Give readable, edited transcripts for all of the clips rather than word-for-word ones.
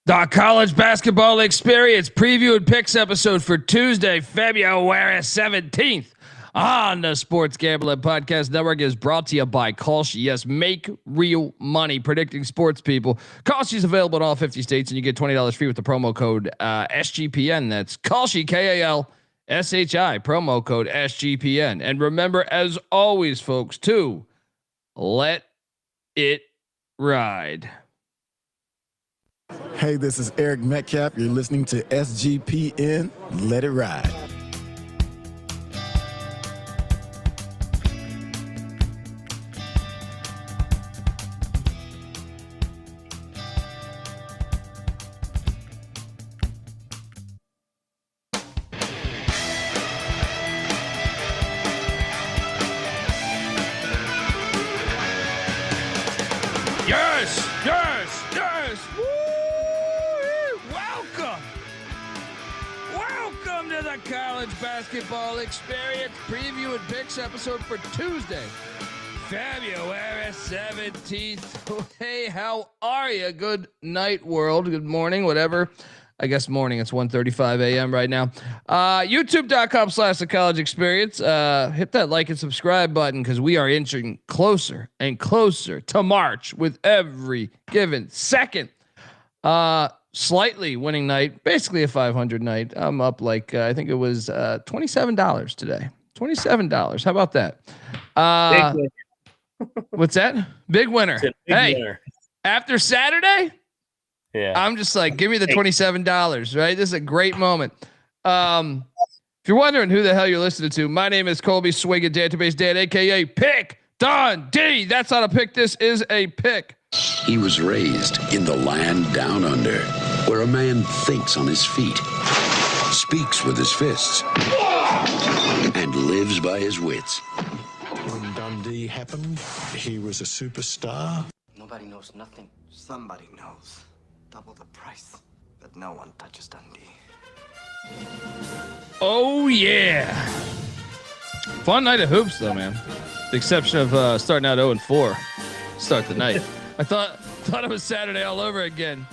The college basketball experience preview and picks episode for Tuesday, February 17th on the Sports Gambling Podcast Network is brought to you by Kalshi. Yes, make real money predicting sports, people. Kalshi is available in all 50 states, and you get $20 free with the promo code SGPN. That's Kalshi, Kalshi, promo code SGPN. And remember, as always, folks, to let it ride. Hey, this is Eric Metcalf. You're listening to SGPN. Let it ride. Basketball experience preview and picks episode for Tuesday, February 17th. Hey, how are you? Good night, world. Good morning, whatever. I guess morning. It's 1:35 a.m. right now. YouTube.com/the college experience. Hit that like and subscribe button because we are inching closer and closer to March with every given second. Slightly winning night, basically a 500 night. I'm up like I think it was $27 today. $27. How about that? What's that? Big winner. Winner. After Saturday, yeah, I'm just like, give me the $27. Right? This is a great moment. If you're wondering who the hell you're listening to, my name is Colby Swig and Database Dan, aka Pick Don D. That's not a pick. This is a pick. He was raised in the land down under, where a man thinks on his feet, speaks with his fists, and lives by his wits. When Dundee happened, he was a superstar. Nobody knows nothing. Somebody knows. Double the price. But no one touches Dundee. Oh, yeah. Fun night of hoops, though, man. With the exception of starting out 0-4. Start the night. I thought it was Saturday all over again,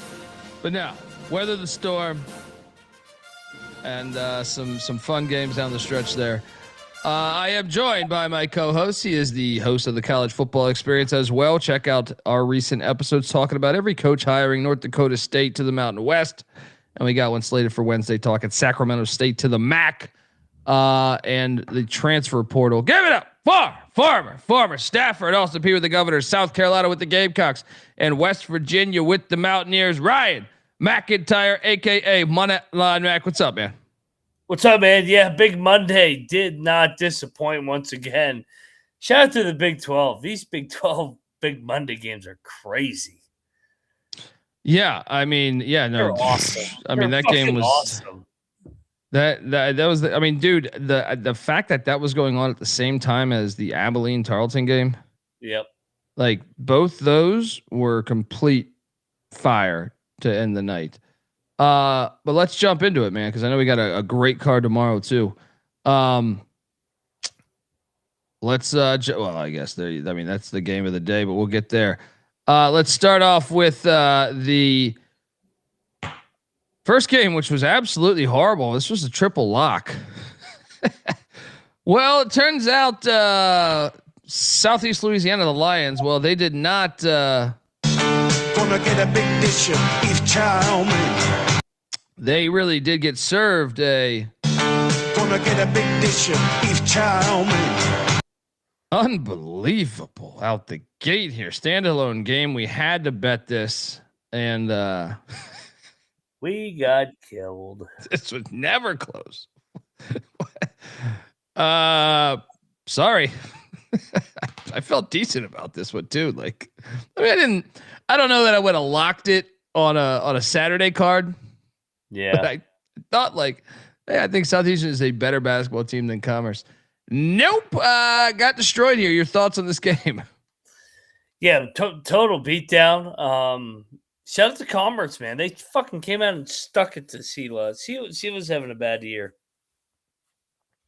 but no. Weather the storm and some fun games down the stretch there. I am joined by my co-host. He is the host of the College Football Experience as well. Check out our recent episodes talking about every coach hiring North Dakota State to the Mountain West, and we got one slated for Wednesday talking Sacramento State to the MAC and the transfer portal. Give it up for former staffer at Austin Peay with the Governors, South Carolina with the Gamecocks, and West Virginia with the Mountaineers. Ryan McIntyre, aka Moneyline Mac. What's up, man? What's up, man? Yeah, big Monday did not disappoint once again. Shout out to the Big 12. These Big 12 Big Monday games are crazy. Yeah, I mean, yeah, no, they're awesome. I mean, that game was awesome. That was I mean, dude, the fact that was going on at the same time as the Abilene Tarleton game. Yep. Like both those were complete fire to end the night. But let's jump into it, man, because I know we got a great card tomorrow too. Let's well, I guess that's the game of the day, but we'll get there. Let's start off with the first game, which was absolutely horrible. This was a triple lock. Well, it turns out Southeast Louisiana, the Lions, well, they did not. Gonna get a big dish of beef chow mein. They really did get served a. Gonna get a big dish of beef chow mein. Unbelievable out the gate here. Standalone game. We had to bet this, and we got killed. This was never close. Sorry. I felt decent about this one too. Like, I mean, I don't know that I would have locked it on a Saturday card. Yeah. But I thought like, hey, I think Southeastern is a better basketball team than Commerce. Nope. Got destroyed here. Your thoughts on this game? Yeah. Total beatdown. Shout out to Commerce, man. They fucking came out and stuck it to Sela. Sela's having a bad year.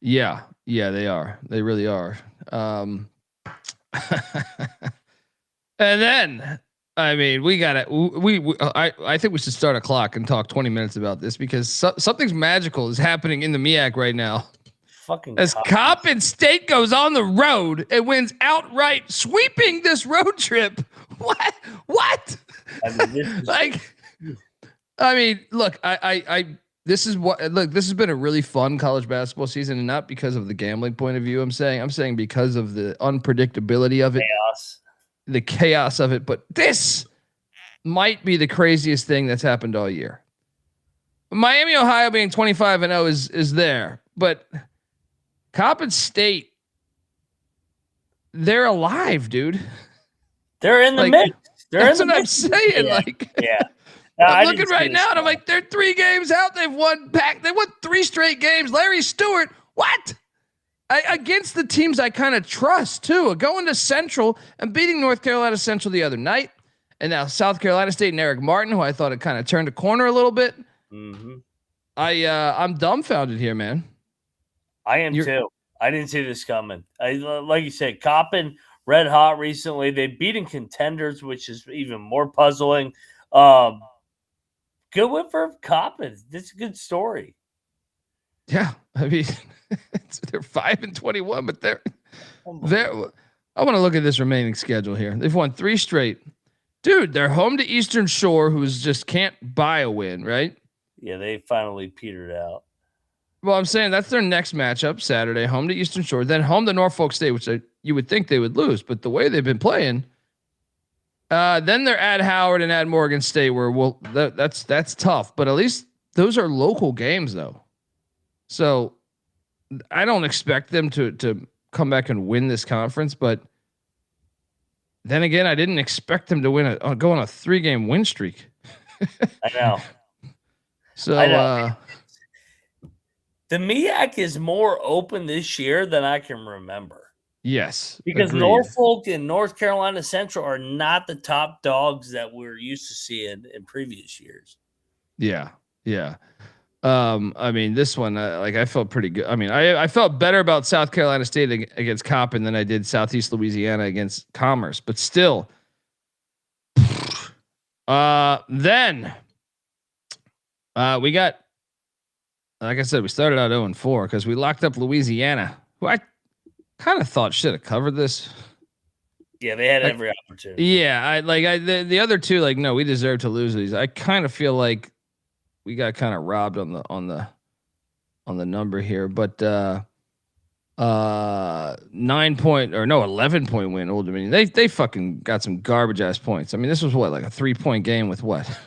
Yeah, they are. They really are. And then I mean, we gotta. I think we should start a clock and talk 20 minutes about this because something's magical is happening in the MEAC right now. Fucking As Coppin State goes on the road and wins outright, sweeping this road trip. What? I mean, Look, this is what. Look, this has been a really fun college basketball season, and not because of the gambling point of view. I'm saying because of the unpredictability of it, the chaos of it. But this might be the craziest thing that's happened all year. Miami, Ohio being 25-0 is there, but Coppin State, they're alive, dude. They're in the mix. That's what I'm saying. Yeah. I'm looking right now, and I'm like, they're 3 games out. They've won 3 straight games. Larry Stewart, what? Against the teams I kind of trust too. Going to Central and beating North Carolina Central the other night, and now South Carolina State and Eric Martin, who I thought had kind of turned a corner a little bit. Mm-hmm. I'm dumbfounded here, man. I am too. I didn't see this coming. Like you said, Coppin red hot recently. They've beaten contenders, which is even more puzzling. Good win for Coppin. This is a good story. Yeah, I mean, they're 5-21, but they're. I want to look at this remaining schedule here. They've won 3 straight. Dude, they're home to Eastern Shore, who's just can't buy a win, right? Yeah, they finally petered out. Well, I'm saying that's their next matchup Saturday, home to Eastern Shore, then home to Norfolk State, which you would think they would lose, but the way they've been playing. Then they're at Howard and at Morgan State, where that's tough, but at least those are local games though. So I don't expect them to come back and win this conference, but then again, I didn't expect them to go on a 3-game win streak. I know. So I know. The MEAC is more open this year than I can remember. Yes, because agreed. Norfolk and North Carolina Central are not the top dogs that we're used to seeing in previous years. Yeah. I mean, this one, I felt pretty good. I mean, I felt better about South Carolina State against Coppin than I did Southeast Louisiana against Commerce, but still. Then we got, like I said, we started out 0-4 because we locked up Louisiana, who I kind of thought should have covered this. Yeah, they had every opportunity. Yeah, the other two, no, we deserve to lose these. I kind of feel like we got kind of robbed on the number here, but 11-point win, Old Dominion. They fucking got some garbage ass points. I mean, this was what, like a 3-point game with what?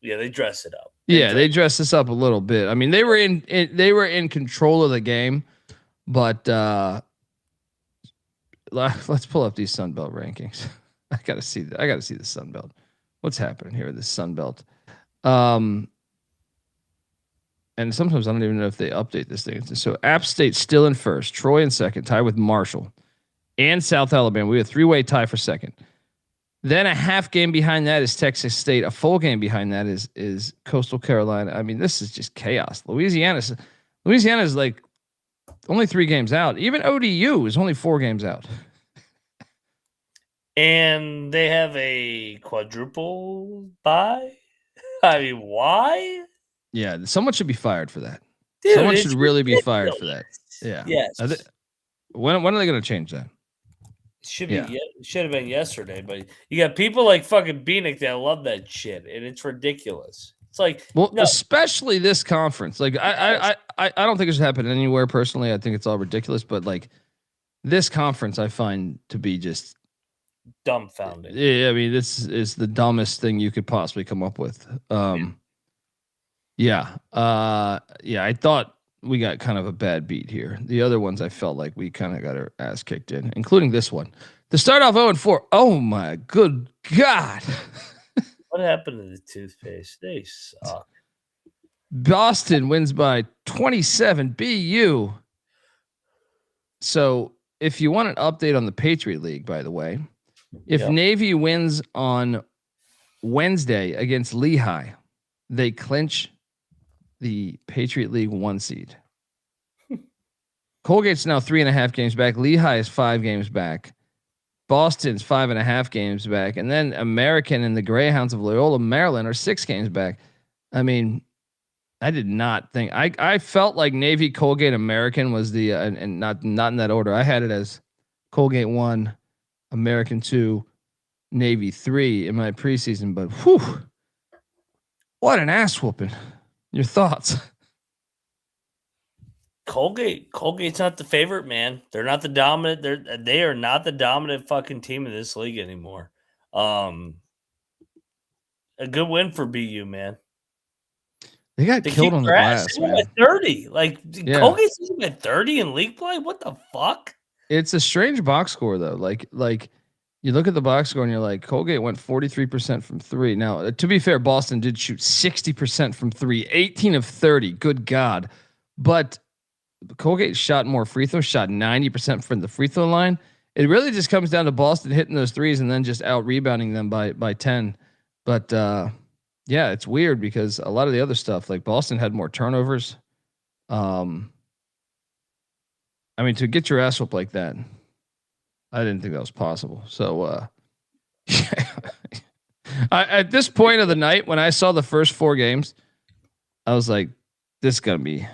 Yeah, they dressed it up. They dressed this up a little bit. I mean, they were in control of the game, but let's pull up these Sun Belt rankings. I gotta see the Sun Belt. What's happening here with the Sun Belt? And sometimes I don't even know if they update this thing. So App State still in first, Troy in second, tied with Marshall and South Alabama. We have a 3-way tie for second. Then a half game behind that is Texas State. A full game behind that is Coastal Carolina. I mean, this is just chaos. Louisiana's like only 3 games out. Even ODU is only 4 games out. And they have a quadruple bye. I mean, why? Yeah, someone should be fired for that. Dude, someone should really be fired for that. Yeah. Yes. When are they going to change that? Should have been yesterday, but you got people like fucking Bieniek that love that shit, and it's ridiculous. It's like, especially this conference. Like, I don't think it should happen anywhere personally. I think it's all ridiculous, but like this conference, I find to be just dumbfounding. Yeah, I mean, this is the dumbest thing you could possibly come up with. I thought we got kind of a bad beat here. The other ones I felt like we kind of got our ass kicked in, including this one. To start off 0-4. Oh my good God. What happened to the toothpaste? They suck. Boston wins by 27. BU. So if you want an update on the Patriot League, by the way, if Navy wins on Wednesday against Lehigh, they clinch the Patriot League 1 seed. Colgate's now 3.5 games back. Lehigh is 5 games back. Boston's 5.5 games back, and then American and the Greyhounds of Loyola, Maryland, are 6 games back. I mean, I did not think I felt like Navy, Colgate, American was the and not in that order. I had it as Colgate 1, American 2, Navy 3 in my preseason, but whew, what an ass whooping. Your thoughts? Colgate's not the favorite, man. They're not the dominant. They are not the dominant fucking team in this league anymore. A good win for BU, man. They got killed on the glass, man. 30. Like Colgate's at 30 in league play. What the fuck? It's a strange box score though. Like you look at the box score and you're like, Colgate went 43% from 3. Now, to be fair, Boston did shoot 60% from 3, 18 of 30. Good God. But Colgate shot more free throws, shot 90% from the free throw line. It really just comes down to Boston hitting those threes and then just out rebounding them by 10. But yeah, it's weird because a lot of the other stuff, like Boston had more turnovers. I mean, to get your ass whooped like that, I didn't think that was possible. So, at this point of the night, when I saw the first 4 games, I was like, this is gonna be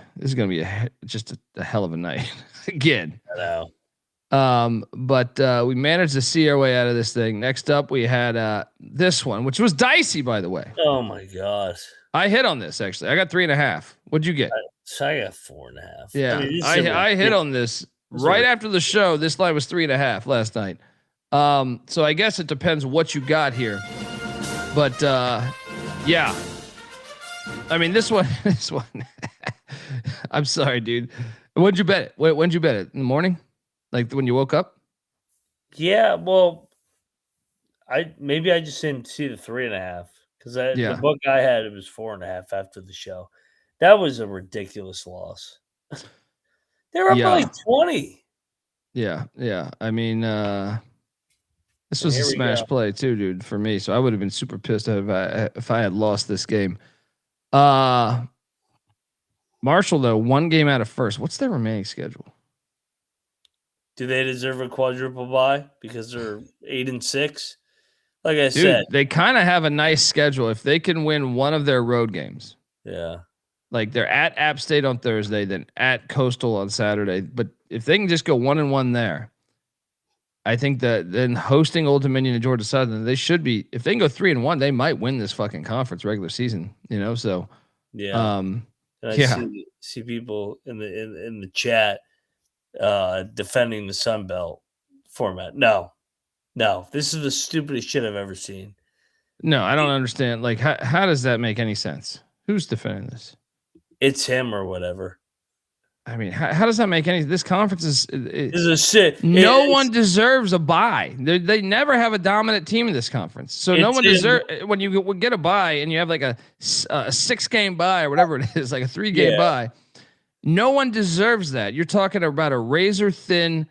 just a hell of a night again. I know. But we managed to see our way out of this thing. Next up, we had this one, which was dicey, by the way. Oh my gosh. I hit on this actually. I got 3.5. What'd you get? I got 4.5. Yeah, I hit on this right after the show. This line was 3.5 last night. So I guess it depends what you got here. But yeah. I mean, this one. I'm sorry, dude. When'd you bet it? When'd you bet it? In the morning? Like when you woke up? Yeah, well, I just didn't see the 3.5 because the book I had, it was 4.5 after the show. That was a ridiculous loss. They were up by like 20. Yeah. I mean, this was a smash play too, dude, for me. So I would have been super pissed if I had lost this game. Marshall though, 1 game out of first. What's their remaining schedule? Do they deserve a quadruple bye because they're 8-6? Like I said, they kind of have a nice schedule if they can win one of their road games. Yeah. Like they're at App State on Thursday, then at Coastal on Saturday. But if they can just go 1-1 there, I think that then hosting Old Dominion and Georgia Southern, they should be. If they can go 3-1, they might win this fucking conference regular season. You know, so yeah. See people in the chat defending the Sun Belt format. No, this is the stupidest shit I've ever seen. No, I don't understand. Like, how does that make any sense? Who's defending this? It's him or whatever. I mean, how does that make any? This conference is a shit. No one deserves a bye. They never have a dominant team in this conference, so no one deserves. When you get a bye and you have like a 6-game bye or whatever it is, like a 3-game bye, no one deserves that. You're talking about a razor thin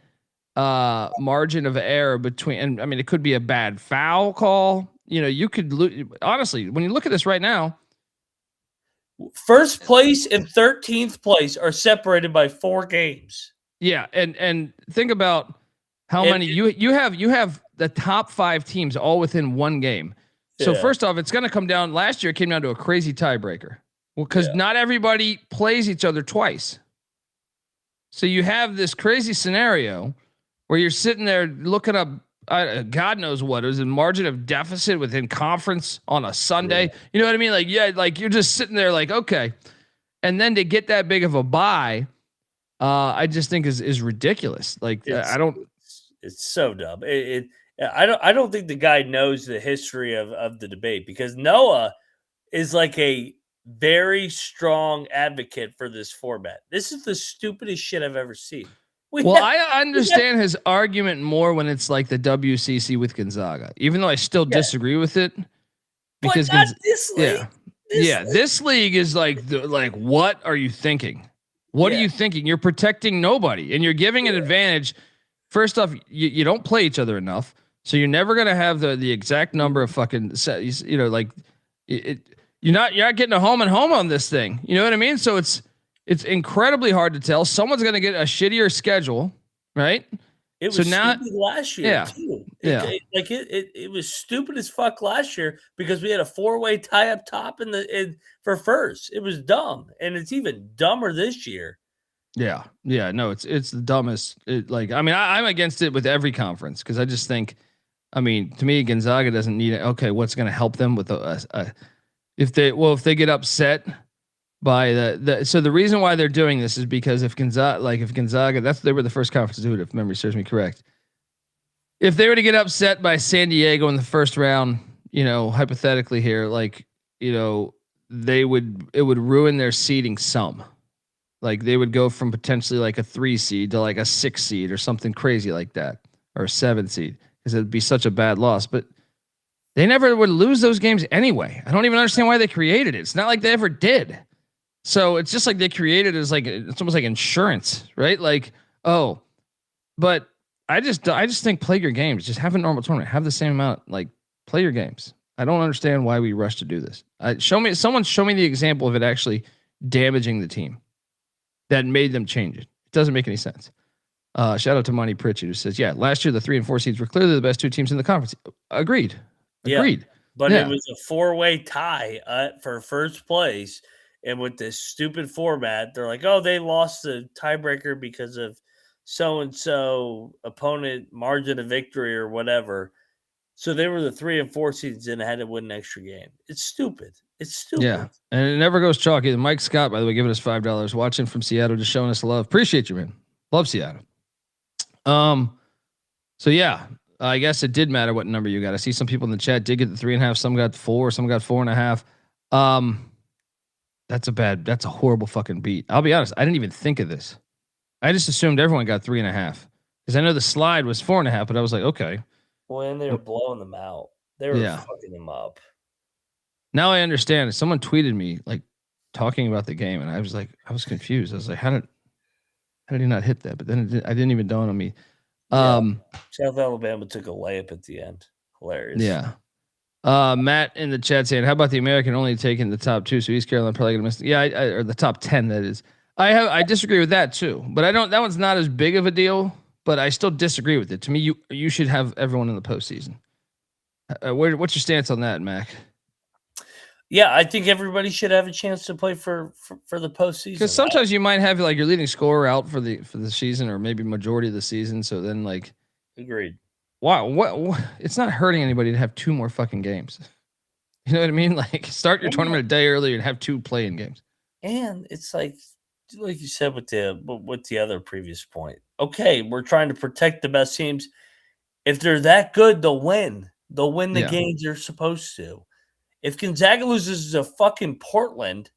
margin of error between, and I mean, it could be a bad foul call. You know, you could honestly, when you look at this right now. First place and 13th place are separated by 4 games. Yeah, and think about how many you have the top 5 teams all within 1 game. So first off, it's going to come down. Last year, it came down to a crazy tiebreaker. Well, because not everybody plays each other twice. So you have this crazy scenario where you're sitting there looking up. God knows what it was, a margin of deficit within conference on a Sunday. Yeah. You know what I mean? Like you're just sitting there like, okay. And then to get that big of a buy, I just think is ridiculous. Like it's so dumb. I don't think the guy knows the history of the debate because Noah is like a very strong advocate for this format. This is the stupidest shit I've ever seen. I understand his argument more when it's like the WCC with Gonzaga, even though I still disagree with it. Because this league. This league is like what are you thinking? What are you thinking? You're protecting nobody, and you're giving an advantage. First off, you don't play each other enough, so you're never gonna have the exact number of fucking you're not getting a home and home on this thing. You know what I mean? So it's incredibly hard to tell. Someone's going to get a shittier schedule, right? It was last year. Yeah. Too. Yeah. It was stupid as fuck last year because we had a 4-way tie up top for first. It was dumb, and it's even dumber this year. Yeah. No, it's the dumbest. I'm against it with every conference because I just think, to me, Gonzaga doesn't need it. Okay, what's going to help them with if they get upset by the reason why they're doing this is because if Gonzaga, they were the first conference to do it, if memory serves me correct. If they were to get upset by San Diego in the first round, hypothetically here, it would ruin their seeding some. Like they would go from potentially like a 3 seed to like a 6 seed or something crazy like that, or a 7 seed, because it'd be such a bad loss. But they never would lose those games anyway. I don't even understand why they created it. It's not like they ever did. So it's just like they created it as it's almost like insurance, right? But I just think play your games. Just have a normal tournament. Have the same amount. Play your games. I don't understand why we rush to do this. Someone show me the example of it actually damaging the team that made them change it. It doesn't make any sense. Shout out to Monty Pritchard who says, yeah, last year the 3 and 4 seeds were clearly the best 2 teams in the conference. Agreed. Yeah, but it was a 4-way tie for first place. And with this stupid format, they're like, oh, they lost the tiebreaker because of so-and-so opponent margin of victory or whatever. So they were the 3 and 4 seeds and had to win an extra game. It's stupid. Yeah. And it never goes chalk either. Mike Scott, by the way, giving us $5. Watching from Seattle, just showing us love. Appreciate you, man. Love Seattle. So yeah, I guess it did matter what number you got. I see some people in the chat did get the 3.5. Some got 4. Some got 4.5. That's a horrible fucking beat. I'll be honest. I didn't even think of this. I just assumed everyone got 3.5 because I know the slide was 4.5, but I was like, okay. Well, and they were blowing them out. They were fucking them up. Now I understand. Someone tweeted me talking about the game, and I was confused. I was like, how did he not hit that? But then I didn't even dawn on me. South Alabama took a layup at the end. Hilarious. Yeah. Matt in the chat saying, how about the American only taking the top 2? So East Carolina probably gonna miss. Yeah, or the top 10. That is. I disagree with that too, but that one's not as big of a deal. But I still disagree with it. To me, you should have everyone in the postseason. What's your stance on that, Mac? Yeah, I think everybody should have a chance to play for the postseason. Because sometimes you might have your leading scorer out for the season, or maybe majority of the season. So then agreed. Wow, what? It's not hurting anybody to have 2 more fucking games. You know what I mean? Start your tournament a day earlier and have 2 playing games. And it's like you said with the other previous point. Okay, we're trying to protect the best teams. If they're that good, they'll win. They'll win the games they're supposed to. If Gonzaga loses to fucking Portland,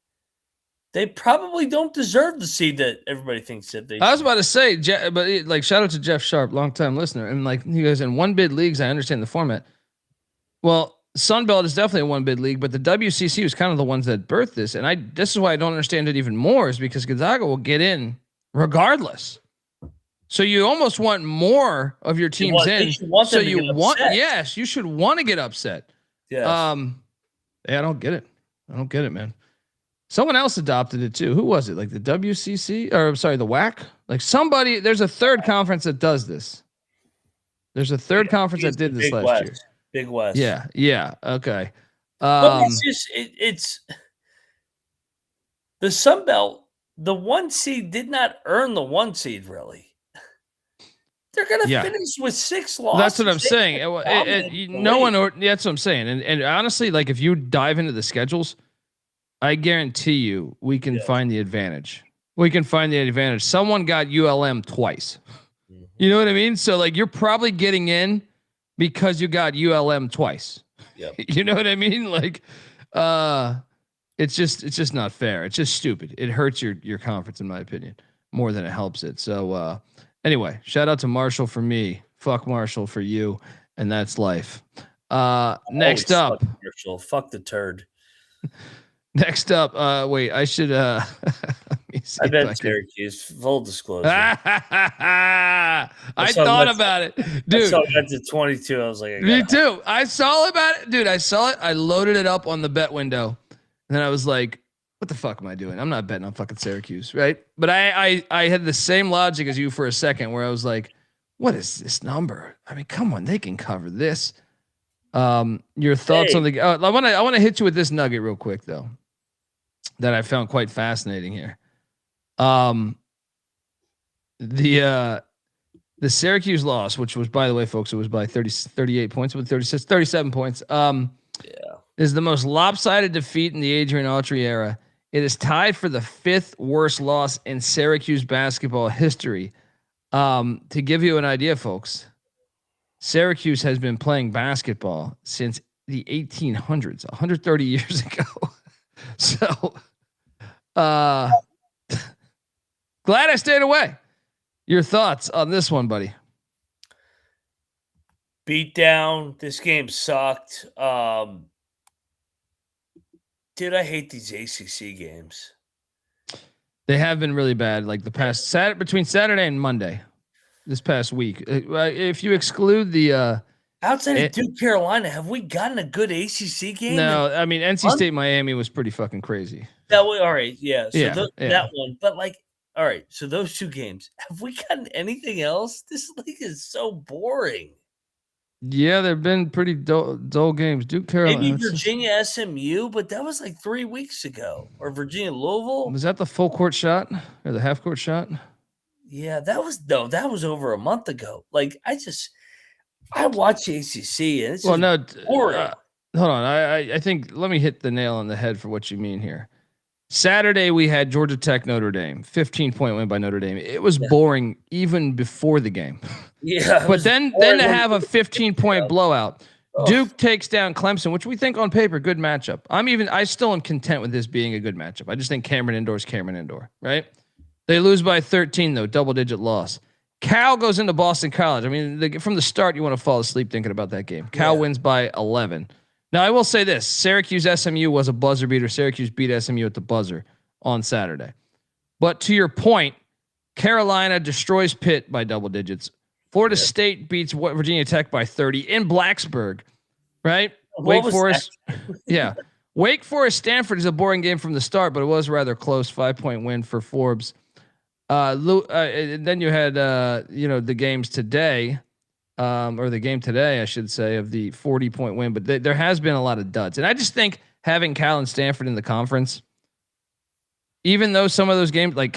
they probably don't deserve the seed that everybody thinks that they. I was about to say, but shout out to Jeff Sharp, longtime listener, and you guys in 1-bid leagues. I understand the format. Well, Sunbelt is definitely a 1-bid league, but the WCC was kind of the ones that birthed this, and this is why I don't understand it even more, is because Gonzaga will get in regardless. So you almost want more of your teams in. So yes, you should want to get upset. Yeah. Yeah, I don't get it, man. Someone else adopted it too. Who was it? The WCC, or I'm sorry, the WAC? Somebody. There's a third conference that does this. There's a third conference that did this last year. Big West. Yeah. Okay. But it's just it's the Sun Belt. The 1 seed did not earn the 1 seed really. They're gonna finish with 6 losses. That's what I'm saying. No one. That's what I'm saying. And honestly, if you dive into the schedules, I guarantee you we can find the advantage. We can find the advantage. Someone got ULM twice. Mm-hmm. You know what I mean? So you're probably getting in because you got ULM twice. Yep. You know what I mean? It's just not fair. It's just stupid. It hurts your conference, in my opinion, more than it helps it. So anyway, shout out to Marshall for me. Fuck Marshall for you, and that's life. Next up, Marshall. Fuck the turd. Next up, wait, I should I bet Syracuse. Full disclosure. I thought about it, dude. I saw it got to 22. I was like, me too. I saw about it, dude. I saw it. I loaded it up on the bet window, and then I was like, "What the fuck am I doing? I'm not betting on fucking Syracuse, right?" But I had the same logic as you for a second, where I was like, What is this number? I mean, come on, they can cover this. Your thoughts on the? I want to hit you with this nugget real quick though, that I found quite fascinating here. The Syracuse loss, which was, by the way, folks, it was by 38 points with 37 points. Is the most lopsided defeat in the Adrian Autry era. It is tied for the 5th worst loss in Syracuse basketball history. To give you an idea, folks, Syracuse has been playing basketball since the 1800s, 130 years ago. So, glad I stayed away. Your thoughts on this one, buddy? Beat down. This game sucked. Dude, I hate these ACC games. They have been really bad. Like the past between Saturday and Monday, this past week. If you exclude the outside of Duke, Carolina, have we gotten a good ACC game? No, I mean NC State, Miami was pretty fucking crazy. That was all right. Yeah. So yeah. That one, but like, all right. So those 2 games, have we gotten anything else? This league is so boring. Yeah, they've been pretty dull games. Duke, Carolina, maybe Virginia, SMU, but that was like 3 weeks ago. Or Virginia, Louisville. Was that the full court shot or the half court shot? Yeah, that was over a month ago. Like I watch ACC and it's boring. Hold on. I think let me hit the nail on the head for what you mean here. Saturday we had Georgia Tech, Notre Dame, 15-point win by Notre Dame. It was boring even before the game. Yeah, but then to have a 15-point blowout. Duke takes down Clemson, which we think on paper good matchup. I still am content with this being a good matchup. I just think Cameron Indoor is Cameron Indoor, right? They lose by 13 though, double-digit loss. Cal goes into Boston College. I mean, from the start, you want to fall asleep thinking about that game. Cal wins by 11. Now, I will say this. Syracuse SMU was a buzzer beater. Syracuse beat SMU at the buzzer on Saturday. But to your point, Carolina destroys Pitt by double digits. Florida State beats Virginia Tech by 30 in Blacksburg, right? Wake Forest. Yeah. Wake Forest Stanford is a boring game from the start, but it was rather close. 5-point win for Forbes. Then you had, the games today. Or the game today, I should say, of the 40-point win, but there has been a lot of duds. And I just think having Cal and Stanford in the conference, even though some of those games, like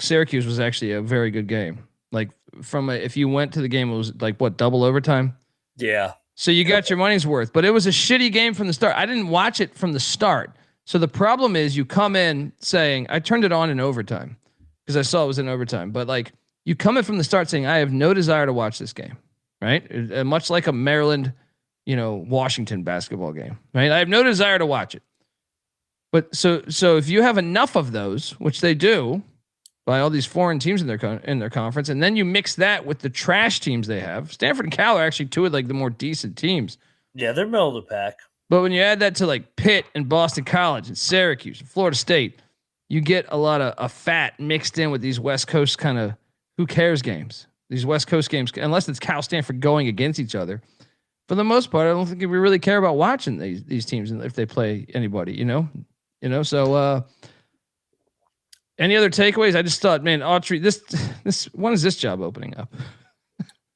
Syracuse was actually a very good game. Like if you went to the game, it was like double overtime. Yeah. So you got your money's worth, but it was a shitty game from the start. I didn't watch it from the start. So the problem is you come in saying, I turned it on in overtime because I saw it was in overtime, but like you come in from the start saying, I have no desire to watch this game. Right. Much like a Maryland, Washington basketball game, right? I have no desire to watch it. But so if you have enough of those, which they do by all these foreign teams in their conference, and then you mix that with the trash teams they have, Stanford and Cal are actually 2 of like the more decent teams. Yeah. They're middle of the pack. But when you add that to like Pitt and Boston College and Syracuse and Florida State, you get a lot of fat mixed in with these West Coast kind of who cares games. These West Coast games, unless it's Cal Stanford going against each other, for the most part, I don't think we really care about watching these teams if they play anybody, So, any other takeaways? I just thought, man, Autry, this when is this job opening up?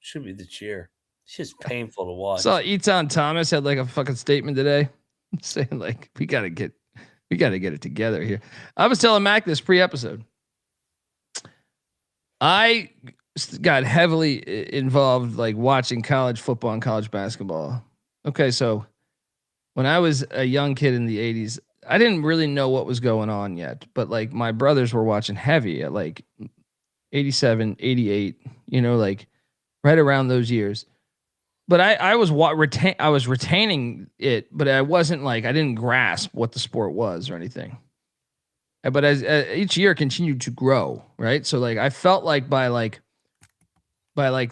Should be the cheer. It's just painful to watch. Saw Eton Thomas had like a fucking statement today, saying like we gotta get it together here. I was telling Mac this pre-episode. I got heavily involved like watching college football and college basketball. Okay, so when I was a young kid in the 80s, I didn't really know what was going on yet, but like my brothers were watching heavy at like 87, 88, like right around those years. But I was retaining it, but I wasn't like I didn't grasp what the sport was or anything. But as each year continued to grow, right? So like I felt like by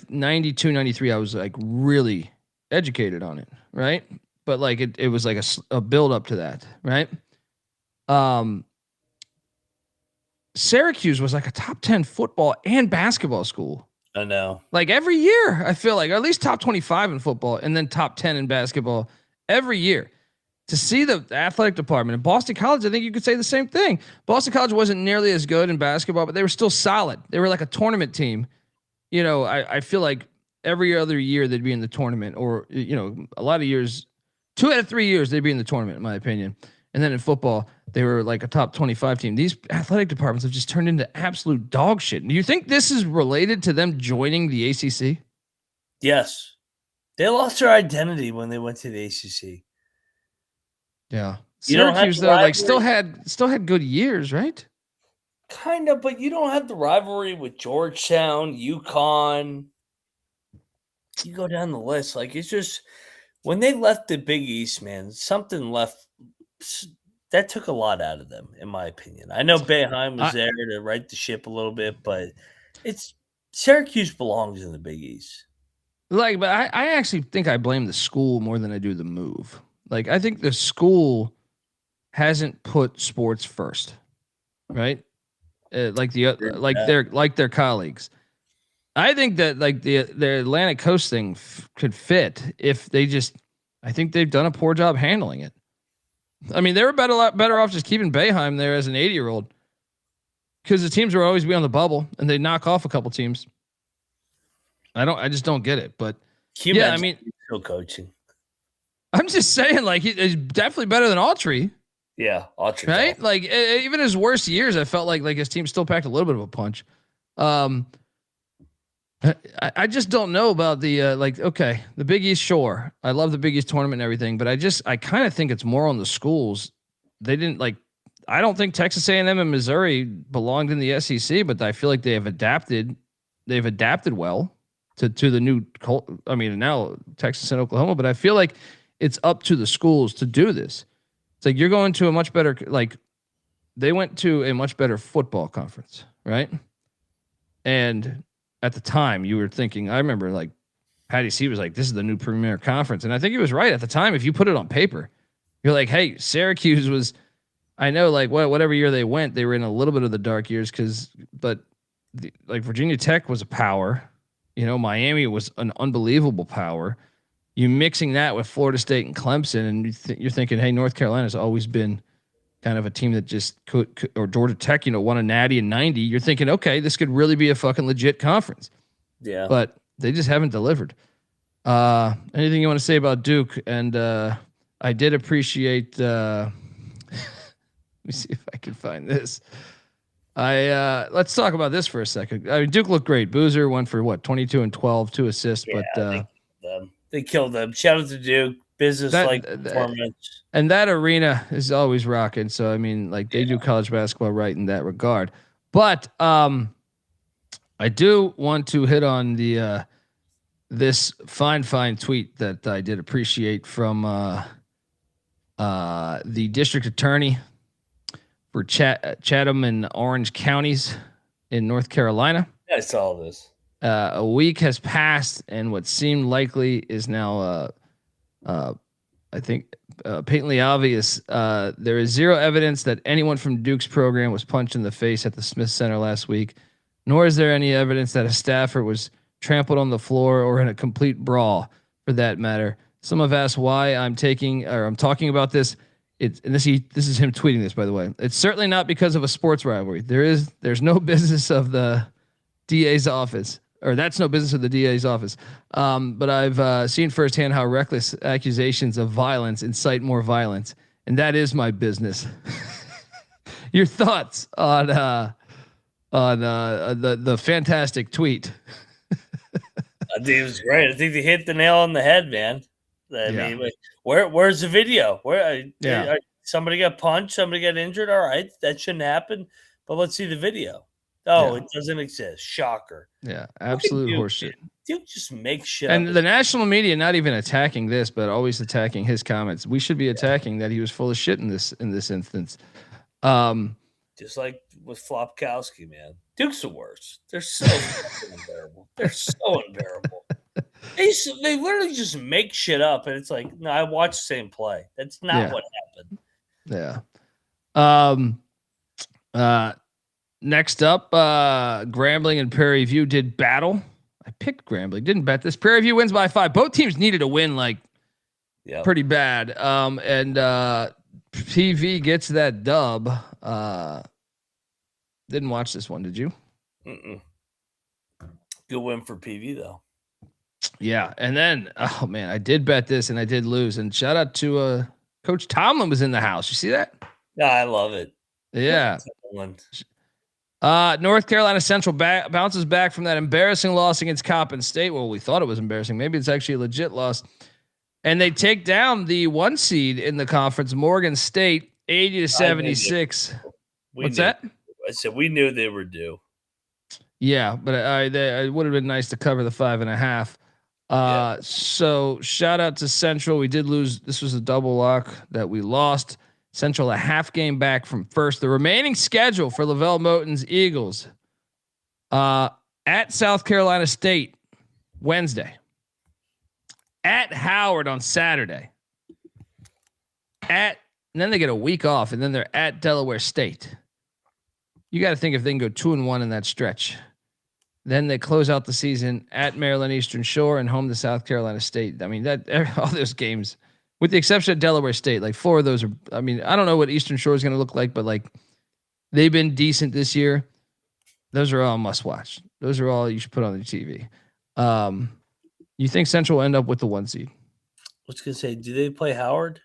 92, 93, I was like really educated on it, right? But like it was like a build up to that, right? Syracuse was like a top 10 football and basketball school. I know. Like every year, I feel like at least top 25 in football and then top 10 in basketball every year. To see the athletic department in Boston College, I think you could say the same thing. Boston College wasn't nearly as good in basketball, but they were still solid. They were like a tournament team. I feel like every other year they'd be in the tournament, or a lot of years, 2 out of 3 years they'd be in the tournament, in my opinion. And then in football, they were like a top 25 team. These athletic departments have just turned into absolute dog shit. Do you think this is related to them joining the ACC? Yes, they lost their identity when they went to the ACC. Yeah, You don't have Syracuse the though, like rivalry. still had good years, right? Kind of, but you don't have the rivalry with Georgetown, UConn. You go down the list, like it's just when they left the Big East, man, something left that took a lot out of them, in my opinion. I know Boeheim was there to right the ship a little bit, but it's Syracuse belongs in the Big East. Like, but I actually think I blame the school more than I do the move. Like, I think the school hasn't put sports first, right? Like their colleagues. I think that like the Atlantic Coast thing could fit if they just. I think they've done a poor job handling it. I mean, they were a lot better off just keeping Boeheim there as an 80-year-old, because the teams will always be on the bubble and they knock off a couple teams. I just don't get it, but I mean, still coaching. I'm just saying, like, he's definitely better than Autry. Yeah, Autry, right? Like, even his worst years, I felt like his team still packed a little bit of a punch. I just don't know about the the Big East. Sure, I love the Big East tournament and everything, but I kind of think it's more on the schools. They didn't like. I don't think Texas A&M and Missouri belonged in the SEC, but I feel like they have adapted. They've adapted well to the new. I mean, now Texas and Oklahoma, but I feel like it's up to the schools to do this. It's like you're going to a much better, like they went to a much better football conference, right? And at the time you were thinking, I remember like Patty C was like, this is the new premier conference. And I think he was right at the time. If you put it on paper, you're like, hey, Syracuse was, I know like whatever year they went, they were in a little bit of the dark years but like Virginia Tech was a power, Miami was an unbelievable power. You mixing that with Florida State and Clemson, and you're thinking, hey, North Carolina's always been kind of a team that just could, or Georgia Tech, won a natty in 90. You're thinking, okay, this could really be a fucking legit conference. Yeah. But they just haven't delivered. Anything you want to say about Duke? And I did appreciate, let me see if I can find this. Let's talk about this for a second. I mean, Duke looked great. Boozer went for 22 and 12, 2 assists, but they killed them. Shout out to Duke. Business-like performance. And that arena is always rocking. So, I mean, like they do college basketball right in that regard. But I do want to hit on the this fine tweet that I did appreciate from the district attorney for Chatham and Orange counties in North Carolina. I saw this. A week has passed, and what seemed likely is now, I think, patently obvious. There is zero evidence that anyone from Duke's program was punched in the face at the Smith Center last week, nor is there any evidence that a staffer was trampled on the floor or in a complete brawl, for that matter. Some have asked why I'm talking about this. This is him tweeting this, by the way. It's certainly not because of a sports rivalry. There's no business of the DA's office. Or that's no business of the DA's office. But I've seen firsthand how reckless accusations of violence incite more violence, and that is my business. Your thoughts on the fantastic tweet? I think it was great. I think they hit the nail on the head, man. I mean, where's the video? Somebody got punched, somebody got injured. All right, that shouldn't happen. But let's see the video. Oh, it doesn't exist. Shocker. Yeah, absolute horseshit. Dude just make shit and up. The national media not even attacking this, but always attacking his comments. We should be attacking that he was full of shit in this instance. Just like with Flopkowski, man. Duke's the worst. They're so fucking unbearable. They're so unbearable. They literally just make shit up, and it's like, no, I watched the same play. That's not what happened. Yeah. Next up, Grambling and Prairie View did battle. I picked Grambling, didn't bet this. Prairie View wins by 5. Both teams needed a win, pretty bad. And PV gets that dub. Didn't watch this one, did you? Mm-mm. Good win for PV though. Yeah, and then oh man, I did bet this and I did lose. And shout out to Coach Tomlin was in the house. You see that? Yeah, I love it. Yeah. North Carolina Central bounces back from that embarrassing loss against Coppin State. Well, we thought it was embarrassing. Maybe it's actually a legit loss. And they take down the 1 seed in the conference, Morgan State, 80-76. What's that? I said we knew they were due. Yeah, but it would have been nice to cover the 5.5. So shout out to Central. We did lose. This was a double lock that we lost. Central a half game back from first. The remaining schedule for Lavelle Moton's Eagles at South Carolina State Wednesday, at Howard on Saturday, and then they get a week off, and then they're at Delaware State. You got to think if they can go 2-1 in that stretch. Then they close out the season at Maryland Eastern Shore and home to South Carolina State. I mean, that all those games, with the exception of Delaware State, like 4 of those are, I mean, I don't know what Eastern Shore is going to look like, but like they've been decent this year. Those are all must watch. Those are all you should put on the TV. You think Central will end up with the 1 seed? I was going to say, do they play Howard?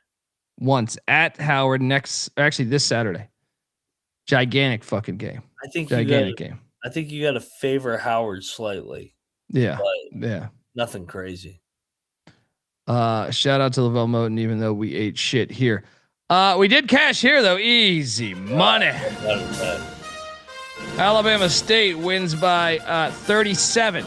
Once at Howard this Saturday. Gigantic fucking game. I think gigantic game. I think you got to favor Howard slightly. Yeah. Yeah. Nothing crazy. Shout out to Lavelle Moton, even though we ate shit here. We did cash here though. Easy money. Alabama State wins by 37.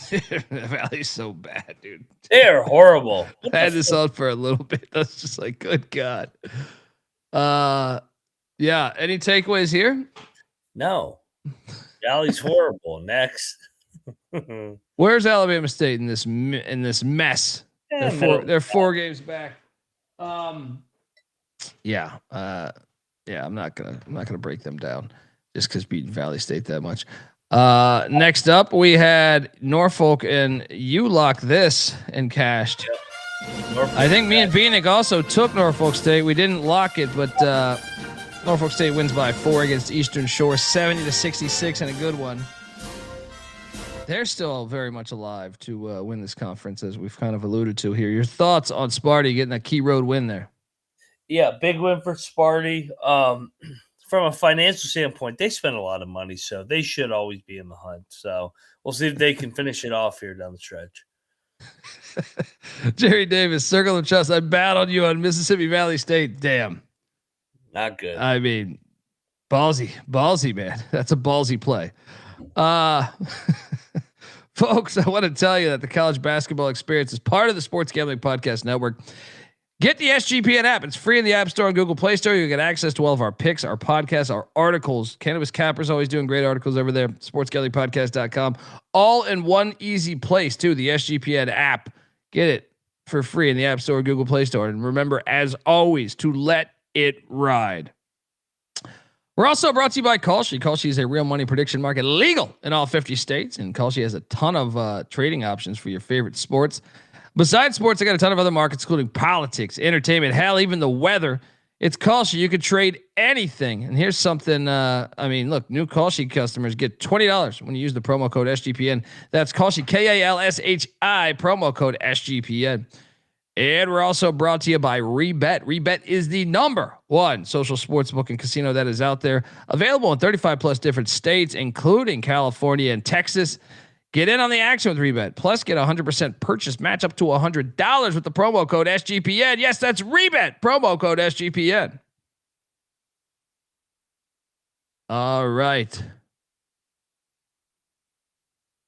The Valley's so bad, dude. They are horrible. I had this on for a little bit. That's just like, good God. Yeah. Any takeaways here? No. Valley's horrible. Next. Where's Alabama State in this mess? Yeah, they're 4 games back. Yeah. I'm not gonna break them down just because beating Valley State that much. Next up, we had Norfolk, and you locked this and cashed. Yep. I think me and Bieniek also took Norfolk State. We didn't lock it, but Norfolk State wins by 4 against Eastern Shore, 70-66, and a good one. They're still very much alive to win this conference, as we've kind of alluded to here. Your thoughts on Sparty getting a key road win there? Yeah, big win for Sparty. From a financial standpoint, they spend a lot of money, so they should always be in the hunt. So we'll see if they can finish it off here down the stretch. Jerry Davis, Circle of Trust. I battled you on Mississippi Valley State. Damn. Not good. I mean, ballsy, man. That's a ballsy play. Folks, I want to tell you that the college basketball experience is part of the Sports Gambling Podcast Network. Get the SGPN app. It's free in the App Store and Google Play Store. You get access to all of our picks, our podcasts, our articles. Cannabis Capper's always doing great articles over there. SportsGamblingPodcast.com. All in one easy place, too. The SGPN app. Get it for free in the App Store, Google Play Store. And remember, as always, to let it ride. We're also brought to you by Kalshi. Kalshi is a real money prediction market, legal in all 50 states. And Kalshi has a ton of trading options for your favorite sports. Besides sports, I got a ton of other markets, including politics, entertainment, hell, even the weather. It's Kalshi. You could trade anything. And here's something. Look, new Kalshi customers get $20 when you use the promo code SGPN. That's Kalshi, KALSHI, promo code SGPN. And we're also brought to you by Rebet. Rebet is the #1 social sportsbook and casino that is out there. Available in 35 plus different states, including California and Texas. Get in on the action with Rebet. Plus, get 100% purchase match up to $100 with the promo code SGPN. Yes, that's Rebet. Promo code SGPN. All right.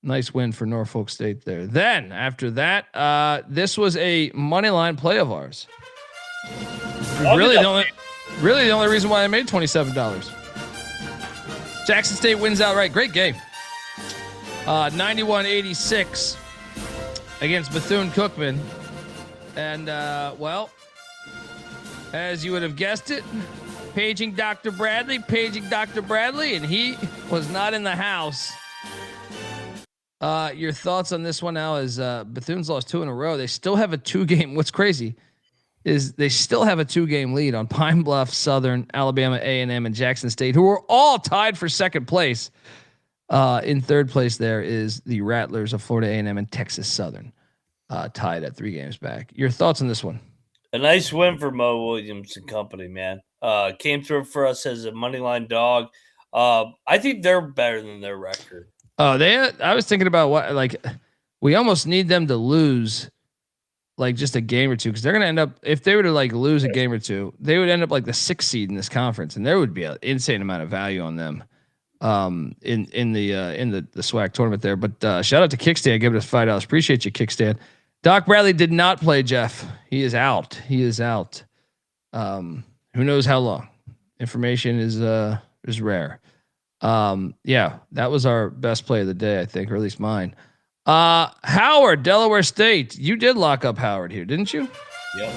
Nice win for Norfolk State there. Then, after that, this was a money line play of ours. Really, the only reason why I made $27. Jackson State wins outright. Great game. 91-86 against Bethune-Cookman. And, as you would have guessed it, paging Dr. Bradley, and he was not in the house. Your thoughts on this one now is Bethune's lost 2 in a row. They still have a 2-game. What's crazy is they still have a 2-game lead on Pine Bluff, Southern, Alabama A&M, and Jackson State, who are all tied for second place. In third place there is the Rattlers of Florida A&M and Texas Southern, tied at 3 games back. Your thoughts on this one? A nice win for Mo Williams and company, man. Came through for us as a moneyline dog. I think they're better than their record. Oh, I was thinking about we almost need them to lose like just a game or two, because they're going to end up, if they were to like lose a game or two, they would end up like the 6th seed in this conference, and there would be an insane amount of value on them in the SWAC tournament there. But shout out to Kickstand, giving us $5. Appreciate you, Kickstand. Doc Bradley did not play, Jeff. He is out. Who knows how long? Information is rare. Yeah, that was our best play of the day, I think, or at least mine. Howard, Delaware State. You did lock up Howard here, didn't you? Yep.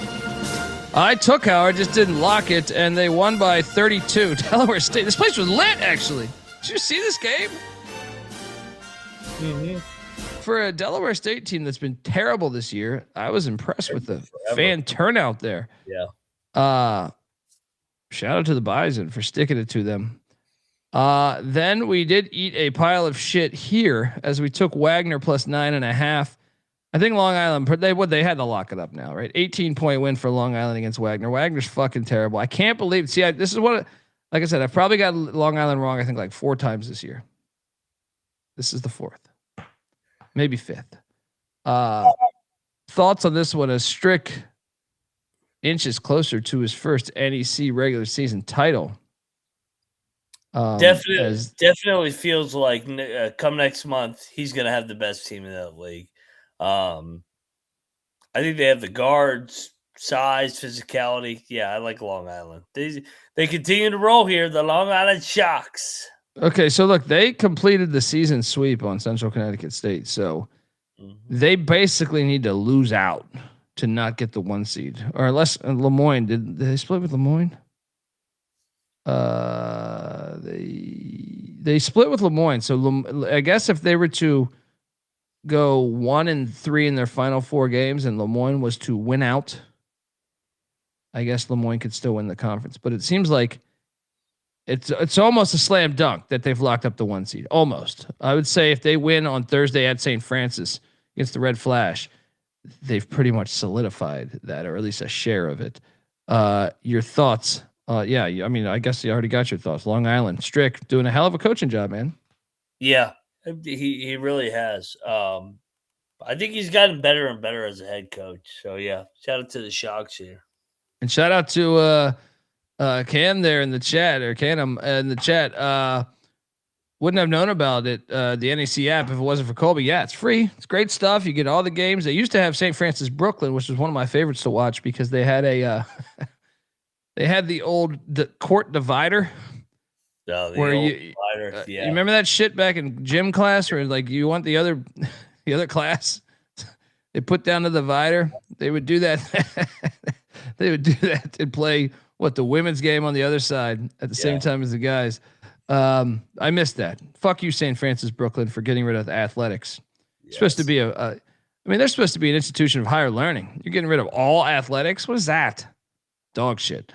I took Howard, just didn't lock it, and they won by 32. Delaware State. This place was lit, actually. Did you see this game? Mm-hmm. For a Delaware State team that's been terrible this year, I was impressed with the fan turnout there. Yeah. Shout out to the Bison for sticking it to them. Then we did eat a pile of shit here as we took Wagner plus 9.5. I think Long Island, they had to lock it up now, right? 18-point win for Long Island against Wagner. Wagner's fucking terrible. I can't believe. See, this is what, like I said, I've probably got Long Island wrong. I think like 4 times this year. This is the 4th, maybe 5th. Thoughts on this one? As Strick inches closer to his first NEC regular season title. Definitely feels like come next month he's gonna have the best team in that league. I think they have the guards, size, physicality. Yeah, I like Long Island. They continue to roll here. The Long Island Sharks. Okay, so look, they completed the season sweep on Central Connecticut State, so they basically need to lose out to not get the 1 seed, or unless Lemoyne did they split with Lemoyne? They split with Lemoyne, so I guess if they were to go 1-3 in their final 4 games, and Lemoyne was to win out, I guess Lemoyne could still win the conference. But it seems like it's almost a slam dunk that they've locked up the 1 seed. Almost, I would say if they win on Thursday at St. Francis against the Red Flash, they've pretty much solidified that, or at least a share of it. Your thoughts? Yeah, I mean, I guess you already got your thoughts. Long Island, Strick doing a hell of a coaching job, man. Yeah, he really has. I think he's gotten better and better as a head coach. So yeah, shout out to the Sharks here, and shout out to Cam there in the chat, or Cam in the chat. Wouldn't have known about it, the NEC app, if it wasn't for Colby. Yeah, it's free. It's great stuff. You get all the games. They used to have St. Francis Brooklyn, which was one of my favorites to watch because they had a they had the old court divider. Oh, where you remember that shit back in gym class, where like you want the other class, they put down the divider. They would do that. They would do that and play the women's game on the other side at the same time as the guys. I missed that. Fuck you, St. Francis Brooklyn, for getting rid of athletics. Yes. Supposed to be they're supposed to be an institution of higher learning. You're getting rid of all athletics. What is that? Dog shit.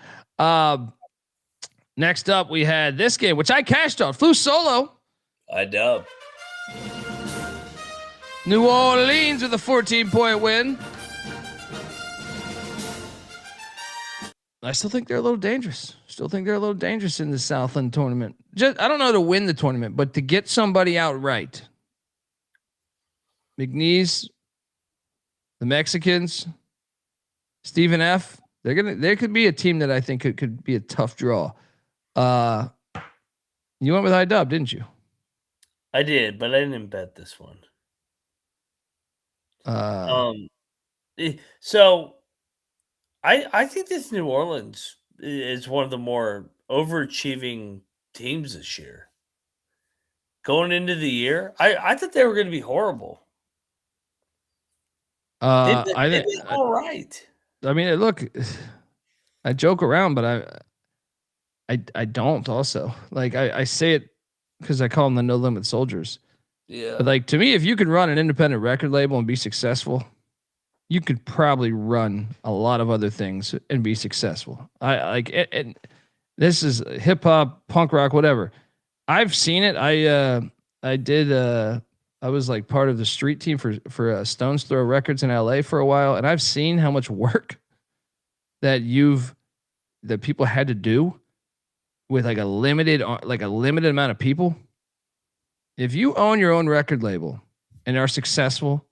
Next up, we had this game, which I cashed on. Flew solo. I dub. New Orleans with a 14-point win. I still think they're a little dangerous. In the Southland tournament. I don't know to win the tournament, but to get somebody outright. McNeese, the Mexicans, Stephen F. There could be a team that I think could be a tough draw. You went with IDub, didn't you? I did, but I didn't bet this one. So I think this New Orleans is one of the more overachieving teams this year. Going into the year, I thought they were going to be horrible. I think all right. I mean, look, I joke around, but I don't also. Like I say it because I call them the No Limit Soldiers. Yeah. But like, to me, if you could run an independent record label and be successful, you could probably run a lot of other things and be successful. I like it. And this is hip hop, punk rock, whatever. I've seen it. I was like part of the street team for Stones Throw Records in LA for a while, and I've seen how much work that people had to do with like a limited amount of people. If you own your own record label and are successful,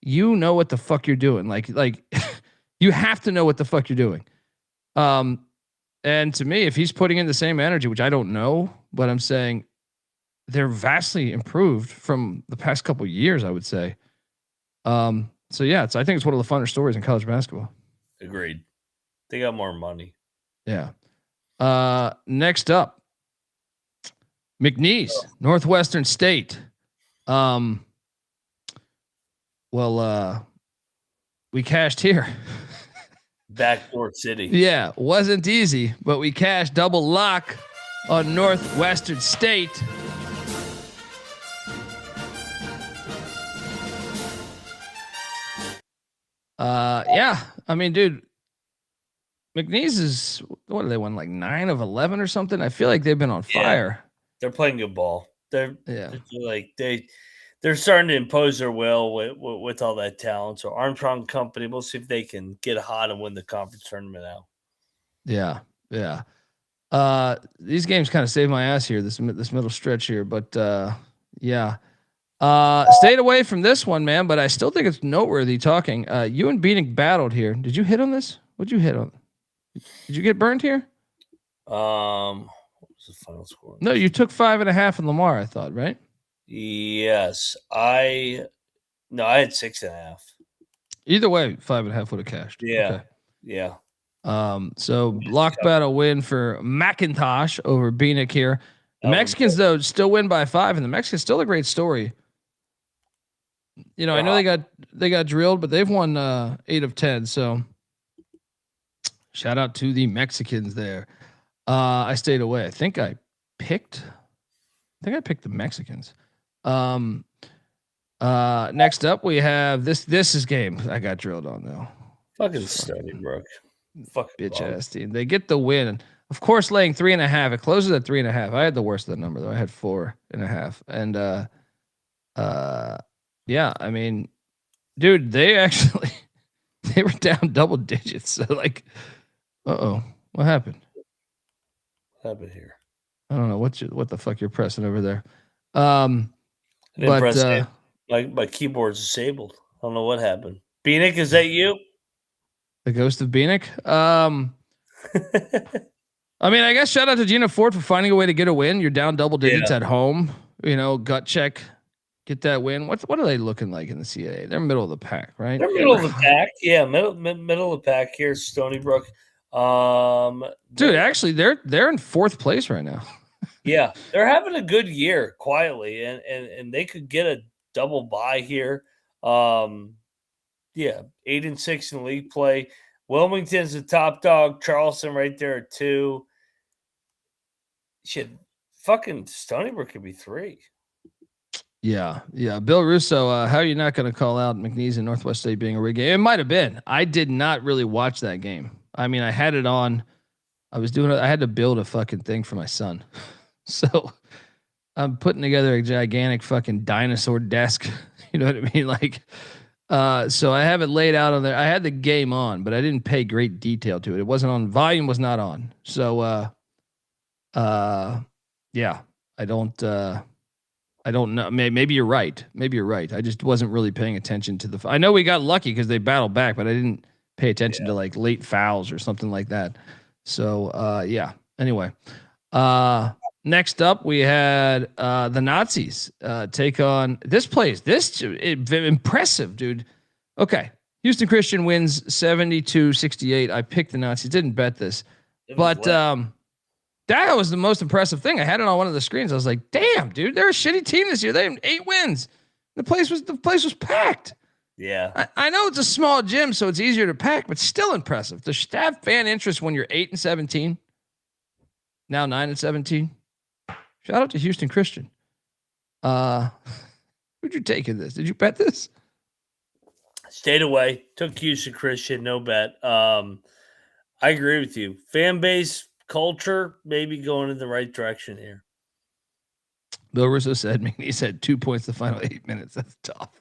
you know what the fuck you're doing. Like you have to know what the fuck you're doing. And to me, if he's putting in the same energy, which I don't know, but I'm saying they're vastly improved from the past couple of years, I would say. So yeah, I think it's one of the funner stories in college basketball. Agreed. They got more money. Yeah. Next up, McNeese, Northwestern State. We cashed here. Backdoor City. Yeah, wasn't easy, but we cashed double lock on Northwestern State. Yeah, I mean, dude, McNeese is, what do they won, like 9 of 11 or something? I feel like they've been on fire. They're playing good ball. They're Yeah. they're starting to impose their will with all that talent. So Armstrong Company, we'll see if they can get hot and win the conference tournament now. Yeah, yeah. These games kind of saved my ass here, this middle stretch here, but yeah. Stayed away from this one, man, but I still think it's noteworthy talking. You and Bieniek battled here. Did you hit on this? What'd you hit on? Did you get burned here? What was the final score? No, you took 5.5 in Lamar, I thought, right? Yes. I had 6.5. Either way, 5.5 would have cashed. Yeah. Okay. Yeah. So lock battle win for McIntyre over Bieniek here. The Mexicans, though, still win by 5, and the Mexicans still a great story. You know, I know they got drilled, but they've won 8 of 10. So shout out to the Mexicans there. I stayed away. I think I picked the Mexicans. Next up we have this is game I got drilled on though. Fucking Stony Brook. Fucking bitch ass team. They get the win. Of course, laying 3.5. It closes at 3.5. I had the worst of that number though. I had 4.5. And yeah, I mean, dude, they were down double digits. So like, what happened? What happened here? I don't know what the fuck you're pressing over there. My keyboard's disabled. I don't know what happened. Bieniek, is that you? The ghost of Bieniek. I mean, I guess shout out to Gina Ford for finding a way to get a win. You're down double digits at home. You know, gut check, get that win. What are they looking like in the CAA? They're middle of the pack, right? They're middle of the pack. Yeah, middle of the pack here, Stony Brook. Dude, actually, they're in 4th place right now. Yeah, they're having a good year quietly, and they could get a double bye here. 8-6 in league play. Wilmington's the top dog. Charleston right there at 2. Shit, fucking Stony Brook could be 3. Yeah. Bill Russo, how are you not going to call out McNeese and Northwest State being a rigged game? It might have been. I did not really watch that game. I mean, I had it on. I had to build a fucking thing for my son. So I'm putting together a gigantic fucking dinosaur desk. You know what I mean? Like, so I have it laid out on there. I had the game on, but I didn't pay great detail to it. It wasn't on. Volume was not on. So, yeah, I don't know. Maybe you're right. I just wasn't really paying attention to I know we got lucky because they battled back, but I didn't pay attention to like late fouls or something like that. So, yeah. Anyway, next up we had the Nazis take on this place. Impressive, dude. Okay. Houston Christian wins 72-68. I picked the Nazis. Didn't bet this. But that was the most impressive thing. I had it on one of the screens. I was like, damn, dude, they're a shitty team this year. They have 8 wins. The place was packed. Yeah. I know it's a small gym, so it's easier to pack, but still impressive. To have fan interest when you're 8-17, now 9-17. Shout out to Houston Christian. Who'd you take in this? Did you bet this? Stayed away. Took Houston Christian. No bet. I agree with you. Fan base culture maybe going in the right direction here. Bill Russo said McNeese had 2 points the final 8 minutes. That's tough.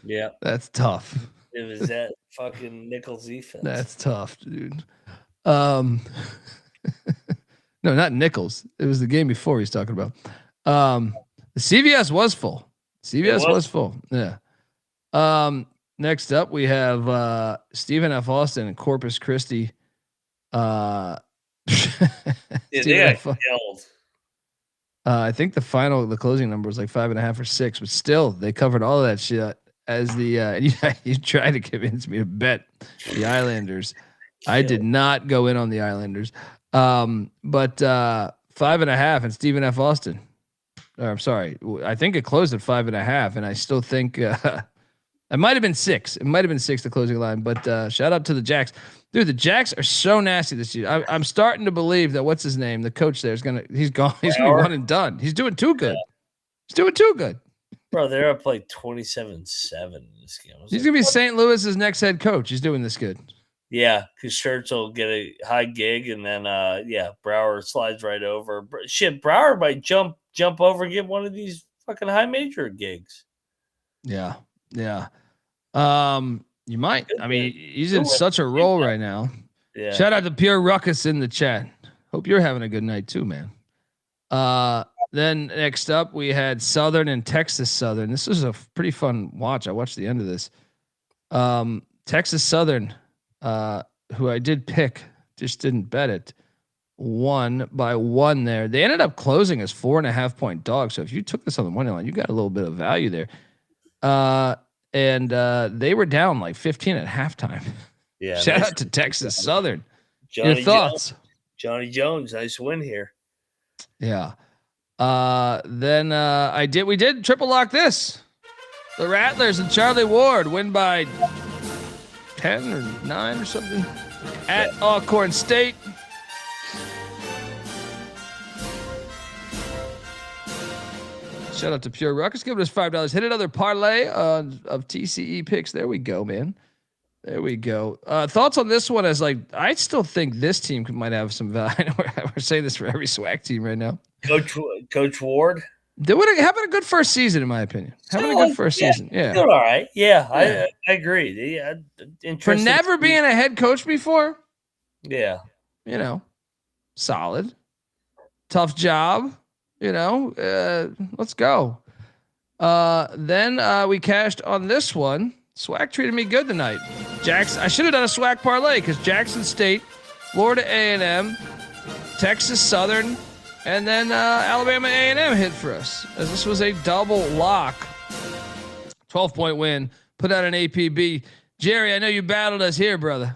Yeah. That's tough. It was that fucking Nichols defense. That's tough, dude. No, not Nichols. It was the game before he's talking about. The CVS was full. CVS was full. Yeah. Next up, we have Stephen F. Austin and Corpus Christi. Yeah, they got killed. I think the closing number was like 5.5 or 6, but still they covered all of that shit as the you tried to convince me to bet the Islanders. I did not go in on the Islanders. But 5.5 and Stephen F. Austin. I'm sorry. I think it closed at 5.5, and I still think it might have been 6. It might have been 6 the closing line. But shout out to the Jacks. Dude, the Jacks are so nasty this year. I'm starting to believe that what's his name, the coach there, he's gonna be one and done. He's doing too good. He's doing too good. Bro, they're up like 27-7 in this game. He's gonna be St. Louis's next head coach. He's doing this good. Yeah, because Schertz will get a high gig, and then Brouwer slides right over. Shit, Brouwer might jump over and get one of these fucking high major gigs. Yeah. You might. I mean, he's in such a role right now. Yeah. Shout out to Pure Ruckus in the chat. Hope you're having a good night too, man. Then next up we had Southern and Texas Southern. This was a pretty fun watch. I watched the end of this. Texas Southern, who I did pick, just didn't bet it. Won by 1 there. They ended up closing as 4.5 point dogs. So if you took this on the money line, you got a little bit of value there. And they were down like 15 at halftime. Yeah. Shout out to Texas Southern. Johnny Your thoughts? Johnny Jones, nice win here. Yeah. Then we did triple lock this. The Rattlers and Charlie Ward win by 10 or 9 or something at Alcorn State. Shout out to Pure Ruckus. Give us $5. Hit another parlay of TCE picks. There we go, man. There we go. Thoughts on this one? As like, I still think this team might have some value. I know we're saying this for every SWAC team right now. Coach Ward. Having a good first season, in my opinion. Having a good first season. Yeah. Doing all right. Yeah, I agree. Yeah, for never being a head coach before. Yeah. Solid. Tough job. Let's go. Then we cashed on this one. SWAC treated me good tonight. I should have done a SWAC parlay because Jackson State, Florida A&M, Texas Southern, and then Alabama A&M hit for us, as this was a double lock. 12-point win. Put out an APB. Jerry, I know you battled us here, brother.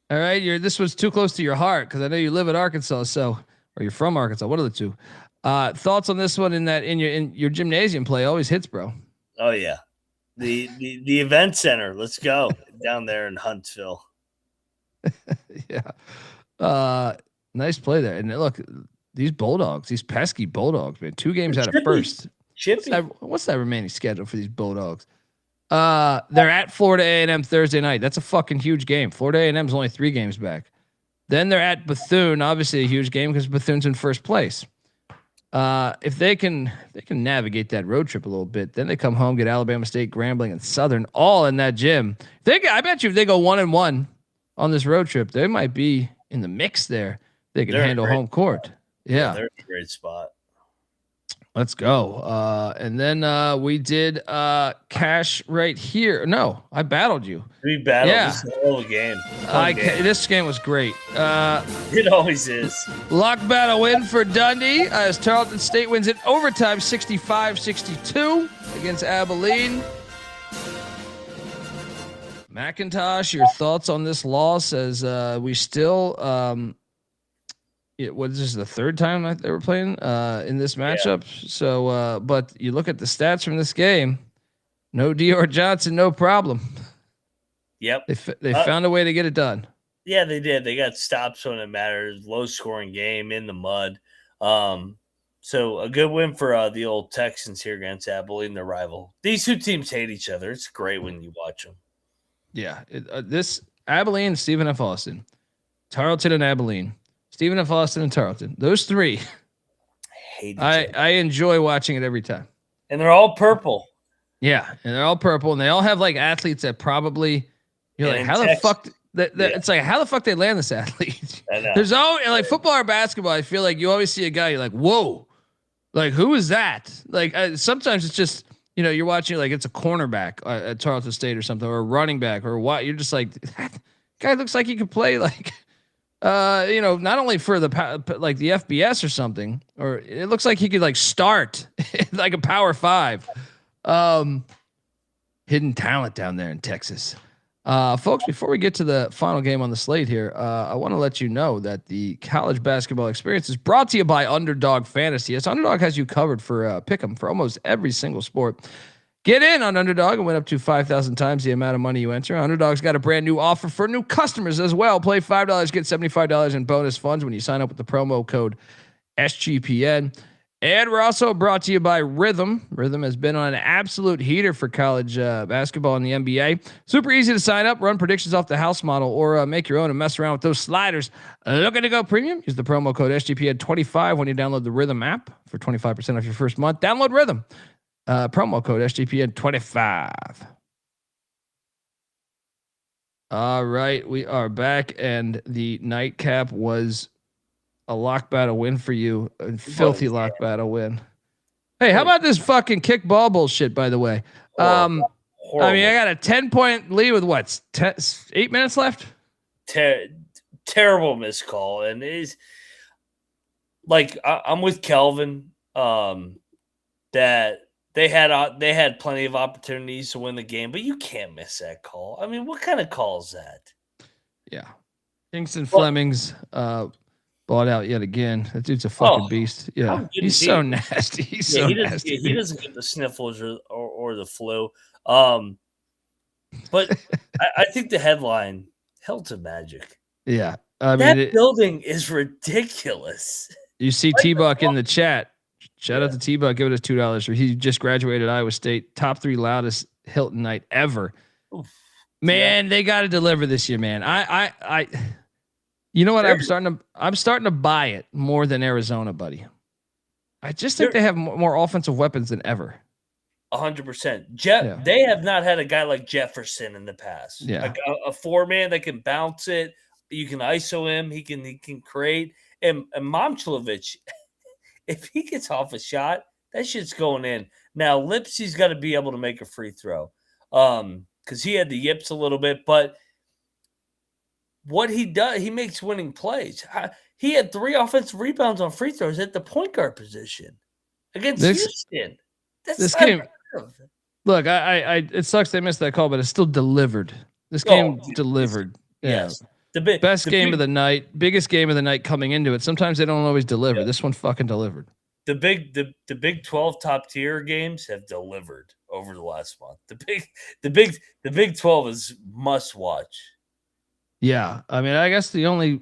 All right, this was too close to your heart because I know you live in Arkansas, or you're from Arkansas. One of the two. Thoughts on this one in your gymnasium play always hits, bro. Oh yeah. The event center. Let's go down there in Huntsville. Yeah. Nice play there. And look, these Bulldogs, these pesky Bulldogs, man, 2 games out of first. What's that remaining schedule for these Bulldogs? They're at Florida A&M Thursday night. That's a fucking huge game. Florida A&M's only 3 games back. Then they're at Bethune, obviously a huge game because Bethune's in first place. If they can navigate that road trip a little bit, then they come home, get Alabama State, Grambling, and Southern I bet you if they go 1-1 on this road trip, they might be in the mix there. They can handle home court. Yeah, they're in a great spot. Let's go. And then we did cash right here. No, I battled you. We battled. Yeah. This whole game. This game was great. It always is. Lock battle win for Dundee as Tarleton State wins in overtime 65-62 against Abilene. McIntyre, your thoughts on this loss as we still what is this, the 3rd time that they were playing in this matchup? Yeah. So, but you look at the stats from this game, no Dior Johnson, no problem. Yep. They found a way to get it done. Yeah, they did. They got stops when it matters. Low scoring game in the mud. So a good win for the old Texans here against Abilene, their rival. These 2 teams hate each other. It's great when you watch them. Yeah. This Abilene, Stephen F. Austin, Tarleton and Abilene. Stephen F. Austin and Tarleton. Those 3 hate each other. I enjoy watching it every time. And they're all purple. Yeah, and they're all purple, and they all have like athletes that probably you're And like, in how the Texas- fuck? It's like how the fuck they land this athlete? I know. There's always like football or basketball. I feel like you always see a guy. You're like, whoa, like who is that? Like sometimes it's just you're watching like it's a cornerback at Tarleton State or something, or a running back or what. You're just like that guy looks like he could play like not only for the like the FBS or something, or it looks like he could like start like a Power 5. Hidden talent down there in Texas. Folks, before we get to the final game on the slate here, I want to let you know that the college basketball experience is brought to you by Underdog Fantasy. Yes, Underdog has you covered for pick 'em for almost every single sport. Get in on Underdog and win up to 5,000 times the amount of money you enter. Underdog's got a brand new offer for new customers as well. Play $5, get $75 in bonus funds when you sign up with the promo code SGPN. And we're also brought to you by Rhythm. Rhythm has been on an absolute heater for college basketball in the NBA. Super easy to sign up, run predictions off the house model, or make your own and mess around with those sliders. Looking to go premium? Use the promo code SGPN25 when you download the Rhythm app for 25% off your first month. Download Rhythm. Promo code SGPN25. All right, we are back, and the nightcap was a lock battle win for you. A filthy lock battle win. Hey, how about this fucking kickball bullshit, by the way? Horrible. I mean, I got a 10-point lead with what? 8 minutes left? Terrible missed call. And is like, I'm with Kelvin that they had plenty of opportunities to win the game, but you can't miss that call. I mean, what kind of call is that? Yeah. Kingston Fleming's bought out yet again. That dude's a fucking beast. Yeah, he's so nasty. He's so nasty. He doesn't get the sniffles or the flu. But I think the headline held to magic. Yeah, I that mean, building is ridiculous. You see T-Buck in the chat. Shout out to T-Buck. Give it us $2. He just graduated Iowa State. Top 3 loudest Hilton night ever. Oof. Man, they got to deliver this year, man. I you know what? I'm starting to buy it more than Arizona, buddy. I just think they have more offensive weapons than ever. 100%. They have not had a guy like Jefferson in the past. Yeah, like a 4-man that can bounce it. You can ISO him. He can create. And Momchilovich, if he gets off a shot, that shit's going in. Now Lipsy's got to be able to make a free throw, because he had the yips a little bit, but. What he does, he makes winning plays. He had 3 offensive rebounds on free throws at the point guard position against Houston. This game, look, I it sucks they missed that call, but it still delivered. This game delivered. Yes, the best game of the night, biggest game of the night coming into it. Sometimes they don't always deliver. Yeah. This one fucking delivered. The Big 12 top tier games have delivered over the last month. The Big 12 is must watch. Yeah, I mean, I guess the only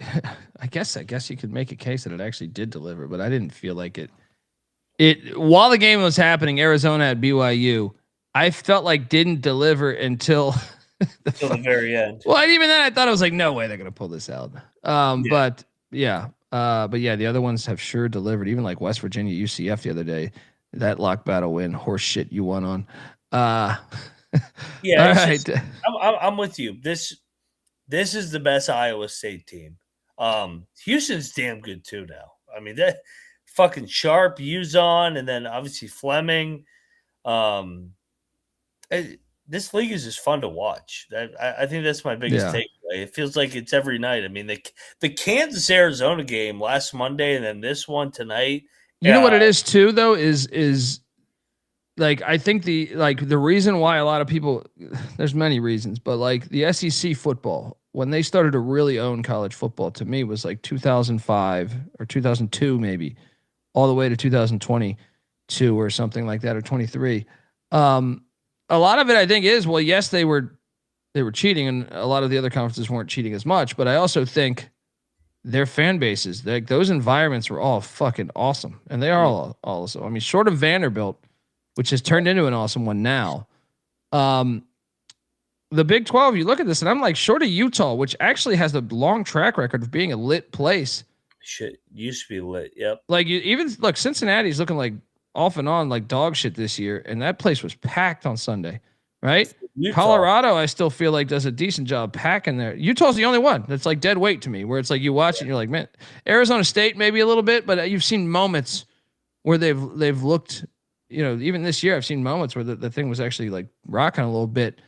I guess you could make a case that it actually did deliver, but I didn't feel like it. While the game was happening, Arizona at BYU, I felt like didn't deliver until the very end. Well, even then I thought I was like, no way they're gonna pull this out. But the other ones have sure delivered. Even like West Virginia UCF the other day, that lock battle win, horse shit you won on. Yeah, all right. I'm with you. This is the best Iowa State team. Houston's damn good too now. I mean, that fucking Sharp, Uzon, and then obviously Fleming. This league is just fun to watch. I think that's my biggest takeaway. It feels like it's every night. I mean, the Kansas Arizona game last Monday and then this one tonight. You know what it is too, though, is like I think the reason why a lot of people, there's many reasons, but like the SEC football, when they started to really own college football, to me was like 2005 or 2002 maybe, all the way to 2022 or something like that, or 23. A lot of it I think is, well, yes, they were cheating, and a lot of the other conferences weren't cheating as much, but I also think their fan bases, like those environments were all fucking awesome, and they are all also. I mean, short of Vanderbilt, which has turned into an awesome one now. The Big 12, you look at this, and I'm like, short of Utah, which actually has a long track record of being a lit place. Shit used to be lit. Yep. Like even look, Cincinnati's looking like off and on like dog shit this year, and that place was packed on Sunday, right? Utah. Colorado, I still feel like does a decent job packing there. Utah's the only one that's like dead weight to me, where it's like you watch it and you're like, man, Arizona State maybe a little bit, but you've seen moments where they've looked, even this year I've seen moments where the thing was actually like rocking a little bit,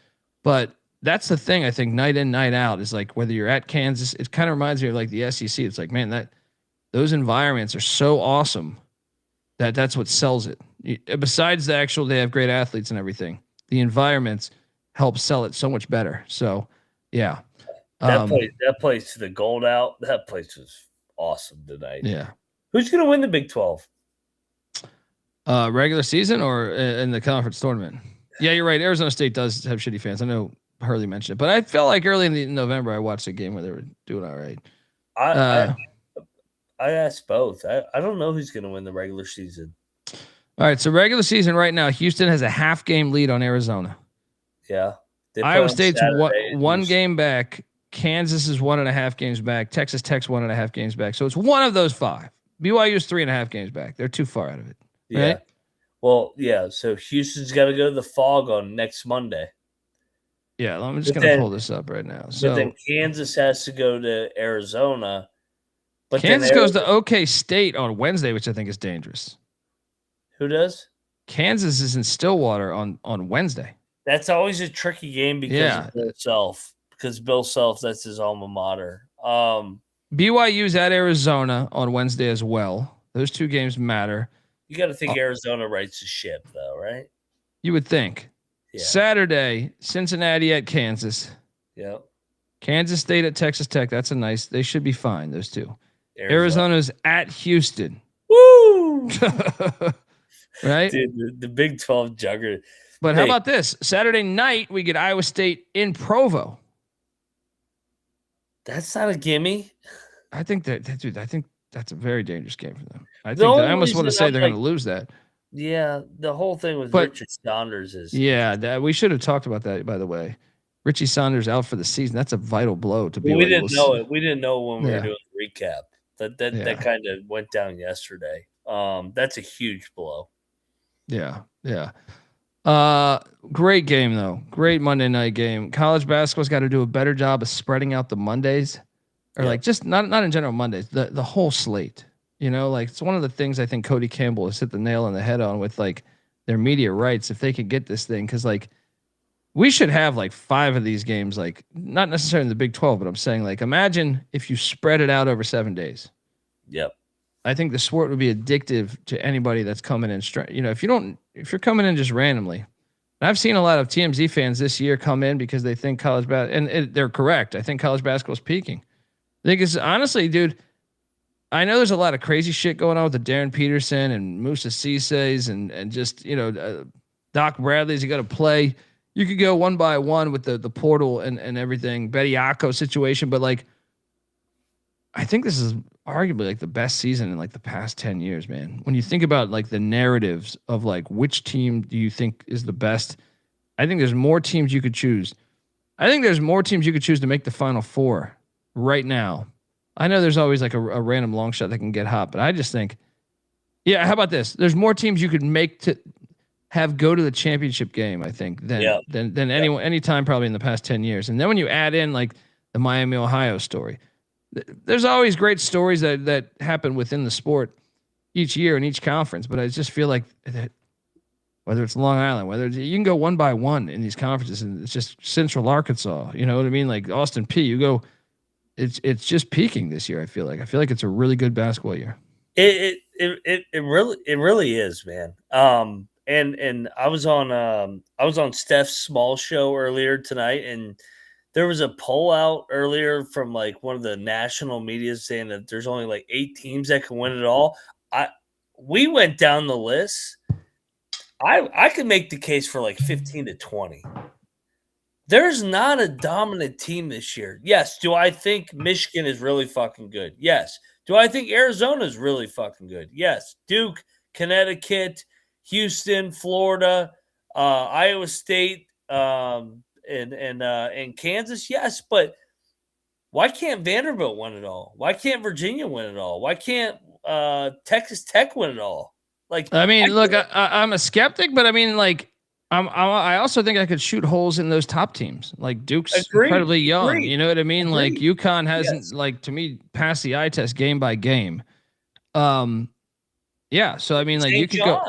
but that's the thing I think night in night out is like whether you're at Kansas, it kind of reminds me of like the SEC. It's like, man, those environments are so awesome that's what sells it. Besides they have great athletes and everything. The environments help sell it so much better. So, yeah. That place to the gold out, that place was awesome tonight. Yeah. Who's going to win the Big 12? Regular season or in the conference tournament? Yeah, you're right. Arizona State does have shitty fans. I know Hurley mentioned it, but I felt like early in November I watched a game where they were doing all right. I asked both. I don't know who's going to win the regular season. All right, so regular season right now, Houston has a half game lead on Arizona. Yeah. Iowa State's one game back. Kansas is 1.5 games back. Texas Tech's 1.5 games back. So it's one of those 5. BYU's 3.5 games back. They're too far out of it. Yeah. Right? Well, yeah. So Houston's got to go to the Fog on next Monday. Yeah, I'm just going to pull this up right now. So but then Kansas has to go to Arizona. But Kansas goes to OK State on Wednesday, which I think is dangerous. Who does? Kansas is in Stillwater on Wednesday. That's always a tricky game because of Bill Self. Because Bill Self, that's his alma mater. BYU's at Arizona on Wednesday as well. Those 2 games matter. You got to think Arizona rights the ship, though, right? You would think. Yeah. Saturday, Cincinnati at Kansas. Yep. Kansas State at Texas Tech. That's they should be fine, those 2. Arizona's at Houston. Woo! Right? Dude, the Big 12 juggernaut. But how about this? Saturday night, we get Iowa State in Provo. That's not a gimme. I think that's a very dangerous game for them. I almost want to say they're going to lose that. Yeah, the whole thing with Richard Saunders is. Yeah, we should have talked about that, by the way. Richie Saunders out for the season. That's a vital blow to be. We didn't know it. We didn't know when we were doing the recap. That kind of went down yesterday. That's a huge blow. Yeah. Great game though. Great Monday night game. College basketball's got to do a better job of spreading out the Mondays, or like just not in general Mondays. The whole slate. Like it's one of the things I think Cody Campbell has hit the nail on the head on with like their media rights. If they could get this thing, because like we should have like 5 of these games, like not necessarily in the Big 12, but I'm saying like imagine if you spread it out over 7 days. Yep. I think the sport would be addictive to anybody that's coming in. If you're coming in just randomly, and I've seen a lot of TMZ fans this year come in because they think college basketball, and they're correct. I think college basketball is peaking. I think it's honestly, dude. I know there's a lot of crazy shit going on with the Darren Peterson and Musa Cisse's and just Doc Bradley's. You got to play. You could go one by one with the portal and everything. Bediako situation, but like, I think this is arguably like the best season in like the past 10 years, man. When you think about like the narratives of like which team do you think is the best, I think there's more teams you could choose. I think there's more teams you could choose to make the Final Four right now. I know there's always like a random long shot that can get hot, but I just think, yeah, how about this? There's more teams you could make to have go to the championship game, I think, than anyone any time probably in the past 10 years. And then when you add in like the Miami, Ohio story, there's always great stories that happen within the sport each year in each conference, but I just feel like that whether it's Long Island, you can go one by one in these conferences, and it's just Central Arkansas, you know what I mean? Like Austin P, you go, it's just peaking this year. I feel like it's a really good basketball year. It really is, man. And I was on Steph's small show earlier tonight, and there was a poll out earlier from like one of the national media saying that there's only like 8 teams that can win it all. We went down the list. I could make the case for like 15 to 20. There's not a dominant team this year. Yes. Do I think Michigan is really fucking good? Yes. Do I think Arizona is really fucking good? Yes. Duke, Connecticut, Houston, Florida, Iowa State, and Kansas. Yes. But Why can't Vanderbilt win it all? Why can't Virginia win it all? Why can't Texas Tech win it all? Like, I mean, look, I'm a skeptic, but I mean, like, I also think I could shoot holes in those top teams. Like Duke's incredibly young. You know what I mean? Like UConn hasn't, like, to me, passed the eye test game by game. Yeah. So I mean, like, you could go.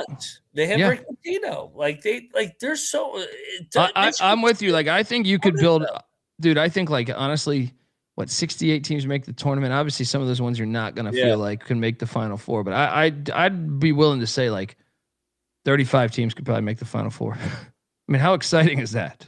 They have Rick Pitino. They're so. I'm with you. Like, I think you could build, dude. I think, like, honestly, 68 teams make the tournament. Obviously, some of those ones you're not gonna feel like can make the Final Four, but I'd be willing to say like 35 teams could probably make the Final Four. I mean, how exciting is that?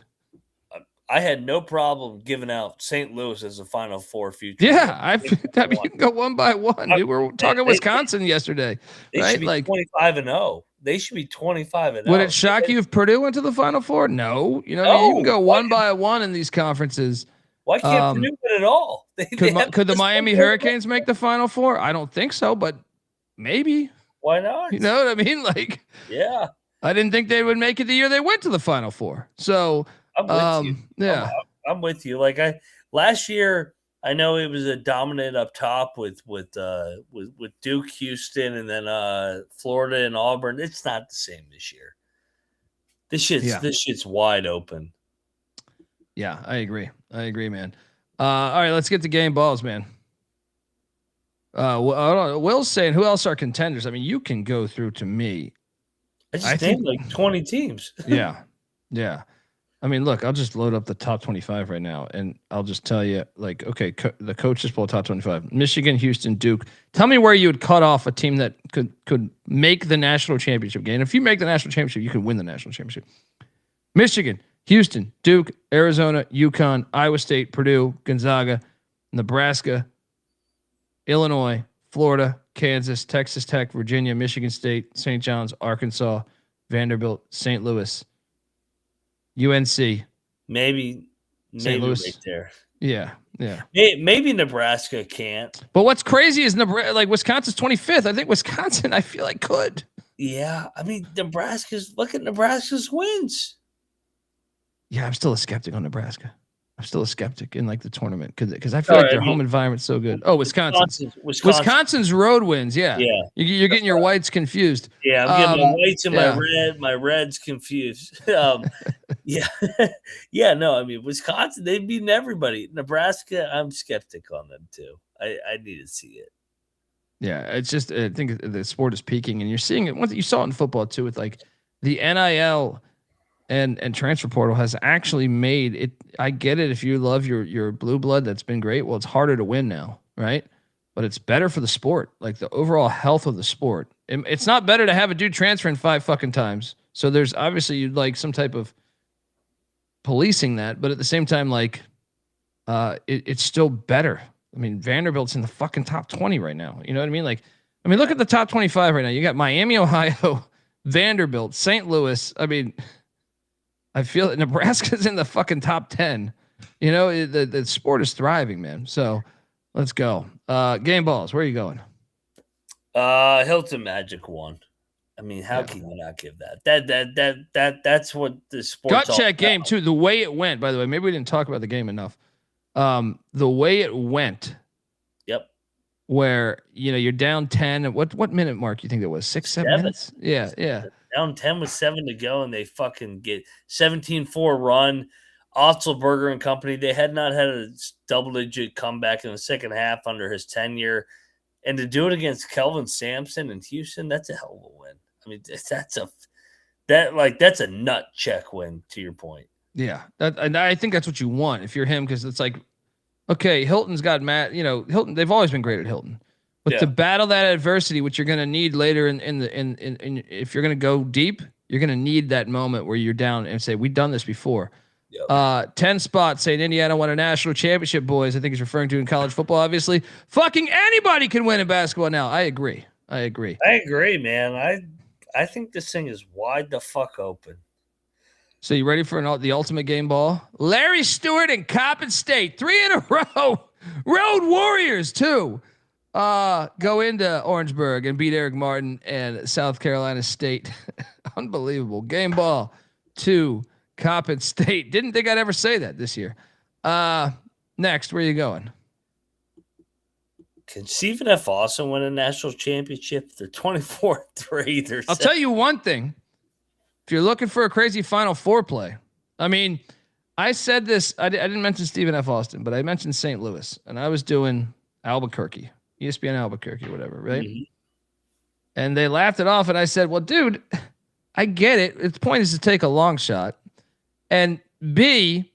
I had no problem giving out St. Louis as a Final Four future. Yeah, you can go one by one. We were talking Wisconsin yesterday, they right? Should be like 25-0. They should be 25-0. Would it shock you if Purdue went to the Final Four? No, you know, I mean, you can go one by one in these conferences. Why can't Purdue win it all? Could the Miami Hurricanes make the Final Four? I don't think so, but maybe. Why not? You know what I mean? Like, yeah. I didn't think they would make it the year they went to the Final Four. So, I'm with you. Yeah, I'm with you. Like last year, I know it was a dominant up top with Duke, Houston, and then Florida and Auburn. It's not the same this year. This shit's wide open. Yeah, I agree, man. All right, let's get to game balls, man. Will's saying, who else are contenders? I mean, you can go through to me. I think like 20 teams. yeah. I mean, look, I'll just load up the top 25 right now, and I'll just tell you, like, okay, the coaches poll top 25: Michigan, Houston, Duke. Tell me where you would cut off a team that could make the national championship game. If you make the national championship, you could win the national championship. Michigan, Houston, Duke, Arizona, UConn, Iowa State, Purdue, Gonzaga, Nebraska, Illinois, Florida, Kansas, Texas Tech, Virginia, Michigan State, St. John's, Arkansas, Vanderbilt, St. Louis, UNC. Maybe St. Louis. Right there. Yeah. Maybe Nebraska can't. But what's crazy is like Wisconsin's 25th. I think Wisconsin, I feel like could. Yeah. I mean, look at Nebraska's wins. Yeah, I'm still a skeptic on Nebraska. I'm still a skeptic in like the tournament because I feel like their home environment's so good. Oh, Wisconsin's road wins. Yeah. You're getting your whites confused. Yeah, I'm getting my whites and my reds confused. Yeah. No, I mean, Wisconsin, they've beaten everybody. Nebraska, I'm skeptic on them too. I need to see it. Yeah, it's just, I think the sport is peaking, and you're seeing it. You saw it in football too, with like the NIL and transfer portal has actually made it. I get it. If you love your blue blood, that's been great. Well, it's harder to win now, right? But it's better for the sport, like the overall health of the sport. It's not better to have a dude transferring 5 fucking times. So there's obviously you'd like some type of policing that, but at the same time, like it's still better. I mean, Vanderbilt's in the fucking top 20 right now. You know what I mean? Like, I mean, look at the top 25 right now. You got Miami, Ohio, Vanderbilt, St. Louis. I mean, I feel that Nebraska's in the fucking top 10. You know, the sport is thriving, man. So let's go. Game balls. Where are you going? Hilton Magic won. I mean, how can you not give that? That's what the sport. Gut check game too. The way it went, by the way, maybe we didn't talk about the game enough. The way it went. Yep. Where you're down 10. What minute mark you think it was? 6-7 minutes? Yeah. Down 10 with 7 to go, and they fucking get 17-4 run. Otzelberger and company, they had not had a double-digit comeback in the second half under his tenure. And to do it against Kelvin Sampson in Houston, that's a hell of a win. I mean, that's a nut check win, to your point. Yeah, and I think that's what you want if you're him, because it's like, okay, Hilton's got Matt. Hilton. They've always been great at Hilton. But to battle that adversity, which you're going to need later in if you're going to go deep, you're going to need that moment where you're down and say, we've done this before. Yep. 10 spots saying Indiana won a national championship, boys. I think he's referring to in college football, obviously. Fucking anybody can win in basketball now. I agree, man. I think this thing is wide the fuck open. So you ready for the ultimate game ball? Larry Stewart and Coppin State, 3 in a row. Road Warriors, too. Go into Orangeburg and beat Eric Martin and South Carolina State. Unbelievable. Game ball to Coppin State. Didn't think I'd ever say that this year. Next, where are you going? Can Stephen F. Austin win a national championship? They're 24-3. I'll tell you one thing. If you're looking for a crazy Final Four play, I mean, I said this. I didn't mention Stephen F. Austin, but I mentioned St. Louis, and I was doing Albuquerque, ESPN Albuquerque, whatever, right? Mm-hmm. And they laughed it off, and I said, well, dude, I get it. Its point is to take a long shot. And B,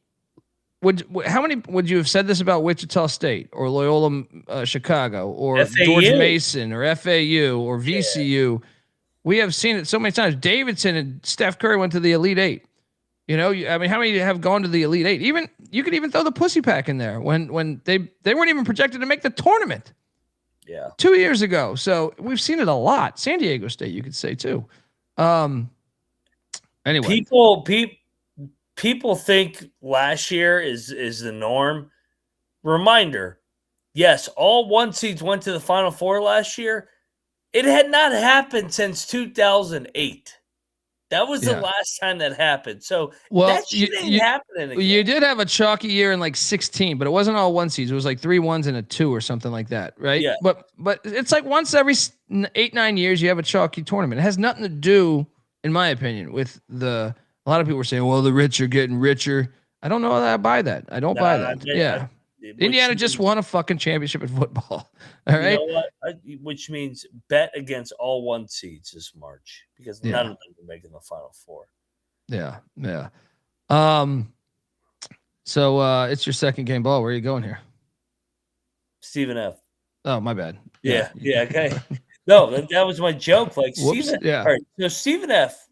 how many would you have said this about Wichita State or Loyola Chicago or FAU. George Mason or FAU or VCU? Yeah. We have seen it so many times. Davidson and Steph Curry went to the Elite Eight. You know, I mean, how many have gone to the Elite Eight? Even you could even throw the Pussy Pack in there when they weren't even projected to make the tournament. Yeah, 2 years ago. So we've seen it a lot. San Diego State, you could say too. Anyway, people think last year is the norm. Reminder: yes, all 1 seeds went to the Final Four last year. It had not happened since 2008. That was the last time that happened. So that shit ain't happening again. You did have a chalky year in like 16, but it wasn't all 1 seeds. It was like 3 1s and a 2 or something like that, right? Yeah. But it's like once every 8-9 years you have a chalky tournament. It has nothing to do, in my opinion, with a lot of people were saying, well, the rich are getting richer. I don't know that I buy that. I don't buy that. Yeah. Indiana just won a fucking championship in football. All right. You know what? Which means bet against all 1 seeds this March because none of them are making the Final Four. Yeah. Yeah. So it's your second game ball. Where are you going here? Stephen F. Oh, my bad. Yeah. Okay. No, that was my joke. Like Stephen. Yeah. All right, so Stephen F.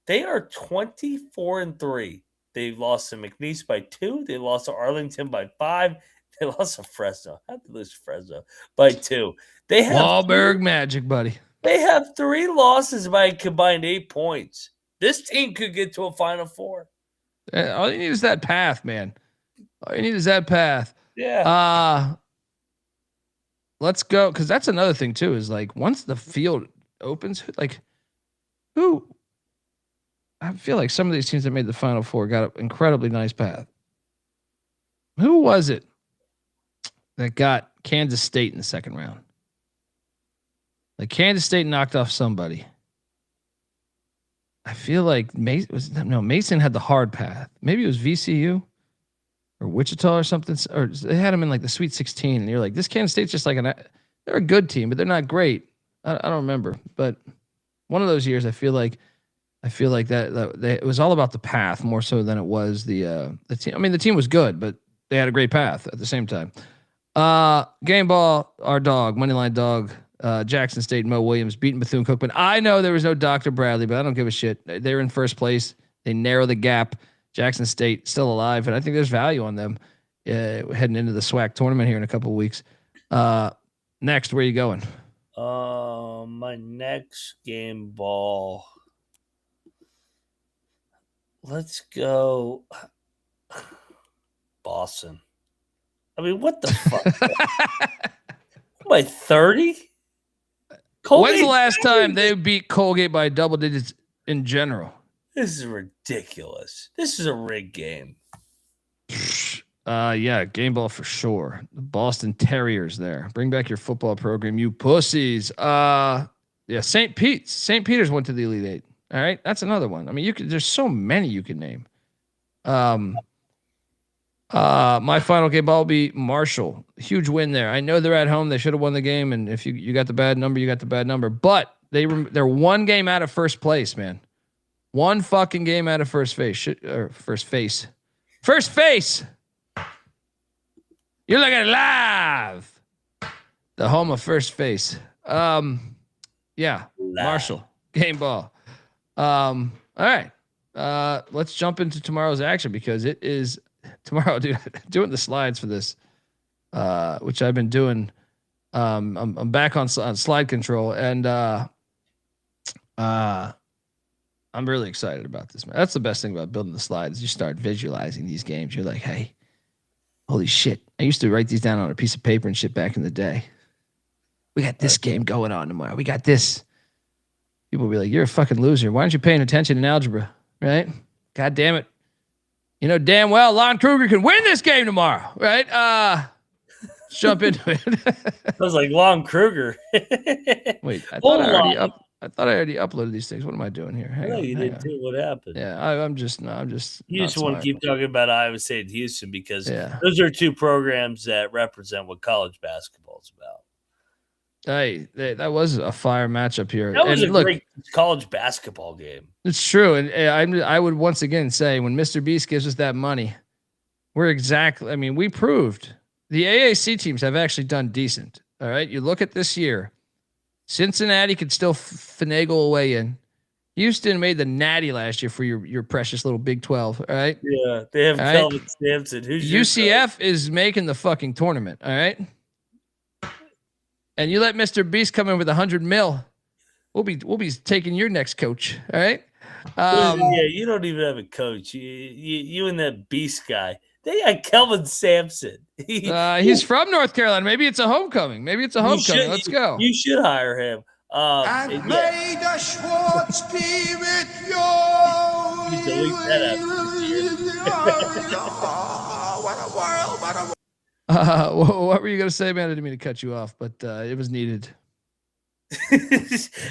They are 24-3. They lost to McNeese by 2. They lost to Arlington by 5. They lost to Fresno. How did they lose to Fresno? By 2. They have Wahlberg magic, buddy. They have 3 losses by a combined 8 points. This team could get to a Final Four. All you need is that path, man. All you need is that path. Yeah. Let's go, because that's another thing too. Is like once the field opens, like who? I feel like some of these teams that made the Final Four got an incredibly nice path. Who was it that got Kansas State in the second round? Like Kansas State knocked off somebody. I feel like Mason had the hard path. Maybe it was VCU or Wichita or something. Or they had them in like the Sweet 16. And you're like, this Kansas State's just like they're a good team, but they're not great. I don't remember. But one of those years, I feel like that it was all about the path more so than it was the team. I mean, the team was good, but they had a great path at the same time. Game ball, our dog, moneyline dog, Jackson State, Mo Williams beating Bethune-Cookman. I know there was no Dr. Bradley, but I don't give a shit. They're in first place. They narrow the gap. Jackson State still alive, and I think there's value on them heading into the SWAC tournament here in a couple of weeks. Next, where are you going? My next game ball. Let's go Boston. I mean, what the fuck? Am I 30? When's the last time they beat Colgate by double digits in general? This is ridiculous. This is a rigged game. Yeah, game ball for sure. The Boston Terriers there. Bring back your football program, you pussies. Yeah, St. Pete's. St. Peter's went to the Elite Eight. All right, that's another one. I mean, there's so many you can name. My final game ball will be Marshall. Huge win there. I know they're at home. They should have won the game. And if you got the bad number, you got the bad number. But they're one game out of first place, man. One fucking game out of first face. First face. You're looking at live. The home of first face. Yeah, Marshall. Game ball. All right. Let's jump into tomorrow's action because it is tomorrow, dude. Doing the slides for this, which I've been doing. I'm back on slide control, and I'm really excited about this, man. That's the best thing about building the slides. You start visualizing these games. You're like, hey, holy shit! I used to write these down on a piece of paper and shit back in the day. We got this game going on tomorrow. We got this. People will be like, you're a fucking loser. Why aren't you paying attention in algebra? Right? God damn it. You know damn well Lon Kruger can win this game tomorrow. Right? Let's jump into it. I was like Lon Kruger. Wait, I thought I already uploaded these things. What am I doing here? Hang on. You did too. What happened? Yeah, I'm just. You just want to keep talking about Iowa State and Houston because those are two programs that represent what college basketball is about. Hey, that was a fire matchup here. That was a great college basketball game. It's true, and I would once again say when Mr. Beast gives us that money, we proved the AAC teams have actually done decent. All right, you look at this year, Cincinnati could still finagle away in. Houston made the Natty last year for your precious little Big 12. All right. Yeah, they have Kelvin Sampson. Who's UCF is making the fucking tournament. All right. And you let Mr. Beast come in with $100 million, we'll be taking your next coach. All right. You don't even have a coach. You and that Beast guy. They got Kelvin Sampson. He's from North Carolina. Maybe it's a homecoming. Let's go. You should hire him. And may the Schwartz be with you. You delete that What a world. What were you going to say, man? I didn't mean to cut you off, but it was needed.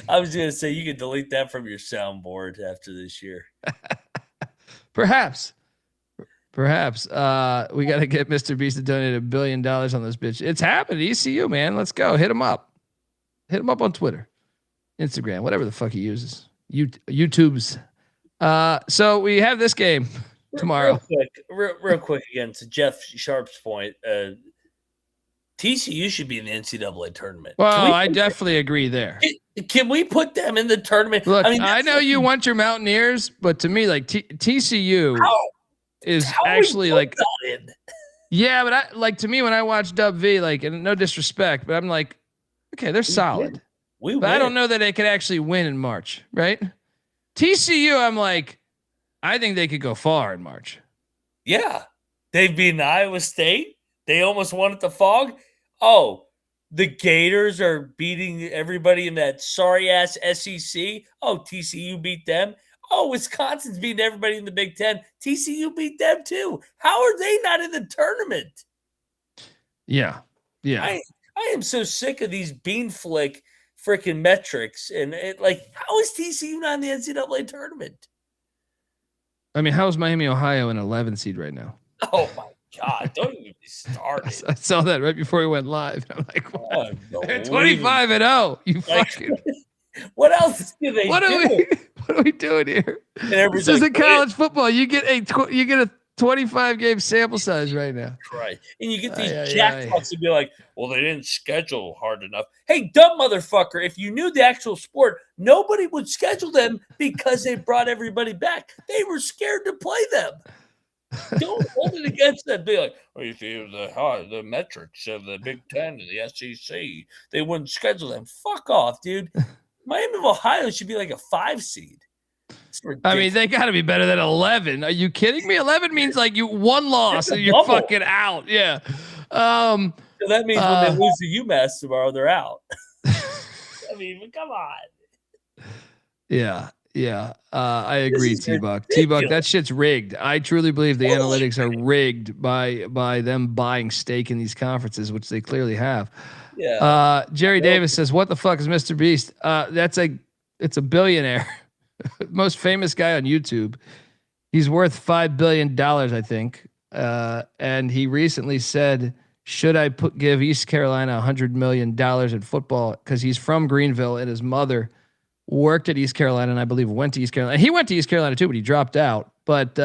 I was going to say you could delete that from your soundboard after this year. Perhaps. We got to get Mr. Beast to donate $1 billion on this bitch. It's happening. ECU, man. Let's go. Hit him up. Hit him up on Twitter, Instagram, whatever the fuck he uses. YouTube's. So we have this game tomorrow. Real quick again to Jeff Sharp's point. TCU should be in the NCAA tournament. Well, I definitely agree there. Can we put them in the tournament? Look, I know you want your Mountaineers, but to me, like TCU is actually like, yeah, but to me when I watch Dub V, like, and no disrespect, but I'm like, okay, they're solid. But I don't know that they could actually win in March, right? TCU, I'm like, I think they could go far in March. Yeah, they've beaten Iowa State. They almost won at the Fog. Oh, the Gators are beating everybody in that sorry-ass SEC. Oh, TCU beat them. Oh, Wisconsin's beating everybody in the Big Ten. TCU beat them too. How are they not in the tournament? Yeah. I am so sick of these bean flick freaking metrics. And how is TCU not in the NCAA tournament? I mean, how is Miami, Ohio an 11 seed right now? Oh, my God. Don't even start. I saw that right before we went live. I'm like, what? They're 25-0. You fucking. What else do they do? What are we doing here? This isn't college football. You get a 25 game sample size right now. Right. And you get these jackpots to be like, well, they didn't schedule hard enough. Hey, dumb motherfucker. If you knew the actual sport, nobody would schedule them because they brought everybody back. They were scared to play them. Don't hold it against them. Be like, well, you see the metrics of the Big Ten and the SEC. They wouldn't schedule them. Fuck off, dude. Miami of Ohio should be like a 5 seed. I mean, they got to be better than 11. Are you kidding me? 11 means like you one loss and you're fucking out. Yeah. So that means when they lose to UMass tomorrow, they're out. I mean, come on. Yeah. I agree, T-Buck. T-Buck, that shit's rigged. I truly believe the analytics are rigged by them buying stake in these conferences, which they clearly have. Yeah. Jerry Davis says, "What the fuck is Mr. Beast?" It's a billionaire, most famous guy on YouTube. He's worth $5 billion, I think. And he recently said, "Should I give East Carolina $100 million in football?" Because he's from Greenville and his mother worked at East Carolina, and I believe went to East Carolina. He went to East Carolina too, but he dropped out. But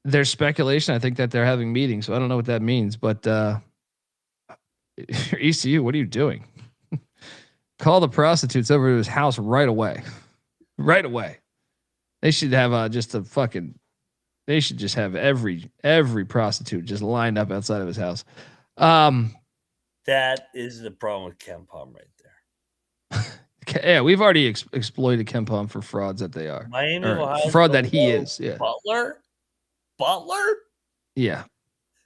there's speculation. I think that they're having meetings, so I don't know what that means, but. ECU, what are you doing? Call the prostitutes over to his house right away. Right away. They should have they should just have every prostitute just lined up outside of his house. That is the problem with Ken Palm right there. Yeah, we've already exploited Ken Palm for frauds that they are. Miami, Ohio, fraud that he is. Yeah. Butler? Yeah.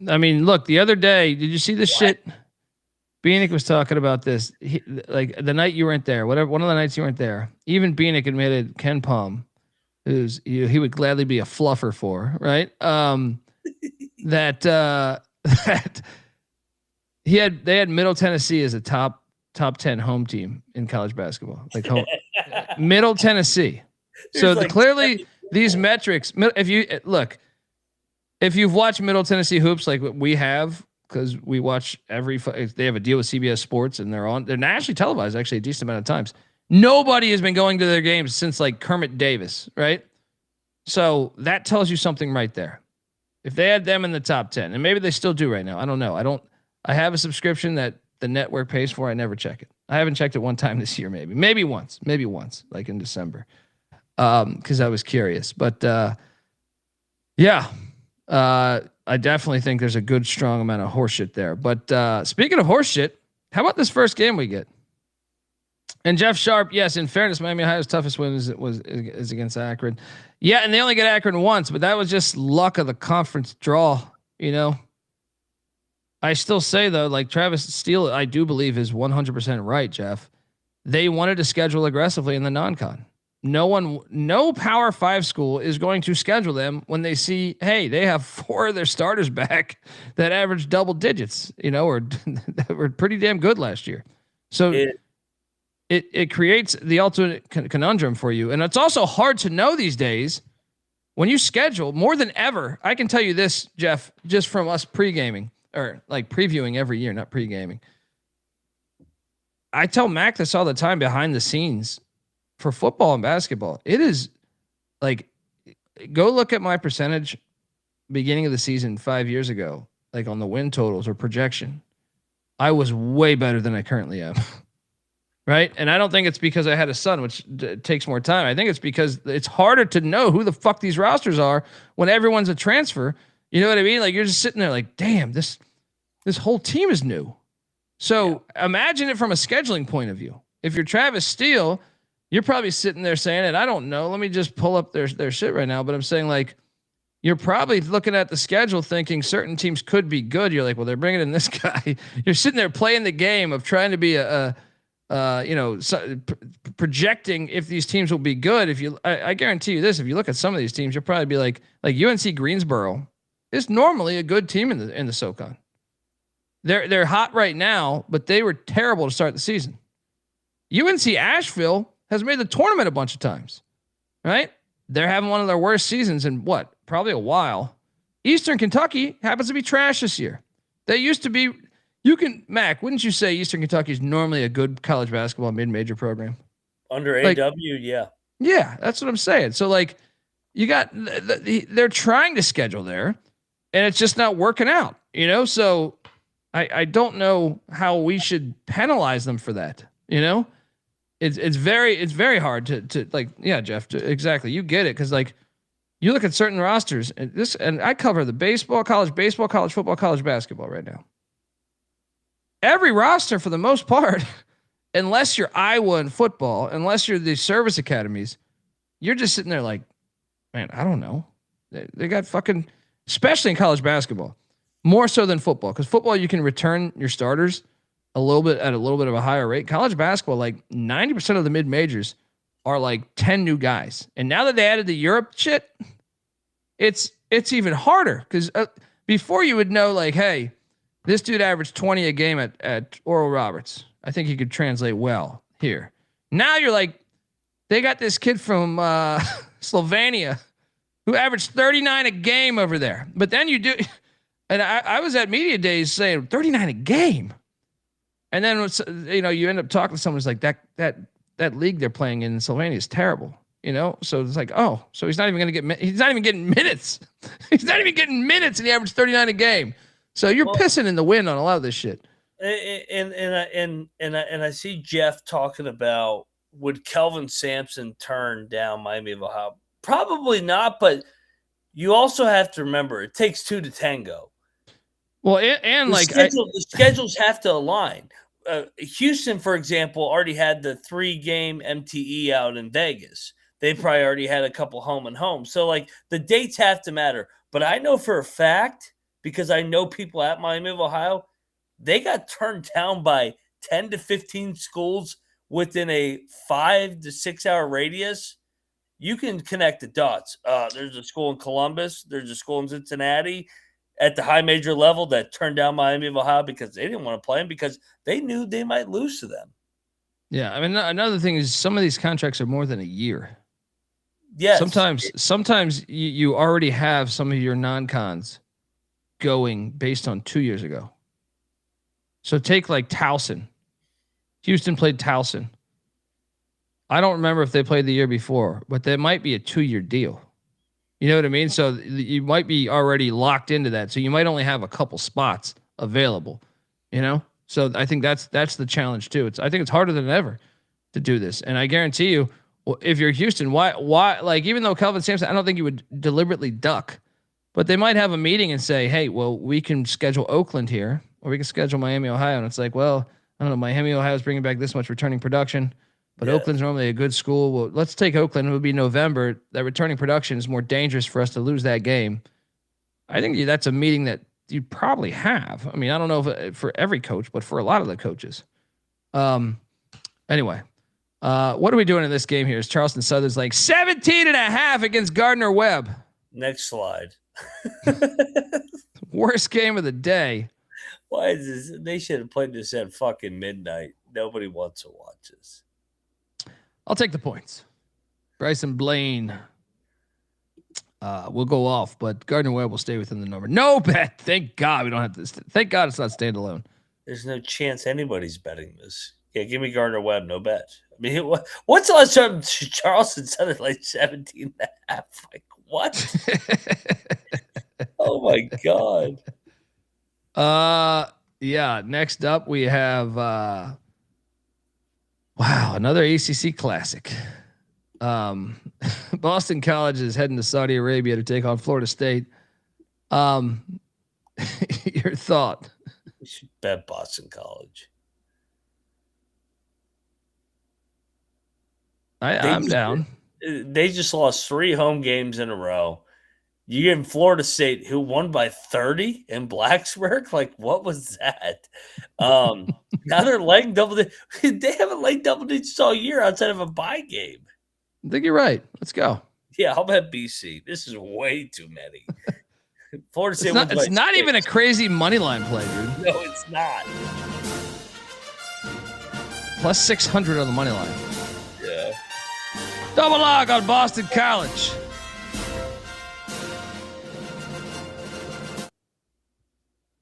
I mean, look, the other day, did you see this shit? Bieniek was talking about this, like the night you weren't there, one of the nights you weren't there. Even Bieniek admitted Ken Palm, he would gladly be a fluffer for, right? That They had Middle Tennessee as a top 10 home team in college basketball. Like Middle Tennessee. So like clearly these metrics, if you've watched Middle Tennessee hoops like we have, because we watch they have a deal with CBS Sports and they're nationally televised actually a decent amount of times. Nobody has been going to their games since like Kermit Davis, right? So that tells you something right there. If they had them in the top 10, and maybe they still do right now, I don't know. I have a subscription that the network pays for. I never check it. I haven't checked it one time this year, maybe once, like in December, because I was curious. But I definitely think there's a good, strong amount of horseshit there. But speaking of horseshit, how about this first game we get? And Jeff Sharp, yes, in fairness, Miami Ohio's toughest win is against Akron. Yeah, and they only get Akron once, but that was just luck of the conference draw, you know. I still say though, like Travis Steele, I do believe is 100% right, Jeff. They wanted to schedule aggressively in the non-con. No Power 5 school is going to schedule them when they see, hey, they have 4 of their starters back that averaged double digits, you know, or that were pretty damn good last year. So it creates the ultimate conundrum for you. And it's also hard to know these days when you schedule more than ever. I can tell you this, Jeff, just from us pre-gaming or like previewing every year, not pre-gaming. I tell Mac this all the time behind the scenes for football and basketball. It is like, go look at my percentage beginning of the season 5 years ago, like on the win totals or projection. I was way better than I currently am. Right. And I don't think it's because I had a son, which takes more time. I think it's because it's harder to know who the fuck these rosters are when everyone's a transfer. You know what I mean? Like you're just sitting there like, damn, this whole team is new. So imagine it from a scheduling point of view. If you're Travis Steele, you're probably sitting there saying it. I don't know. Let me just pull up their shit right now. But I'm saying like, you're probably looking at the schedule thinking certain teams could be good. You're like, well, they're bringing in this guy. You're sitting there playing the game of trying to be projecting if these teams will be good. I guarantee you this, if you look at some of these teams, you'll probably be like UNC Greensboro is normally a good team in the SoCon. They're hot right now, but they were terrible to start the season. UNC Asheville has made the tournament a bunch of times, right? They're having one of their worst seasons in probably a while. Eastern Kentucky happens to be trash this year. They used to be. Mac, wouldn't you say Eastern Kentucky is normally a good college basketball mid-major program? Under AW, yeah. Yeah, that's what I'm saying. So, like, you got they're trying to schedule there, and it's just not working out, you know? So, I don't know how we should penalize them for that, you know? It's very hard to like, yeah, Jeff, exactly. You get it, because, like, you look at certain rosters, and I cover the college football, college basketball right now. Every roster, for the most part, unless you're Iowa in football, unless you're the service academies, you're just sitting there like, man, I don't know. They got fucking, especially in college basketball, more so than football. Because football, you can return your starters a little bit of a higher rate. College basketball, like 90% of the mid majors are like 10 new guys. And now that they added the Europe shit, it's even harder. Because before you would know, like, hey, this dude averaged 20 a game at Oral Roberts. I think he could translate well here. Now you're like, they got this kid from Slovenia who averaged 39 a game over there. But then you do, and I was at media days saying 39 a game. And then you end up talking to someone who's like, that league they're playing in Slovenia is terrible. You know, so it's like, oh, so he's not even going to get. He's not even getting minutes. He's not even getting minutes, and he averaged 39 a game. So you're pissing in the wind on a lot of this shit. And I see Jeff talking about, would Kelvin Sampson turn down Miami of Ohio? Probably not, but you also have to remember it takes 2 to tango. Well, the schedules have to align. Houston, for example, already had the 3-game MTE out in Vegas. They probably already had a couple home and home. So like the dates have to matter. But I know for a fact, because I know people at Miami of Ohio, they got turned down by 10 to 15 schools within a 5 to 6 hour radius. You can connect the dots. There's a school in Columbus. There's a school in Cincinnati. at the high major level that turned down Miami of Ohio because they didn't want to play them because they knew they might lose to them. Yeah, I mean, another thing is some of these contracts are more than a year. Yes. Sometimes you already have some of your non-cons going based on 2 years ago. So take like Towson. Houston played Towson. I don't remember if they played the year before, but that might be a 2-year deal. You know what I mean? So you might be already locked into that. So you might only have a couple spots available, you know? So I think that's the challenge too. I think it's harder than ever to do this. And I guarantee you, if you're Houston, why like even though Kelvin Sampson, I don't think you would deliberately duck, but they might have a meeting and say, hey, well, we can schedule Oakland here or we can schedule Miami, Ohio. And it's like, well, I don't know, Miami, Ohio is bringing back this much returning production. But Oakland's normally a good school. Well, let's take Oakland. It would be November. That returning production is more dangerous for us to lose that game. I think that's a meeting that you probably have. I mean, I don't know if for every coach, but for a lot of the coaches. Anyway, what are we doing in this game here? Is Charleston Southern's like 17.5 against Gardner-Webb. Next slide. Worst game of the day. Why is this? They should have played this at fucking midnight. Nobody wants to watch this. I'll take the points. Bryson Blaine will go off, but Gardner-Webb will stay within the number. No bet. Thank God we don't have this. Thank God it's not standalone. There's no chance anybody's betting this. Yeah, give me Gardner-Webb, no bet. I mean, what's the last time Charleston Southern like 17.5? Like, what? Oh, my God. Yeah, next up we have another ACC classic. Boston College is heading to Saudi Arabia to take on Florida State. Your thought? You should bet Boston College. I'm down. They just lost 3 home games in a row. You give Florida State, who won by 30 in Blacksburg. Like, what was that? Now they're laying double digits. They haven't laid double digits all year outside of a bye game. I think you're right. Let's go. Yeah, I'll bet BC. This is way too many. Florida State. It's not even a crazy money line play, dude. No, it's not. Plus 600 on the money line. Yeah. Double log on Boston College.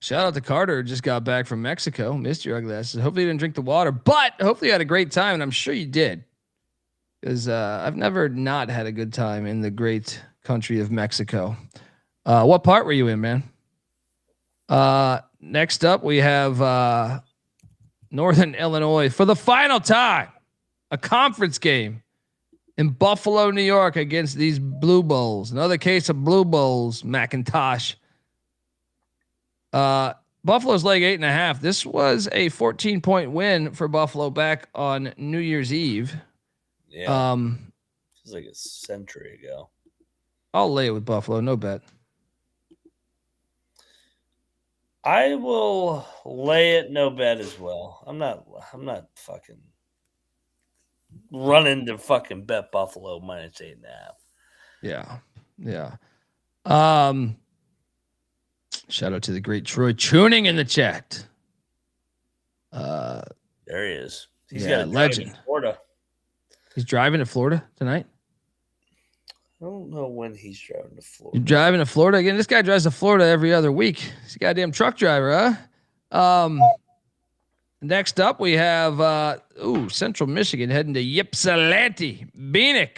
Shout out to Carter, who just got back from Mexico. Missed your ugly asses. Hopefully you didn't drink the water, but hopefully you had a great time, and I'm sure you did. Because I've never not had a good time in the great country of Mexico. What part were you in, man? Next up, we have Northern Illinois for the final time. A conference game in Buffalo, New York against these Blue Bulls. Another case of Blue Bulls, McIntyre. Buffalo's laying 8.5. This was a 14-point win for Buffalo back on New Year's Eve. Yeah. It was like a century ago. I'll lay it with Buffalo. No bet. I will lay it no bet as well. I'm not fucking running to fucking bet Buffalo minus 8.5. Yeah. Shout out to the great Troy tuning in the chat. There he is. He's got a legend. Florida. He's driving to Florida tonight. I don't know when he's driving to Florida. You're driving to Florida again? This guy drives to Florida every other week. He's a goddamn truck driver, huh? Next up, we have Central Michigan heading to Ypsilanti. Bieniek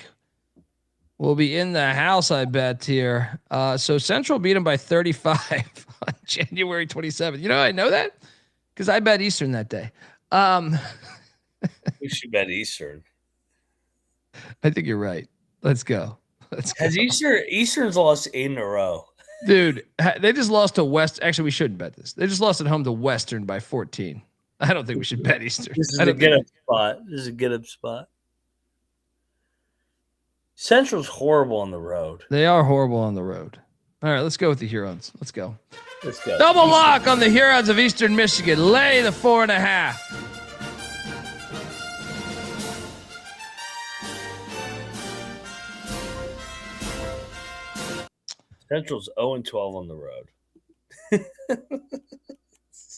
will be in the house, I bet, here. So Central beat him by 35 on January 27th. You know how I know that? Because I bet Eastern that day. We should bet Eastern. I think you're right. Let's go. Has Eastern's lost 8 in a row? Dude, they just lost to West. Actually, we shouldn't bet this. They just lost at home to Western by 14. I don't think we should bet Eastern. This is a get-up spot. Central's horrible on the road. They are horrible on the road. All right, let's go with the Hurons. Let's go. Let's go. Double lock on the Hurons of Eastern Michigan. Lay the 4.5. Central's 0-12 on the road.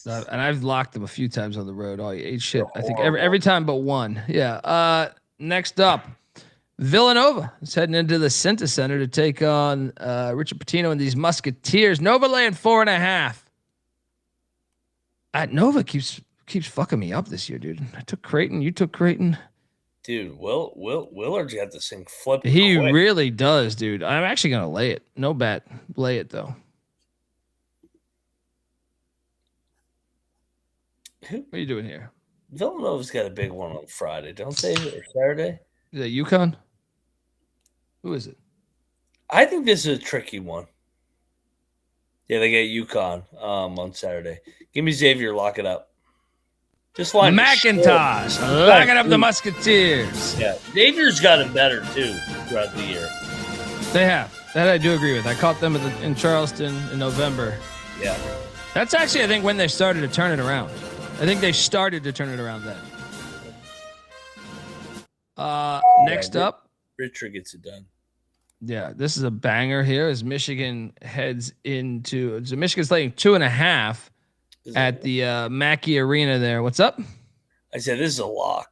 And I've locked them a few times on the road. Oh, you ate shit. I think every time but one. Yeah. Next up, Villanova is heading into the Cinta Center to take on Richard Pitino and these Musketeers. Nova laying 4.5. Nova keeps fucking me up this year, dude. I took Creighton. You took Creighton. Dude, Willard's got this thing flipping. He quick. really does, dude. I'm actually gonna lay it. No bet. Lay it though. What are you doing here? Villanova's got a big one on Friday, don't they? Or Saturday? Is that UConn? Who is it? I think this is a tricky one. Yeah, they get UConn on Saturday. Give me Xavier. Lock it up. Just line McIntyre. Lock it up the Musketeers. Yeah, Xavier's gotten better too throughout the year. They have. That I do agree with. I caught them in Charleston in November. Yeah. That's actually, I think, when they started to turn it around. I think they started to turn it around then. Next up. Richard gets it done. Yeah, this is a banger here as Michigan heads into. So Michigan's laying 2.5 at the Mackey Arena there. What's up? I said this is a lock.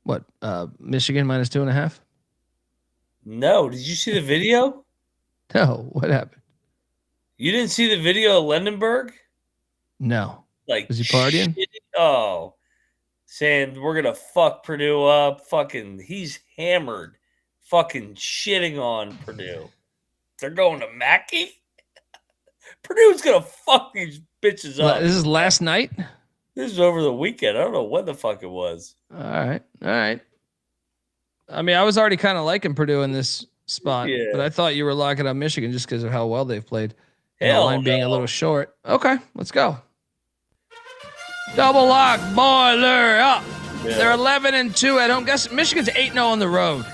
What? Michigan minus 2.5? No. Did you see the video? No. What happened? You didn't see the video of Lendenberg? No. Like, was he partying? Oh, saying we're gonna fuck Purdue up. Fucking, he's hammered. Fucking shitting on Purdue. They're going to Mackey. Purdue's gonna fuck these bitches up. This is last night. This is over the weekend. I don't know when the fuck it was. All right. I mean, I was already kind of liking Purdue in this spot, but I thought you were locking up Michigan just because of how well they've played. And the line being a little short. Okay, let's go. Double lock, boiler up. Yeah. They're 11-2 at home. Guess Michigan's 8-0 on the road.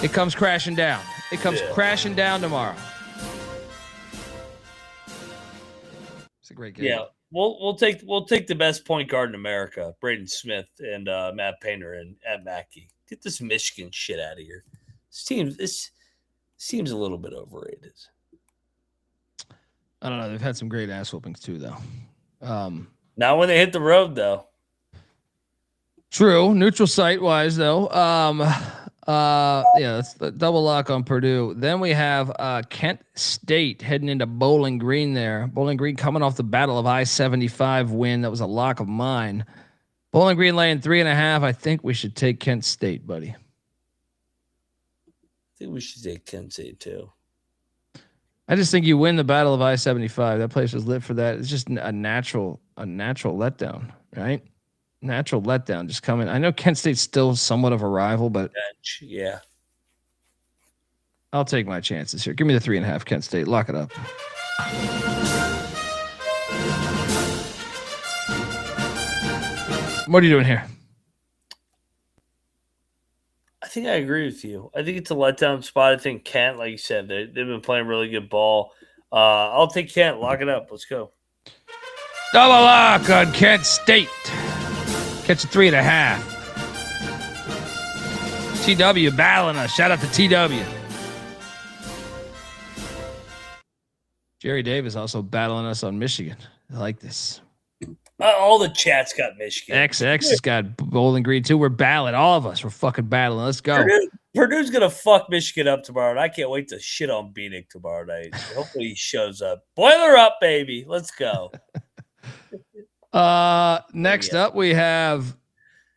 It comes crashing down. It comes crashing down tomorrow. It's a great game. Yeah, we'll take the best point guard in America, Braden Smith and Matt Painter and at Mackey. Get this Michigan shit out of here. This seems a little bit overrated. I don't know. They've had some great ass whoopings too, though. Not when they hit the road, though. True. Neutral site wise, though. That's the double lock on Purdue. Then we have Kent State heading into Bowling Green there. Bowling Green coming off the Battle of I-75 win. That was a lock of mine. Bowling Green laying 3.5. I think we should take Kent State, buddy. I think we should take Kent State, too. I just think you win the Battle of I-75. That place was lit for that. It's just a natural letdown, right? Natural letdown just coming. I know Kent State's still somewhat of a rival, but yeah, I'll take my chances here. Give me the 3.5 Kent State. Lock it up. What are you doing here? I think I agree with you. I think it's a letdown spot. I think Kent, like you said, they've been playing really good ball. I'll take Kent. Lock it up. Let's go. Double lock on Kent State. Catch a 3.5. TW battling us. Shout out to TW. Jerry Davis also battling us on Michigan. I like this. All the chats got Michigan. XX has got Bowling Green too. We're battling. All of us. We're fucking battling. Let's go. Purdue's going to fuck Michigan up tomorrow, and I can't wait to shit on Bieniek tomorrow night. Hopefully he shows up. Boiler up, baby. Let's go. Next up, we have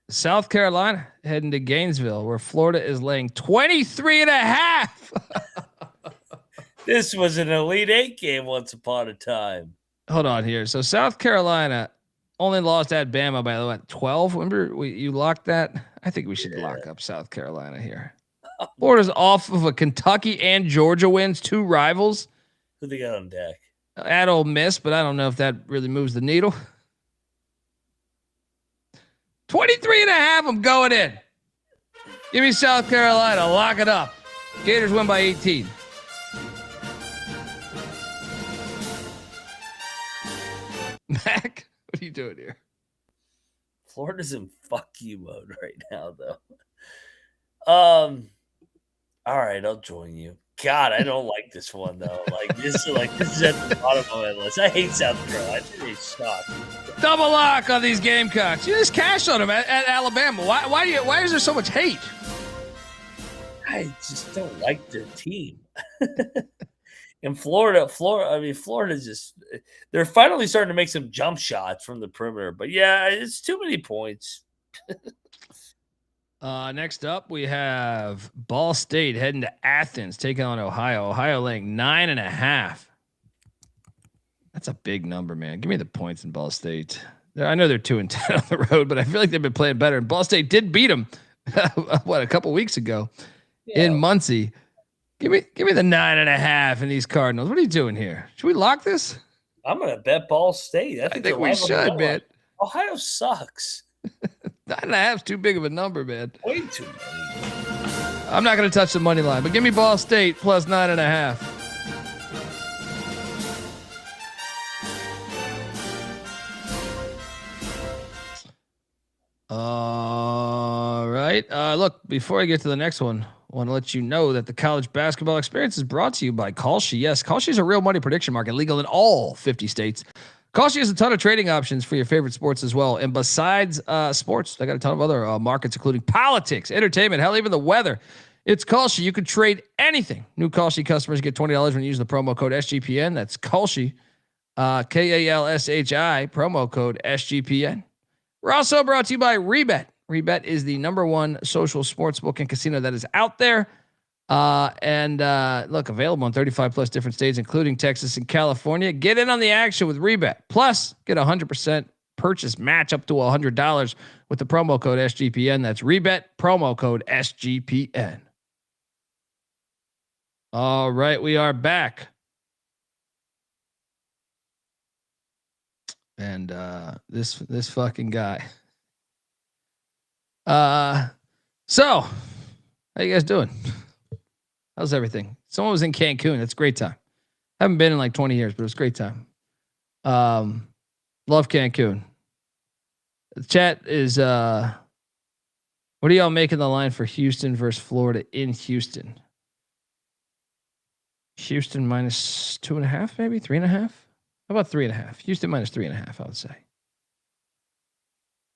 South Carolina heading to Gainesville, where Florida is laying 23.5. This was an Elite Eight game once upon a time. Hold on here. So South Carolina only lost at Bama by the way, 12. Remember you locked that? I think we should lock up South Carolina here. Florida's off of a Kentucky and Georgia wins, two rivals. Who they got on deck? At Ole Miss, but I don't know if that really moves the needle. 23.5. I'm going in. Give me South Carolina. Lock it up. Gators win by 18. Mac, what are you doing here? Florida's in fuck you mode right now, though. All right, I'll join you. God, I don't like this one though. This is at the bottom of my list. I hate South Carolina. I think they suck. Double lock on these Gamecocks. You just cashed on them at Alabama. Why is there so much hate? I just don't like their team. And Florida's just, they're finally starting to make some jump shots from the perimeter. But yeah, it's too many points. Next up, we have Ball State heading to Athens, taking on Ohio. Ohio laying 9.5. That's a big number, man. Give me the points in Ball State. I know they're 2-10 on the road, but I feel like they've been playing better. And Ball State did beat them, a couple weeks ago in Muncie. Give me the 9.5 in these Cardinals. What are you doing here? Should we lock this? I'm gonna bet Ball State. I think we should, man. Ohio sucks. 9.5 is too big of a number, man. Way too many. I'm not going to touch the money line, but give me Ball State plus 9.5. All right. Look, before I get to the next one, I want to let you know that the college basketball experience is brought to you by Kalshi. Yes, Kalshi is a real money prediction market, legal in all 50 states. Kalshi has a ton of trading options for your favorite sports as well. And besides sports, they got a ton of other markets, including politics, entertainment, hell, even the weather. It's Kalshi. You can trade anything. New Kalshi customers get $20 when you use the promo code SGPN. That's Kalshi, KALSHI, promo code SGPN. We're also brought to you by Rebet. Rebet is the #1 social sportsbook and casino that is out there. Look, available in 35 plus different states, including Texas and California. Get in on the action with Rebet. Plus, get 100% purchase match up to $100 with the promo code SGPN. That's Rebet, promo code SGPN. All right, we are back. And this fucking guy. So how you guys doing? How's everything? Someone was in Cancun. That's a great time. Haven't been in like 20 years, but it was a great time. Love Cancun. The chat is what are y'all making the line for Houston versus Florida in Houston? Houston minus 2.5, maybe 3.5. How about 3.5? Houston minus 3.5, I would say.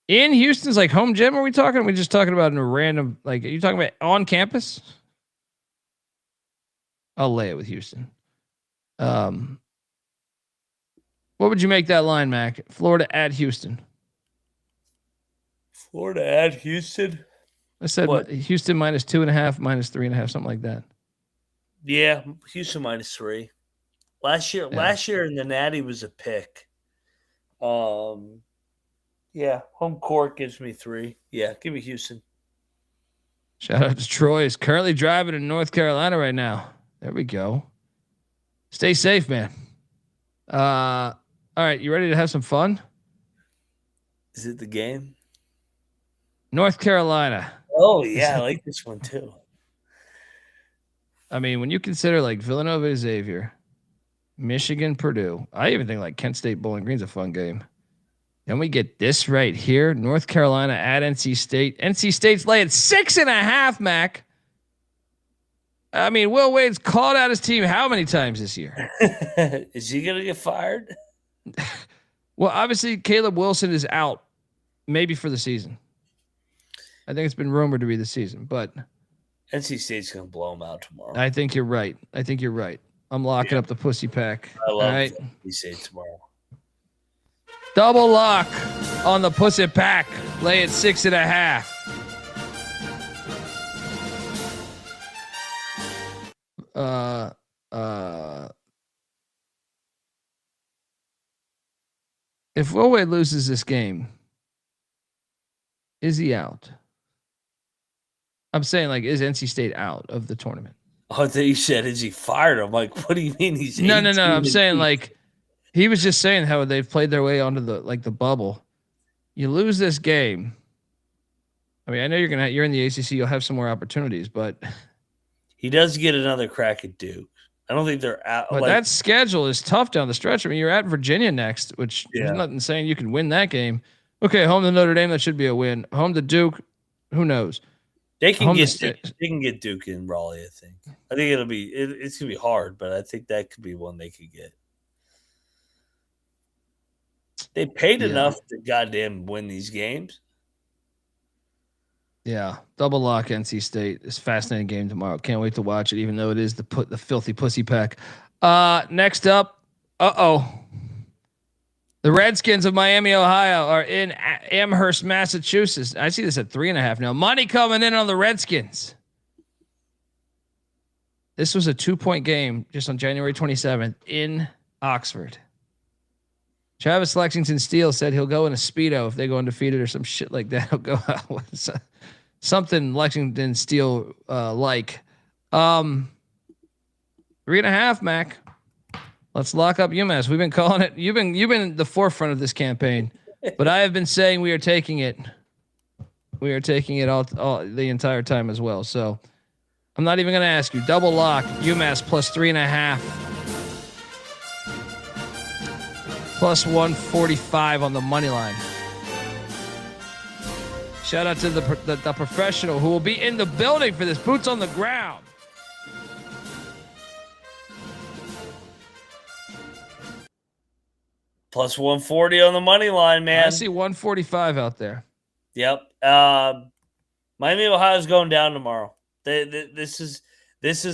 In Houston's like home gym, are we talking? Are we just talking about in a random, like, are you talking about on campus? I'll lay it with Houston. What would you make that line, Mac? Florida at Houston. Florida at Houston? I said what? Houston minus 2.5, minus 3.5, something like that. Yeah, Houston minus 3. Last year in the Natty was a pick. Yeah, home court gives me 3. Yeah, give me Houston. Shout out to Troy. Is currently driving in North Carolina right now. There we go. Stay safe, man. All right, you ready to have some fun? Is it the game? North Carolina. Oh, yeah, I like this one too. I mean, when you consider like Villanova, Xavier, Michigan, Purdue, I even think like Kent State, Bowling Green's a fun game. Then we get this right here. North Carolina at NC State. NC State's laying 6.5, Mac. I mean, Will Wade's called out his team how many times this year? Is he going to get fired? Well, obviously, Caleb Wilson is out, maybe for the season. I think it's been rumored to be the season, but NC State's going to blow him out tomorrow. I think you're right. I'm locking up the pussy pack. I love right? NC State tomorrow. Double lock on the pussy pack. Lay at 6.5. If Will Wade loses this game, is he out? I'm saying, like, is NC State out of the tournament? Oh, I thought you said, is he fired? I'm like, what do you mean he's No. I'm saying, like, he was just saying how they've played their way onto the bubble. You lose this game. I mean, I know you're in the ACC. You'll have some more opportunities, but he does get another crack at Duke. I don't think they're out. But that schedule is tough down the stretch. I mean, you're at Virginia next, which there's nothing saying you can win that game. Okay, home to Notre Dame, that should be a win. Home to Duke, who knows? They can Home get to they can get Duke and Raleigh. I think it'll be it's gonna be hard, but I think that could be one they could get. They paid enough to goddamn win these games. Yeah, double lock NC State. It's a fascinating game tomorrow. Can't wait to watch it, even though it is the filthy pussy pack. Next up, the Redskins of Miami, Ohio, are in Amherst, Massachusetts. I see this at 3.5 now. Money coming in on the Redskins. This was a 2-point game just on January 27th in Oxford. Travis Lexington Steele said he'll go in a Speedo if they go undefeated or some shit like that. He'll go out with something Lexington Steele like. 3.5, Mac. Let's lock up UMass. We've been calling it. You've been the forefront of this campaign, but I have been saying we are taking it. We are taking it all the entire time as well. So I'm not even going to ask you. Double lock UMass plus 3.5. Plus 145 on the money line. Shout out to the professional who will be in the building for this. Boots on the ground. Plus 140 on the money line, man. I see 145 out there. Yep. Miami, Ohio is going down tomorrow. This is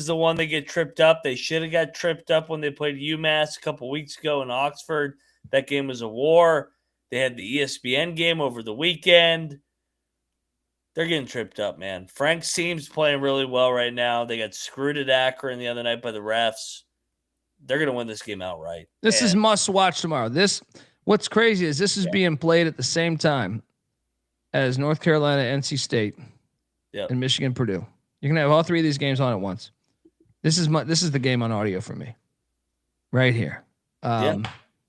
the one they get tripped up. They should have got tripped up when they played UMass a couple weeks ago in Oxford. That game was a war. They had the ESPN game over the weekend. They're getting tripped up, man. Frank's team's playing really well right now. They got screwed at Akron the other night by the refs. They're going to win this game outright. This is must watch tomorrow. What's crazy is this is being played at the same time as North Carolina, NC State, and Michigan, Purdue. You're going to have all three of these games on at once. This is the game on audio for me. Right here. I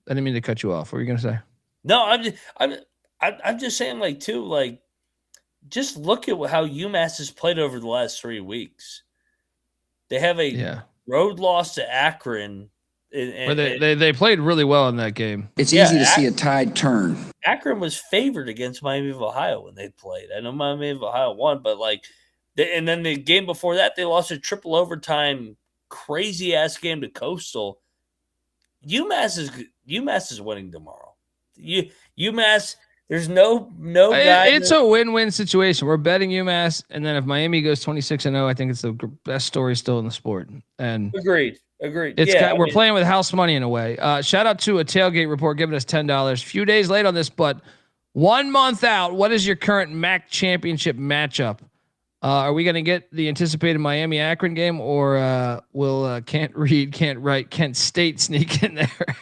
didn't mean to cut you off. What were you going to say? No, I'm just saying, like, too, like, just look at how UMass has played over the last 3 weeks. They have a road loss to Akron. They played really well in that game. It's easy to see a tide turn. Akron was favored against Miami of Ohio when they played. I know Miami of Ohio won, but and then the game before that, they lost a triple overtime, crazy ass game to Coastal. UMass is winning tomorrow. UMass. There's no guy. It's a win-win situation. We're betting UMass, and then if Miami goes 26-0, I think it's the best story still in the sport. And agreed. We're playing with house money in a way. Shout out to a tailgate report giving us $10. Few days late on this, but 1 month out. What is your current MAC championship matchup? Are we going to get the anticipated Miami Akron game, or will can't read, can't write, Kent State sneak in there?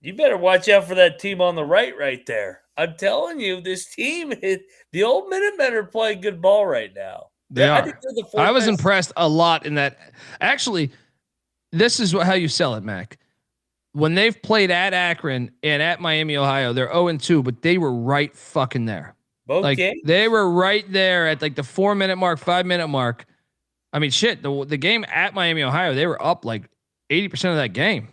You better watch out for that team on the right there. I'm telling you, this team, the old Minutemen are playing good ball right now. They are. I was impressed a lot in that. Actually, this is how you sell it, Mac. When they've played at Akron and at Miami, Ohio, they're 0-2, but they were right fucking there. Both games? They were right there at like the 4-minute mark, 5-minute mark. I mean, shit, the game at Miami, Ohio, they were up like 80% of that game.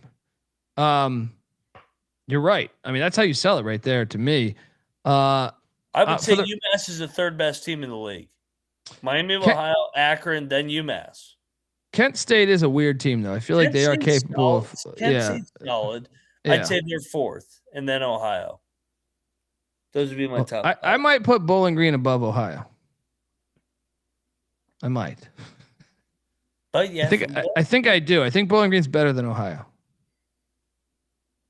You're right. I mean, that's how you sell it right there to me. I would say UMass is the third best team in the league. Miami of Ohio, Akron, then UMass. Kent State is a weird team, though. I feel like they are capable of. Kent State's solid. Yeah. I'd say they're fourth, and then Ohio. Those would be my top. I might put Bowling Green above Ohio. I might. But yeah, I think I do. I think Bowling Green's better than Ohio.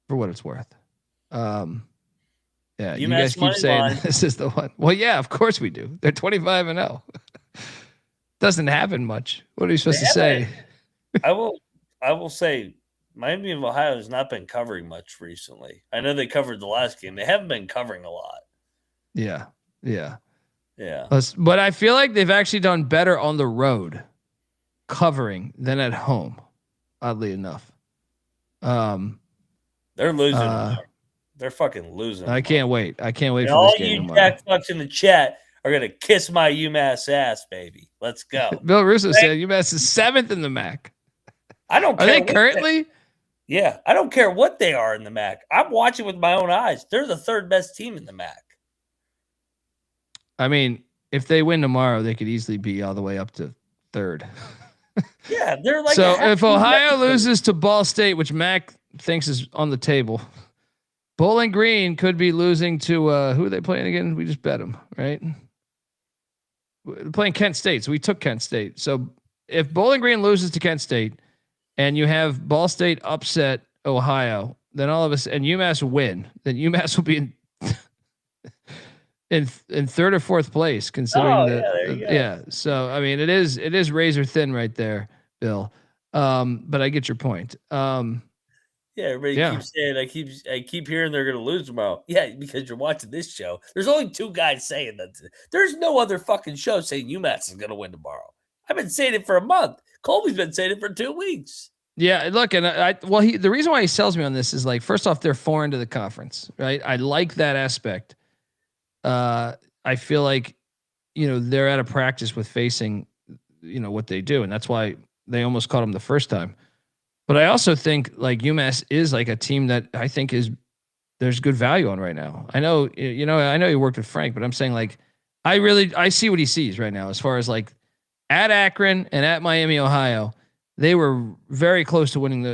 For what it's worth. Yeah, you guys keep saying this is the one. Well, yeah, of course we do. They're 25-0. Doesn't happen much. What are you supposed to say? I will say Miami of Ohio has not been covering much recently. I know they covered the last game. They haven't been covering a lot. Yeah. But I feel like they've actually done better on the road covering than at home, oddly enough. They're losing. They're fucking losing. I can't wait. For this all game. All you Jack fucks in the chat are gonna kiss my UMass ass, baby. Let's go. Bill Russo said UMass is 7th in the MAC. I don't care. Are they currently? Yeah, I don't care what they are in the MAC. I'm watching with my own eyes. They're the third best team in the MAC. I mean, if they win tomorrow, they could easily be all the way up to third. Yeah, they're like. So if Ohio loses to Ball State, which Mac thinks is on the table, Bowling Green could be losing to who are they playing again? We just bet them, right? We're playing Kent State, so we took Kent State. So if Bowling Green loses to Kent State, and you have Ball State upset Ohio, then all of us and UMass win, then UMass will be in third or fourth place, considering yeah. So I mean, it is razor thin right there, Bill. But I get your point. Yeah, everybody keeps saying I keep hearing they're going to lose tomorrow. Yeah, because you're watching this show. There's only two guys saying that. There's no other fucking show saying UMass is going to win tomorrow. I've been saying it for a month. Colby's been saying it for 2 weeks. Yeah, look, and the reason why he sells me on this is like, first off, they're 4 into the conference, right? I like that aspect. I feel like, they're out of practice with facing, what they do, and that's why they almost caught them the first time. But I also think like UMass is like a team that I think there's good value on right now. I know, I know you worked with Frank, but I'm saying like, I see what he sees right now as far as like at Akron and at Miami, Ohio, they were very close to winning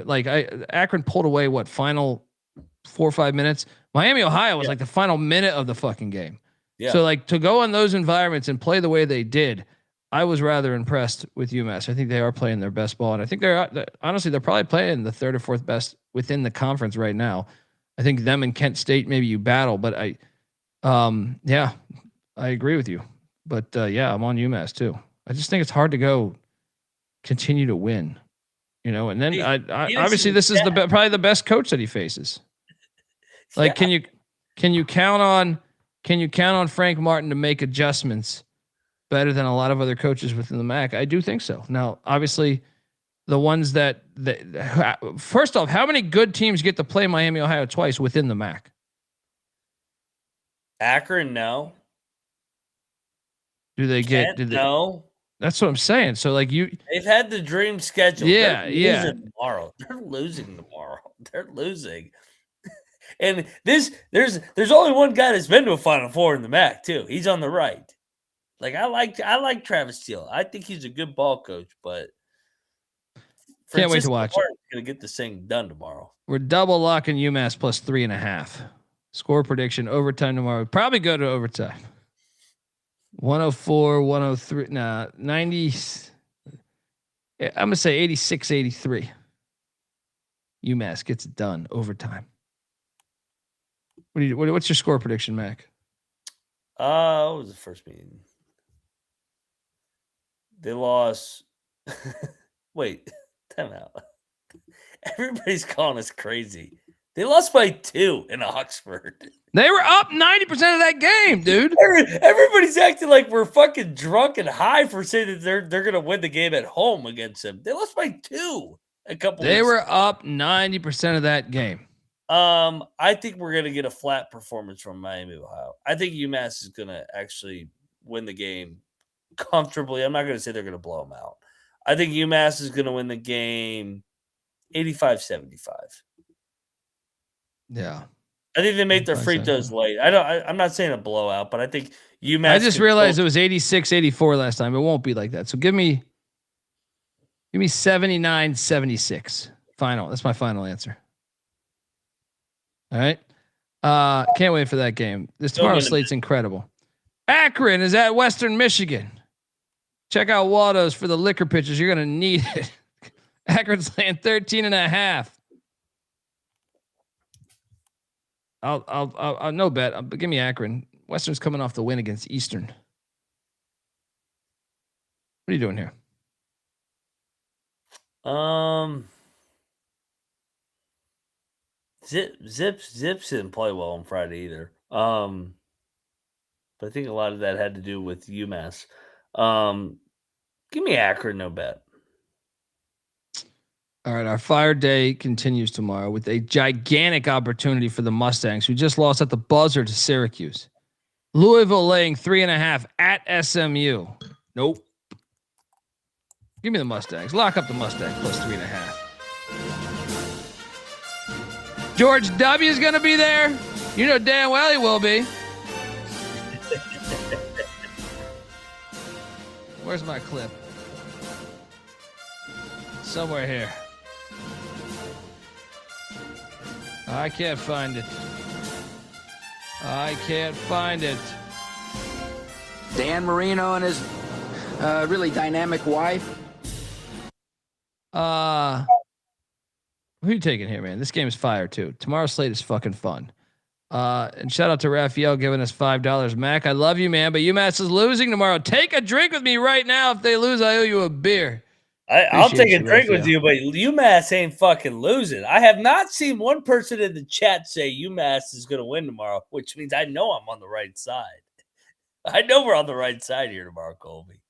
Akron pulled away final 4 or 5 minutes. Miami, Ohio was like the final minute of the fucking game. Yeah. So like to go in those environments and play the way they did, I was rather impressed with UMass. I think they are playing their best ball, and I think they're probably playing the third or fourth best within the conference right now. I think them and Kent State maybe you battle, but I agree with you. But I'm on UMass too. I just think it's hard to continue to win, and then I obviously this is probably the best coach that he faces. Like, can you count on Frank Martin to make adjustments better than a lot of other coaches within the MAC? I do think so. Now, obviously, the ones that first off, how many good teams get to play Miami, Ohio twice within the MAC? Akron, no. Do they get? No. That's what I'm saying. So like they've had the dream schedule. Yeah, Tomorrow they're losing tomorrow. They're losing. And there's only one guy that's been to a Final Four in the MAC too. He's on the right. Like I like Travis Steele. I think he's a good ball coach, but can't wait to watch it. Gonna get this thing done tomorrow. We're double locking UMass plus 3.5. Score prediction overtime tomorrow. Probably go to overtime. 104, 103, 90. I'm gonna say 86, 83. UMass gets it done overtime. What's your score prediction, Mac? What was the first meeting? They lost. Wait, time out. Everybody's calling us crazy. They lost by 2 in Oxford. They were up 90% of that game, dude. Everybody's acting like we're fucking drunk and high for saying that they're gonna win the game at home against them. They lost by 2 a couple. They were up 90% of that game. I think we're gonna get a flat performance from Miami, Ohio. I think UMass is gonna actually win the game comfortably. I'm not gonna say they're gonna blow them out. I think UMass is gonna win the game 85-75. Yeah. I think they make their free throws late. I'm not saying a blowout, but I think UMass. I just realized it was 86-84 last time. It won't be like that. So give me 79-76. Final. That's my final answer. All right. Can't wait for that game. This tomorrow's slate's incredible. Akron is at Western Michigan. Check out Waldo's for the liquor pitchers. You're going to need it. Akron's laying 13.5. I'll no bet. But give me Akron. Western's coming off the win against Eastern. What are you doing here? Zips didn't play well on Friday either. But I think a lot of that had to do with UMass. Give me Akron, no bet. All right, our fire day continues tomorrow with a gigantic opportunity for the Mustangs, who just lost at the buzzer to Syracuse. Louisville laying 3.5 at SMU. Nope. Give me the Mustangs. Lock up the Mustangs plus 3.5. George W. is going to be there. You know damn well he will be. Where's my clip? Somewhere here. I can't find it. I can't find it. Dan Marino and his really dynamic wife. Who are you taking here, man? This game is fire too. Tomorrow's slate is fucking fun. And shout out to Raphael giving us $5. Mac, I love you, man, but UMass is losing tomorrow. Take a drink with me right now. If they lose, I owe you a beer. I'll take a drink with you, but UMass ain't fucking losing. I have not seen one person in the chat say UMass is going to win tomorrow, which means I know I'm on the right side. I know we're on the right side here tomorrow, Colby.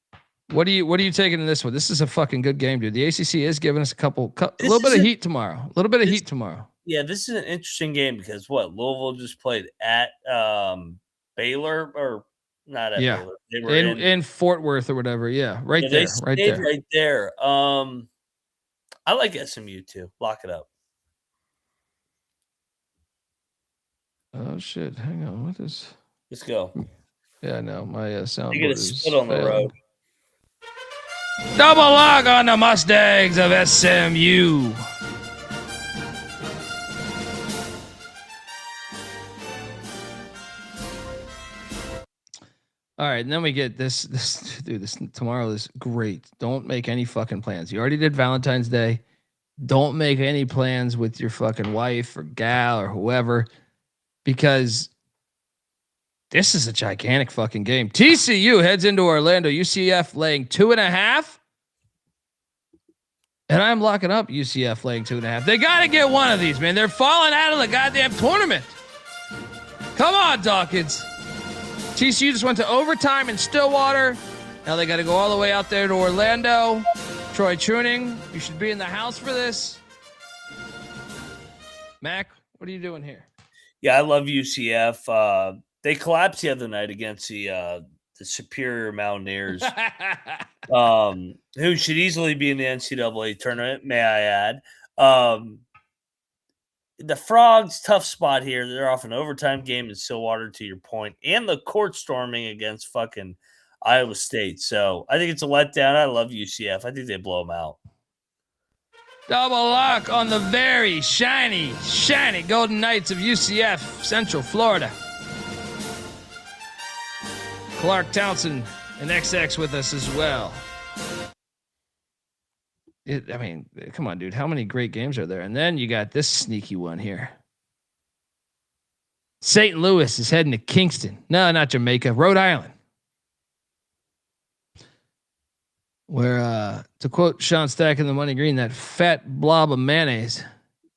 What are you taking in this one? This is a fucking good game, dude. The ACC is giving us a little bit of heat tomorrow. A little bit of heat tomorrow. Yeah, this is an interesting game because Louisville just played at Baylor or not at Baylor. They were in Fort Worth or whatever. Yeah, right there. Right there. I like SMU too. Lock it up. Oh shit! Hang on. What is? Let's go. Yeah, no, my sound. You get a split on the road. Double lock on the Mustangs of SMU. All right, and then we get this dude. This tomorrow is great. Don't make any fucking plans. You already did Valentine's Day. Don't make any plans with your fucking wife or gal or whoever, because this is a gigantic fucking game. TCU heads into Orlando. UCF laying 2.5. And I'm locking up UCF laying 2.5. They got to get one of these, man. They're falling out of the goddamn tournament. Come on, Dawkins. TCU just went to overtime in Stillwater. Now they got to go all the way out there to Orlando. Troy Tuning, you should be in the house for this. Mac, what are you doing here? Yeah, I love UCF. They collapsed the other night against the Superior Mountaineers, who should easily be in the NCAA tournament, may I add. The Frogs, tough spot here. They're off an overtime game in Stillwater, to your point, and the court storming against fucking Iowa State. So I think it's a letdown. I love UCF. I think they blow them out. Double lock on the very shiny Golden Knights of UCF, Central Florida. Clark Townsend and XX with us as well. Come on, dude. How many great games are there? And then you got this sneaky one here. St. Louis is heading to Kingston. No, not Jamaica. Rhode Island. Where, to quote Sean Stack in the Money Green, that fat blob of mayonnaise,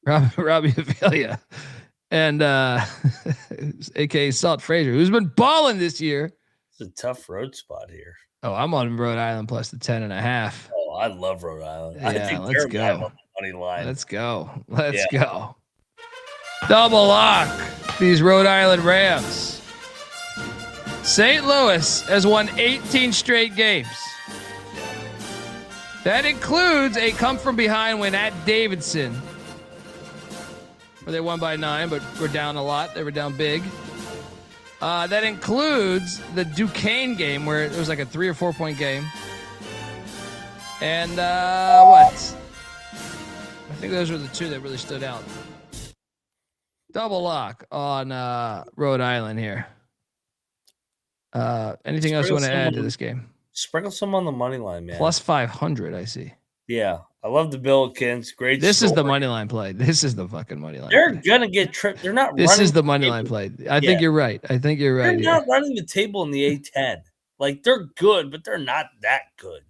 Robbie Avelia, and a.k.a. Salt Frazier, who's been balling this year. It's a tough road spot here. Oh, I'm on Rhode Island plus the 10.5. Oh, I love Rhode Island. Yeah, I think let's go. Money line. Let's go. Let's go. Double lock these Rhode Island Rams. St. Louis has won 18 straight games. That includes a come from behind win at Davidson, where they won by 9, but were down a lot. They were down big. That includes the Duquesne game where it was like a 3 or 4 point game. And what? I think those were the two that really stood out. Double lock on Rhode Island here. Anything else you want to add to this game? Sprinkle some on the money line, man. Plus 500, I see. Yeah, I love the Billikens. Great. This is the money line play. This is the fucking money line. They're gonna get tripped. They're not. This is the money line play. I think you're right. They're not running the table in the A10. Like, they're good, but they're not that good.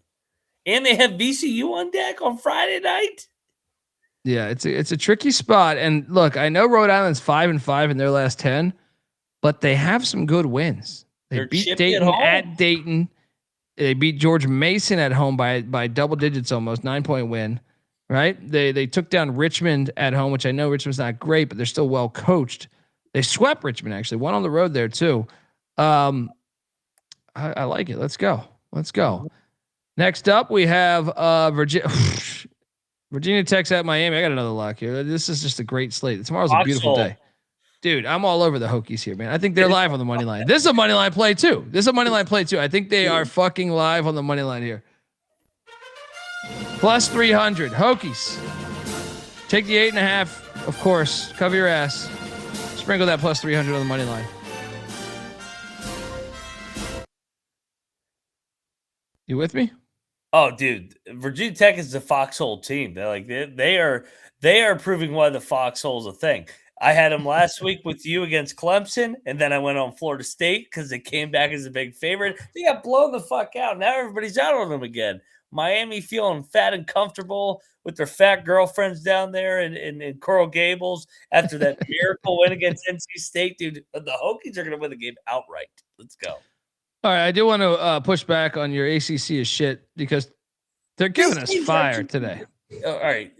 And they have VCU on deck on Friday night. Yeah, it's a tricky spot. And look, I know Rhode Island's 5-5 in their last 10, but they have some good wins. They beat Dayton at Dayton. They beat George Mason at home by double digits, almost 9-point win. Right? They took down Richmond at home, which I know Richmond's not great, but they're still well coached. They swept Richmond, actually. Won on the road there too. I like it. Let's go. Next up, we have Virginia Tech's at Miami. I got another lock here. This is just a great slate. Tomorrow's a beautiful day. Dude, I'm all over the Hokies here, man. I think they're live on the money line. This is a money line play too. I think they are fucking live on the money line here. Plus 300. Hokies. Take the 8.5, of course. Cover your ass. Sprinkle that plus 300 on the money line. You with me? Oh, dude, Virginia Tech is the foxhole team. They are proving why the foxhole is a thing. I had them last week with you against Clemson, and then I went on Florida State because they came back as a big favorite. They got blown the fuck out. Now everybody's out on them again. Miami feeling fat and comfortable with their fat girlfriends down there in Coral Gables after that miracle win against NC State. Dude, the Hokies are going to win the game outright. Let's go. All right, I do want to push back on your ACC is shit because they're giving us fire today. All right.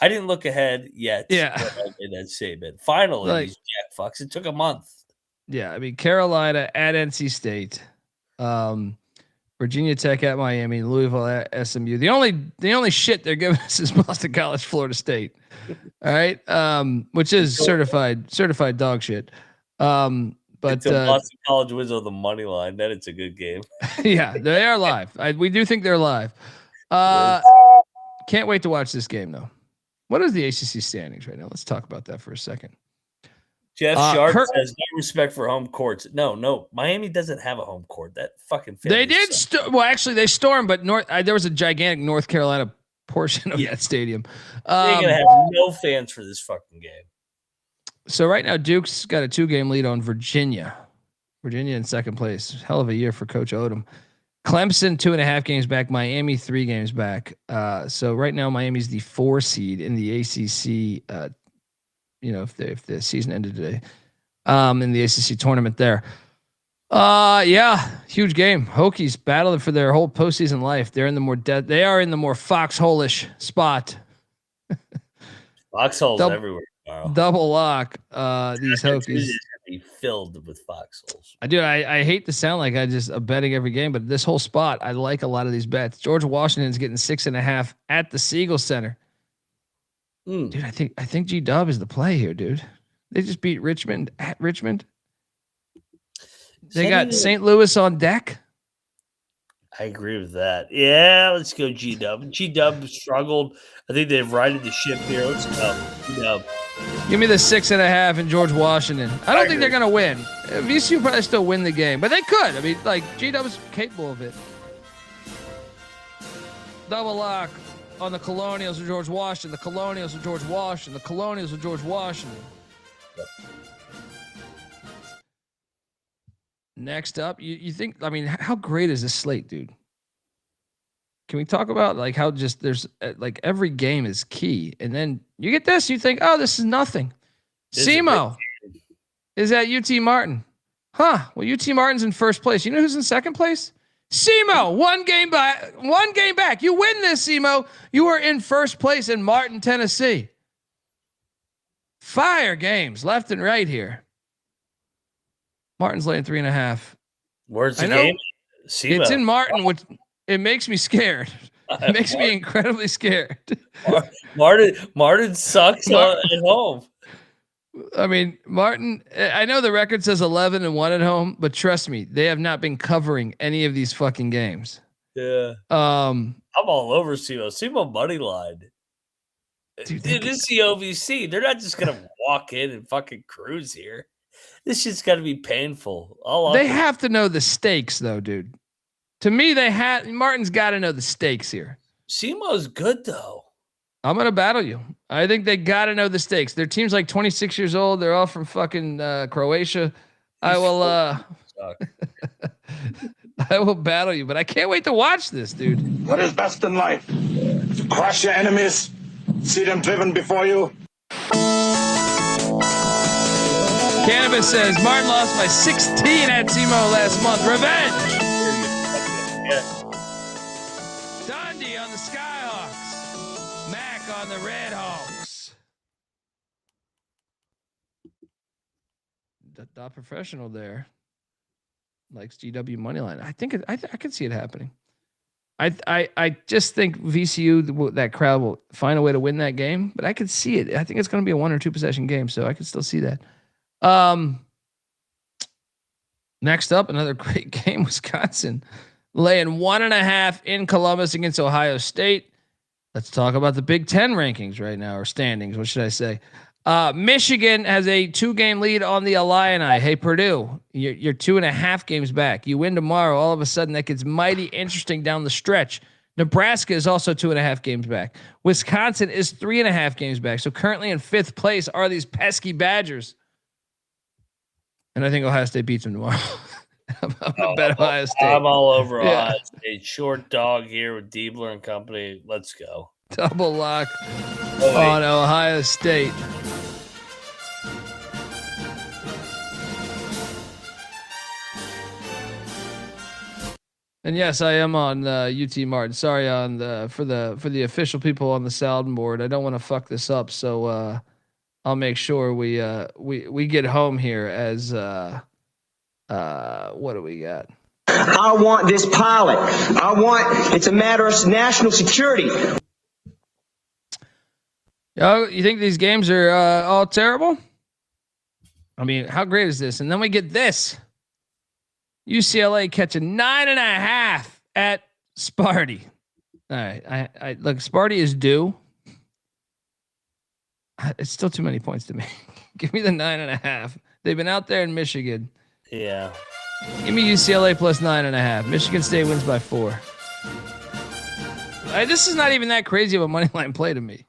I didn't look ahead yet. Yeah. I made that statement. Finally, these jack fucks. It took a month. Yeah, I mean, Carolina at NC State, Virginia Tech at Miami, Louisville at SMU. The only shit they're giving us is Boston College, Florida State. All right, which is certified dog shit. But it's a Boston College wins on the money line. Then it's a good game. Yeah, they are live. We do think they're live. Can't wait to watch this game though. What is the ACC standings right now? Let's talk about that for a second. Jeff Sharp says no respect for home courts. No, Miami doesn't have a home court. That fucking they did. Actually, they stormed, but there was a gigantic North Carolina portion of that stadium. They're gonna have no fans for this fucking game. So right now, Duke's got a 2-game lead on Virginia. Virginia in second place. Hell of a year for Coach Odom. Clemson 2.5 games back. Miami 3 games back. So right now, Miami's the 4 seed in the ACC. If the season ended today, in the ACC tournament there. Yeah, huge game. Hokies battling for their whole postseason life. They're in the more they are in the more foxhole-ish spot. Foxholes everywhere. Double lock. These Hokies be filled with foxholes. I hate to sound like I'm betting every game, but this whole spot, I like a lot of these bets. George Washington's getting 6.5 at the Siegel Center. Dude, I think G-Dub is the play here, dude. They just beat Richmond at Richmond. They got St. Louis on deck. I agree with that. Yeah, let's go G-Dub. G-Dub struggled. I think they've righted the ship here. Let's go G-Dub. Give me the 6.5 in George Washington. I don't think they're going to win. VCU probably still win the game, but they could. I mean, G-Dub is capable of it. Double lock on the Colonials of George Washington. The Colonials of George Washington. The Colonials of George Washington. Yep. Next up, you think, how great is this slate, dude? Can we talk about how just there's every game is key, and then you get this, you think, oh, this is nothing. SEMO is at UT Martin. Well, UT Martin's in first place. You know who's in second place? SEMO, one game back. You win this, SEMO. You are in first place in Martin, Tennessee. Fire games left and right here. Martin's laying 3.5. Where's the game? SEMO. It's in Martin, which it makes me scared. It makes me incredibly scared. Martin sucks at home. I mean, Martin, I know the record says 11-1 at home, but trust me, they have not been covering any of these fucking games. Yeah. I'm all over SEMO. SEMO money line. Dude, it is the OVC. They're not just gonna walk in and fucking cruise here. This shit's got to be painful. They have to know the stakes, though, dude. To me, Martin's got to know the stakes here. SEMO's good, though. I'm going to battle you. I think they got to know the stakes. Their team's 26 years old. They're all from fucking Croatia. I will battle you, but I can't wait to watch this, dude. What is best in life? To crush your enemies, see them driven before you. Cannabis says Martin lost by 16 at SEMO last month. Revenge. Dundee on the Skyhawks. Mac on the Redhawks. The professional there likes GW moneyline. I think I could see it happening. I just think VCU, that crowd will find a way to win that game, but I could see it. I think it's going to be a 1 or 2 possession game, so I could still see that. Next up, another great game. Wisconsin laying 1.5 in Columbus against Ohio State. Let's talk about the Big Ten rankings right now, or standings. What should I say? Michigan has a 2-game lead on the Illini. Hey, Purdue, you're 2.5 games back. You win tomorrow. All of a sudden, that gets mighty interesting down the stretch. Nebraska is also 2.5 games back. Wisconsin is 3.5 games back. So currently in 5th place are these pesky Badgers. And I think Ohio State beats them tomorrow. I'm gonna bet Ohio State. I'm all over Ohio State. Short dog here with Diebler and company. Let's go. Double lock on Ohio State. And yes, I am on UT Martin. Sorry for the official people on the sound board. I don't want to fuck this up, so I'll make sure we get home here as what do we got? I want this pilot. It's a matter of national security. Yo, you think these games are all terrible? I mean, how great is this? And then we get this. UCLA catching 9.5 at Sparty. All right. I look, Sparty is due. It's still too many points to me. Give me the 9.5. They've been out there in Michigan. Yeah. Give me UCLA plus 9.5. Michigan State wins by 4. This is not even that crazy of a money line play to me.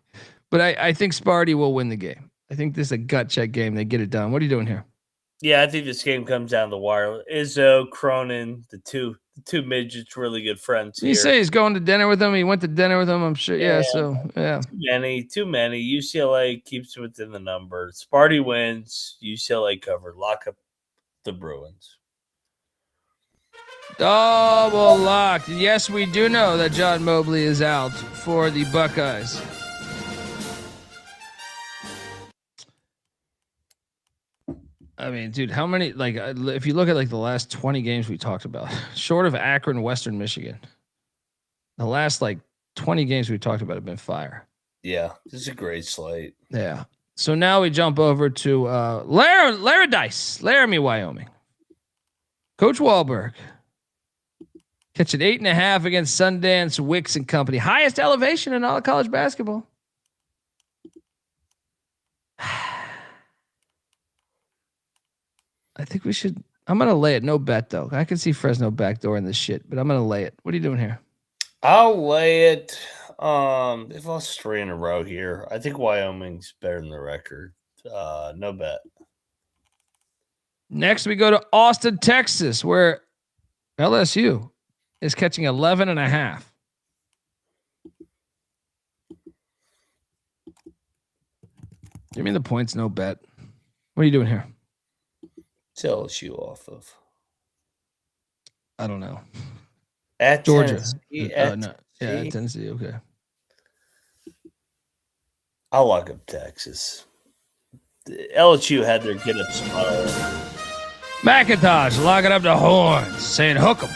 But I think Sparty will win the game. I think this is a gut check game. They get it done. What are you doing here? Yeah, I think this game comes down the wire. Izzo, Cronin, the two midgets, really good friends here. You say he's going to dinner with them. He went to dinner with them. I'm sure. Yeah. So yeah. Too many. UCLA keeps it within the number. Sparty wins. UCLA covered. Lock up the Bruins. Double locked. Yes, we do know that John Mobley is out for the Buckeyes. I mean, dude, how many, like, if you look at like the last 20 games we talked about, short of Akron, Western Michigan, the last like 20 games we talked about have been fire. Yeah, this is a great slate. Yeah. So now we jump over to Laramie, Wyoming. Coach Wahlberg catching 8.5 against Sundance, Wicks and company. Highest elevation in all of college basketball. I think we should. I'm going to lay it. No bet, though. I can see Fresno backdoor in this shit, but I'm going to lay it. What are you doing here? I'll lay it. They've lost 3 in a row here. I think Wyoming's better than the record. No bet. Next, we go to Austin, Texas, where LSU is catching 11.5. Give me the points. No bet. What are you doing here? It's LSU off of. I don't know. At Georgia. Tennessee, No. Yeah, at Tennessee. Okay. I'll lock up Texas. LSU had their get up spot. McIntyre locking up the horns, saying hook 'em.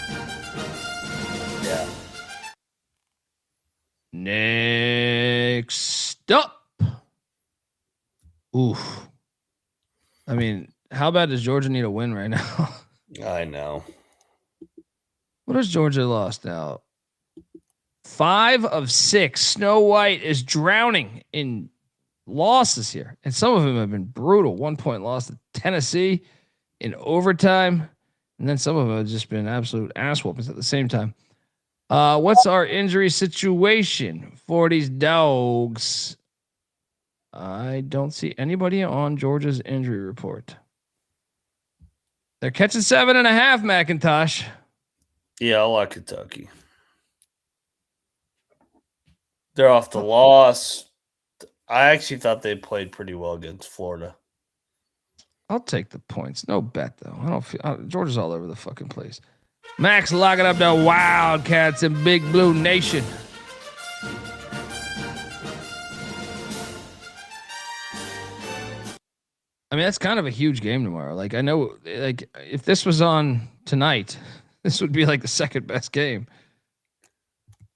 Yeah. Next up. Oof. I mean, how bad does Georgia need a win right now? I know. What has Georgia lost now? 5 of 6. Snow White is drowning in losses here. And some of them have been brutal. 1-point loss to Tennessee in overtime. And then some of them have just been absolute ass whoopings at the same time. What's our injury situation for these dogs? I don't see anybody on Georgia's injury report. They're catching 7.5, McIntosh. Yeah, I like Kentucky. They're off the loss. I actually thought they played pretty well against Florida. I'll take the points. No bet, though. I don't feel Georgia's all over the fucking place. Max locking up the Wildcats in Big Blue Nation. I mean, that's kind of a huge game tomorrow. Like, I know, like, if this was on tonight, this would be like the second best game.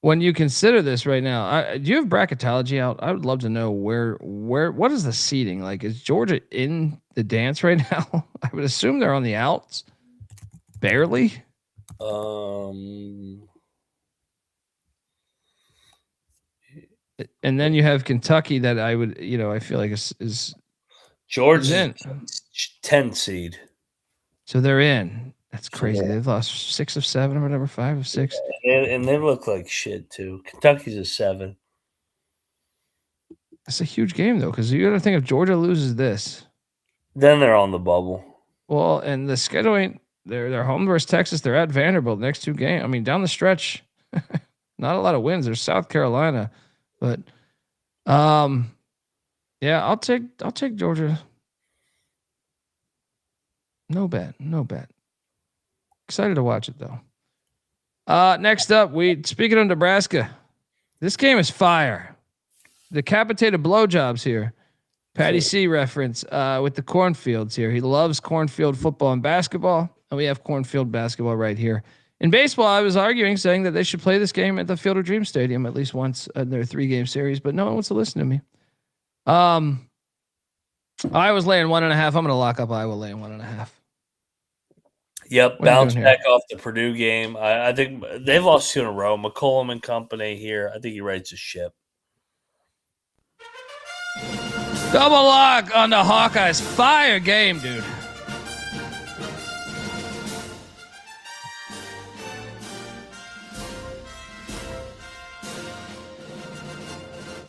when you consider this right now, do you have bracketology out? I would love to know what is the seating like? Is Georgia in the dance right now? I would assume they're on the outs, barely. And then you have Kentucky that I would, I feel like is Georgia's in. 10 seed. So they're in. That's crazy. Yeah. They've lost 6 of 7 or whatever, 5 of 6. And they look like shit too. Kentucky's a 7. It's a huge game though, because you got to think if Georgia loses this, then they're on the bubble. Well, and the schedule ain't. They're home versus Texas. They're at Vanderbilt next 2 games. I mean, down the stretch, not a lot of wins. There's South Carolina, but yeah, I'll take Georgia. No bet. Excited to watch it though. Next up, speaking of Nebraska, this game is fire. Decapitated blowjobs here. Patty C reference with the cornfields here. He loves cornfield football and basketball, and we have cornfield basketball right here. In baseball, I was arguing, saying that they should play this game at the Field of Dreams Stadium at least once in their 3-game series, but no one wants to listen to me. Iowa's laying 1.5. I'm going to lock up Iowa laying 1.5. Yep, bounce back off the Purdue game. I think they've lost 2 in a row. McCollum and company here. I think he rights a ship. Double lock on the Hawkeyes. Fire game, dude.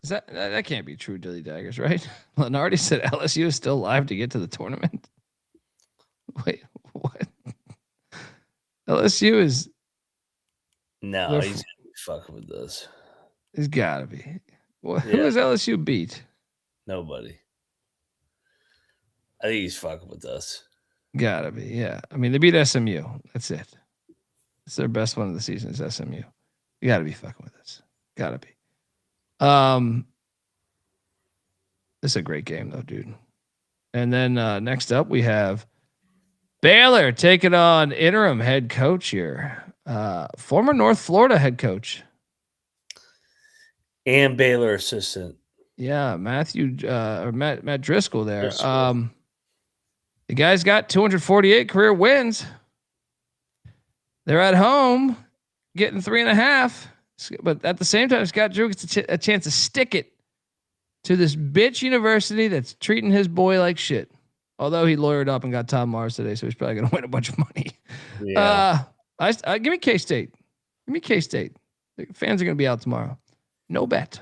That can't be true, Dilly Daggers, right? Lenardi said LSU is still live to get to the tournament. Wait, what? LSU is. No, he's gonna be fucking with this. He's gotta be. Well, who has LSU beat? Nobody. I think he's fucking with us. Gotta be, yeah. I mean, they beat SMU. That's it. It's their best one of the season is SMU. You gotta be fucking with us. Gotta be. This is a great game though, dude. And then next up we have Baylor taking on interim head coach here. Former North Florida head coach. And Baylor assistant. Yeah, Matt Driscoll there. The guy's got 248 career wins. They're at home getting 3.5. But at the same time, Scott Drew gets a chance to stick it to this bitch university that's treating his boy like shit. Although he lawyered up and got Tom Mars today, so he's probably going to win a bunch of money. Yeah. Give me K-State. Give me K-State. The fans are going to be out tomorrow. No bet.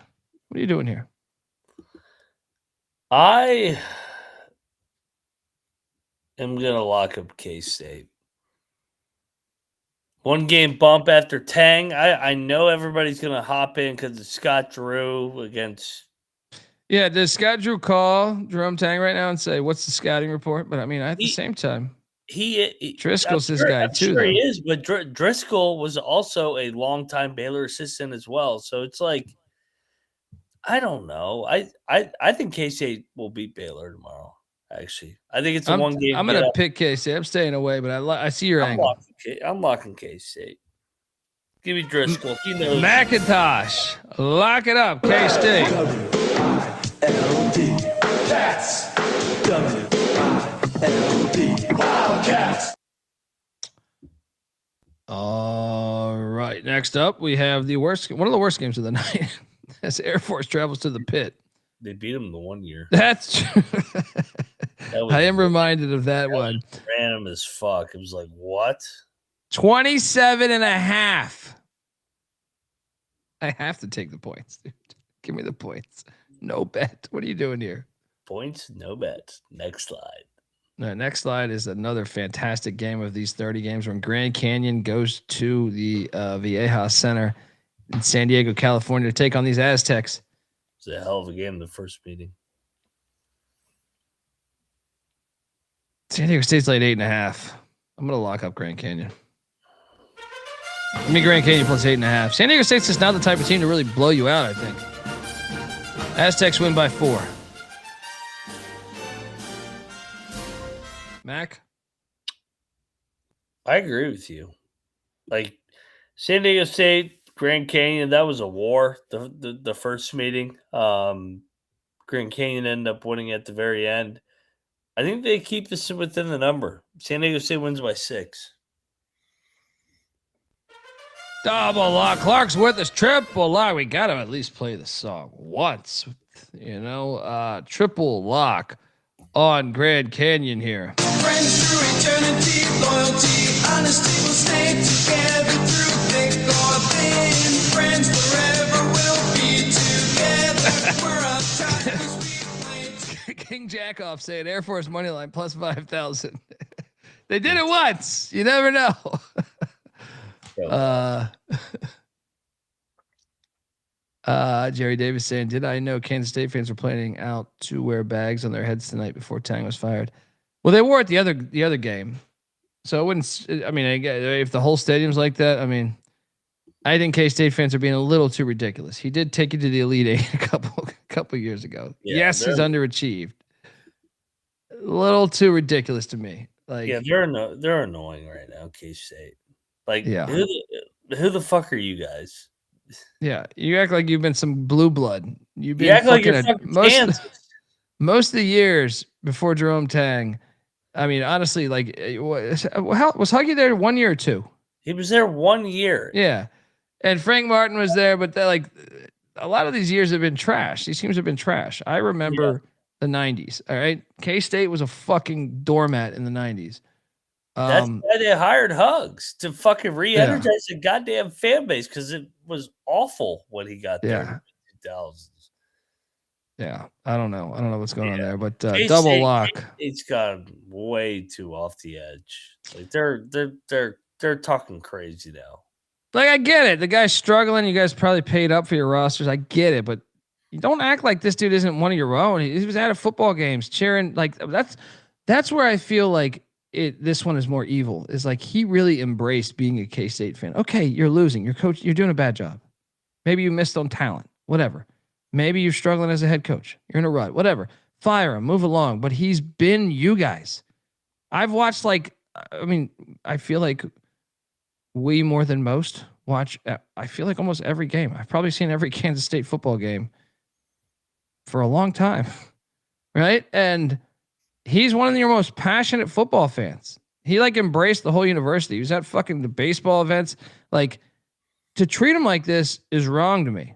What are you doing here? I am going to lock up K-State. 1 game bump after Tang. I know everybody's going to hop in because it's Scott Drew against. Yeah, does Scott Drew call Jerome Tang right now and say, what's the scouting report? But I mean, at the same time, Driscoll's his guy too. Sure he is, but Driscoll was also a longtime Baylor assistant as well. So it's like, I don't know. I think K-State will beat Baylor tomorrow. Actually, I think it's a 1 game. I'm going to pick K-State. I'm staying away, but I see your angle. I'm locking K-State. Give me Driscoll. He knows. McIntyre, lock it up, K-State. W-I-L-D. That's W-I-L-D. Wildcats. All right. Next up, we have one of the worst games of the night as Air Force travels to the pit. They beat him the 1 year. That's true. I am reminded of that one. Random as fuck. It was like, what? 27.5. I have to take the points, dude. Give me the points. No bet. What are you doing here? Points, no bet. Next slide. No, next slide is another fantastic game of these 30 games when Grand Canyon goes to the Viejas Center in San Diego, California to take on these Aztecs. It was a hell of a game, the first meeting. San Diego State's laid 8.5. I'm going to lock up Grand Canyon. Give me Grand Canyon plus 8.5. San Diego State's just not the type of team to really blow you out, I think. Aztecs win by 4. Mac? I agree with you. Like, San Diego State, Grand Canyon, that was a war. The first meeting, Grand Canyon ended up winning at the very end. I think they keep this within the number. San Diego State wins by 6. Double lock. Clark's with us. Triple lock. We got to at least play the song once. Triple lock on Grand Canyon here. Friends through eternity, loyalty, honesty will stay together through thick or thin. Friends forever will be together. We're outside 'cause we played. King Jackoff saying Air Force money line plus 5,000. They did it once. You never know. Jerry Davis saying, did I know Kansas State fans were planning out to wear bags on their heads tonight before Tang was fired? Well, they wore it the other game, so it wouldn't. I mean, if the whole stadium's like that, I mean, I think K-State fans are being a little too ridiculous. He did take you to the Elite Eight a couple years ago. Yeah, yes, he's underachieved. A little too ridiculous to me. Like, yeah, they're annoying right now, K-State. Like, yeah. Who the fuck are you guys? Yeah, you act like you've been some blue blood. You act like you're fucking Kansas. Most of the years before Jerome Tang, I mean, honestly, like, was Huggy there 1 year or 2? He was there 1 year. Yeah, and Frank Martin was there, but like a lot of these years have been trash. These teams have been trash. I remember the 90s. All right, K-State was a fucking doormat in the 90s. That's why they hired Hugs to fucking re-energize the goddamn fan base because it was awful when he got there in the 2000s. Yeah, I don't know what's going on there, but double lock. It's gone way too off the edge. Like they're talking crazy now. Like, I get it. The guy's struggling. You guys probably paid up for your rosters. I get it, but you don't act like this dude isn't one of your own. He was at football games cheering. Like, that's where I feel like this one is more evil. Is like he really embraced being a K-State fan. Okay, you're losing. Your coach, you're doing a bad job. Maybe you missed on talent. Whatever. Maybe you're struggling as a head coach. You're in a rut. Whatever. Fire him. Move along. But he's been you guys. I've watched I feel like we more than most watch. I feel like almost every game. I've probably seen every Kansas State football game for a long time. Right? And he's one of your most passionate football fans. He like embraced the whole university. He was at fucking the baseball events. Like, to treat him like this is wrong to me.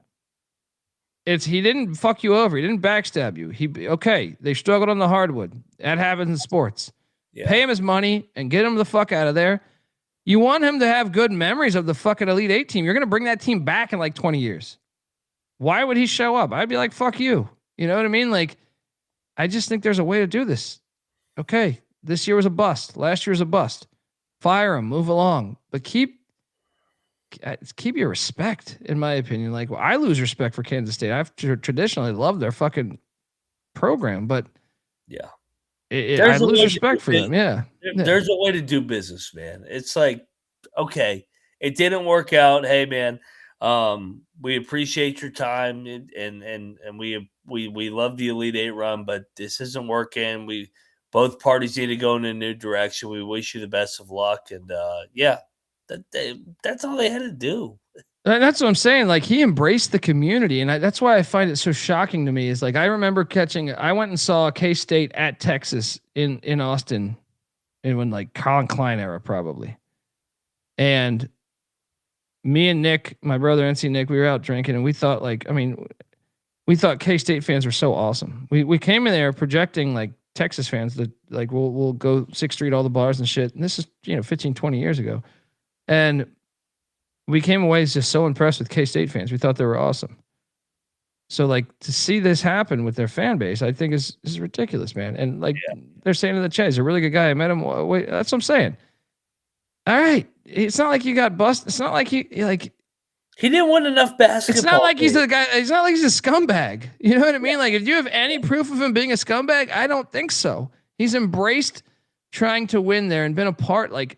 He didn't fuck you over. He didn't backstab you. They struggled on the hardwood. That happens in sports. Yeah. Pay him his money and get him the fuck out of there. You want him to have good memories of the fucking Elite Eight team. You're going to bring that team back in like 20 years. Why would he show up? I'd be like, fuck you. You know what I mean? Like, I just think there's a way to do this. Okay, this year was a bust. Last year was a bust. Fire him, move along, but keep your respect, in my opinion. Like, I lose respect for Kansas State. I've traditionally loved their fucking program, but yeah, I lose respect for them. Yeah, there's a way to do business, man. It's like, okay, it didn't work out. Hey, man, we appreciate your time and we love the Elite Eight run, but this isn't working. Both parties need to go in a new direction. We wish you the best of luck. And that's all they had to do. And that's what I'm saying. Like, he embraced the community. And that's why I find it so shocking to me is like, I remember I went and saw K-State at Texas in Austin when like Colin Klein era, probably. And me and Nick, my brother, NC Nick, we were out drinking and we thought we thought K-State fans were so awesome. We came in there projecting like Texas fans that like we'll go 6th Street, all the bars and shit. And this is 15, 20 years ago, and we came away just so impressed with K-State fans. We thought they were awesome. So like to see this happen with their fan base, I think is ridiculous, man. And like they're saying in the chat, he's a really good guy. I met him. Wait, that's what I'm saying. All right, it's not like you got busted. It's not like he didn't win enough basketball. It's not like he's the guy. It's not like he's a scumbag. You know what I mean? Like, if you have any proof of him being a scumbag, I don't think so. He's embraced trying to win there and been a part. Like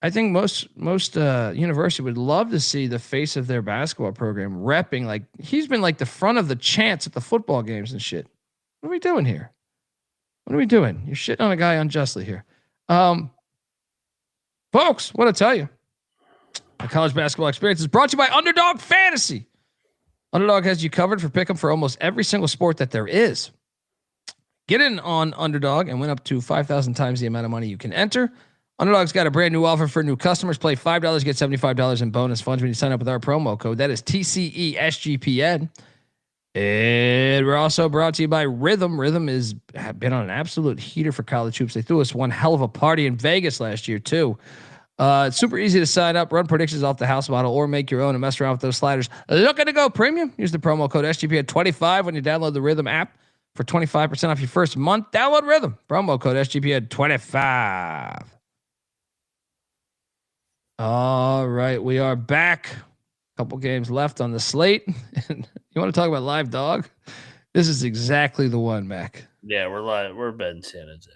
I think most university would love to see the face of their basketball program repping. Like, he's been like the front of the chants at the football games and shit. What are we doing here? What are we doing? You're shitting on a guy unjustly here. Folks, what I tell you. The college basketball experience is brought to you by Underdog Fantasy. Underdog has you covered for pick'em for almost every single sport that there is. Get in on Underdog and win up to 5,000 times the amount of money you can enter. Underdog's got a brand new offer for new customers. Play $5, get $75 in bonus funds when you sign up with our promo code. That is TCESGPN. And we're also brought to you by Rhythm. Rhythm has been on an absolute heater for college hoops. They threw us one hell of a party in Vegas last year, too. It's super easy to sign up, run predictions off the house model, or make your own and mess around with those sliders. Looking to go premium? Use the promo code SGPN25 when you download the Rhythm app for 25% off your first month. Download Rhythm. Promo code SGPN25. All right, we are back. Couple games left on the slate. You want to talk about live dog? This is exactly the one, Mac. Yeah, we're betting San Jose.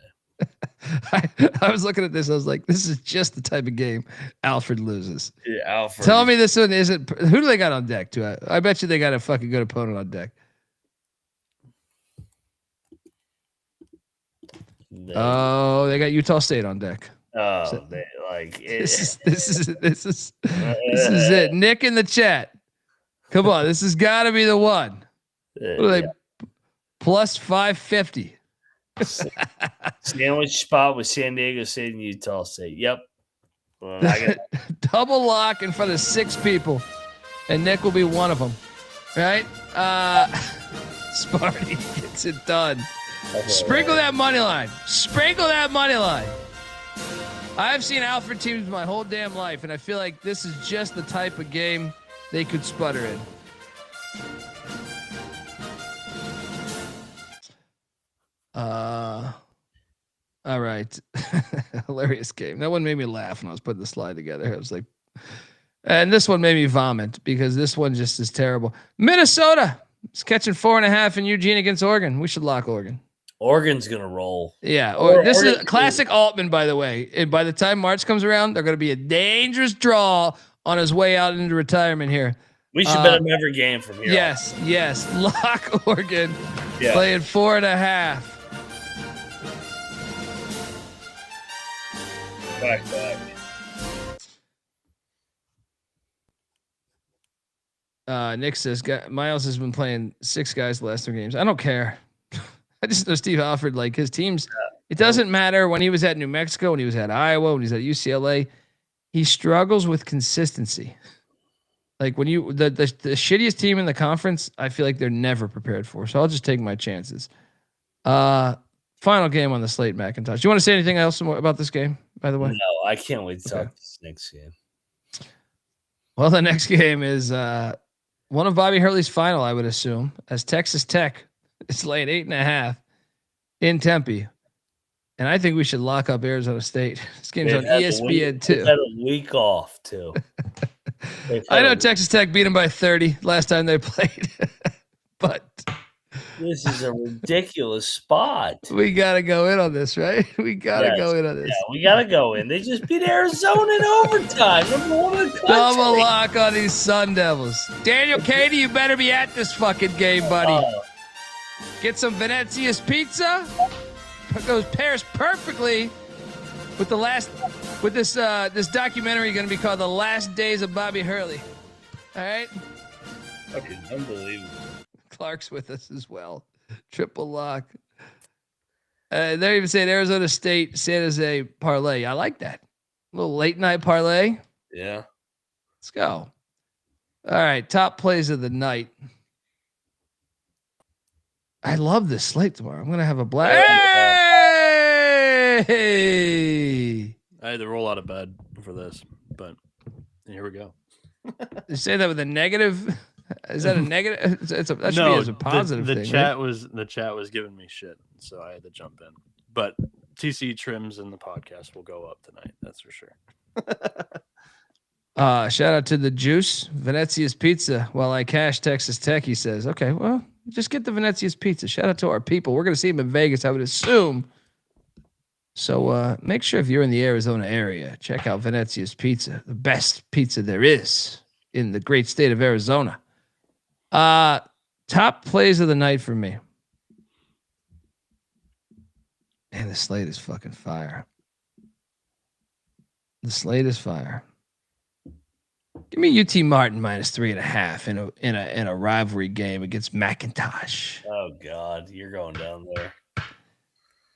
I was looking at this. I was like, this is just the type of game Alfred loses. Yeah, Alfred. Tell me this one isn't. Who do they got on deck? I bet you they got a fucking good opponent on deck. They got Utah State on deck. Oh, So, they like it. This is it. Nick in the chat. Come on, this has got to be the one. What are they? Plus 550. Sandwich spot with San Diego State and Utah State. Yep. Double lock in front of 6 people, and Nick will be one of them. Right? Sparty gets it done. Sprinkle that money line. Sprinkle that money line. I've seen Alfred teams my whole damn life, and I feel like this is just the type of game they could sputter in. All right. Hilarious game. That one made me laugh when I was putting the slide together. I was like, and this one made me vomit because this one just is terrible. Minnesota is catching 4.5 in Eugene against Oregon. We should lock Oregon. Oregon's gonna roll. Yeah. This is classic Altman, by the way. And by the time March comes around, they're going to be a dangerous draw on his way out into retirement here. We should bet him every game from here. Yes. Lock Oregon. Yeah. Playing 4.5. Back. Nick says Miles has been playing 6 guys the last 3 games. I don't care. I just know Steve Alford, like his teams. It doesn't matter when he was at New Mexico, when he was at Iowa, when he's at UCLA. He struggles with consistency. Like when the shittiest team in the conference, I feel like they're never prepared for. So I'll just take my chances. Final game on the slate, McIntyre. Do you want to say anything else about this game, by the way? No, I can't wait to talk this next game. Well, the next game is one of Bobby Hurley's final, I would assume, as Texas Tech is laying 8.5 in Tempe. And I think we should lock up Arizona State. This game's on ESPN too. Had a week off too. I know Texas Tech beat them by 30 last time they played, but this is a ridiculous spot. We gotta go in on this, right? We gotta go in on this. Yeah, we gotta go in. They just beat Arizona in overtime. #1 in the country. Double lock on these Sun Devils. Daniel Katie, you better be at this fucking game, buddy. Get some Venezia's pizza. Pairs perfectly with this documentary going to be called The Last Days of Bobby Hurley. All right. Fucking unbelievable. Clark's with us as well. Triple lock. They're even saying Arizona State San Jose parlay. I like that. A little late night parlay. Yeah. Let's go. All right. Top plays of the night. I love this slate tomorrow. I'm going to have a blast. Hey! I had to roll out of bed for this, but here we go. You say that with a negative? Is that a negative? That should be as a positive the thing. Chat right? the chat was giving me shit, so I had to jump in. But TC trims in the podcast will go up tonight. That's for sure. Shout out to the Juice, Venezia's Pizza. While I cash Texas Tech, he says, okay, well, just get the Venezia's Pizza. Shout out to our people. We're going to see him in Vegas, I would assume. So make sure if you're in the Arizona area, check out Venezia's Pizza, the best pizza there is in the great state of Arizona. Top plays of the night for me. Man, the slate is fucking fire. The slate is fire. Give me UT Martin minus 3.5 in a rivalry game against McIntyre. Oh God, you're going down there.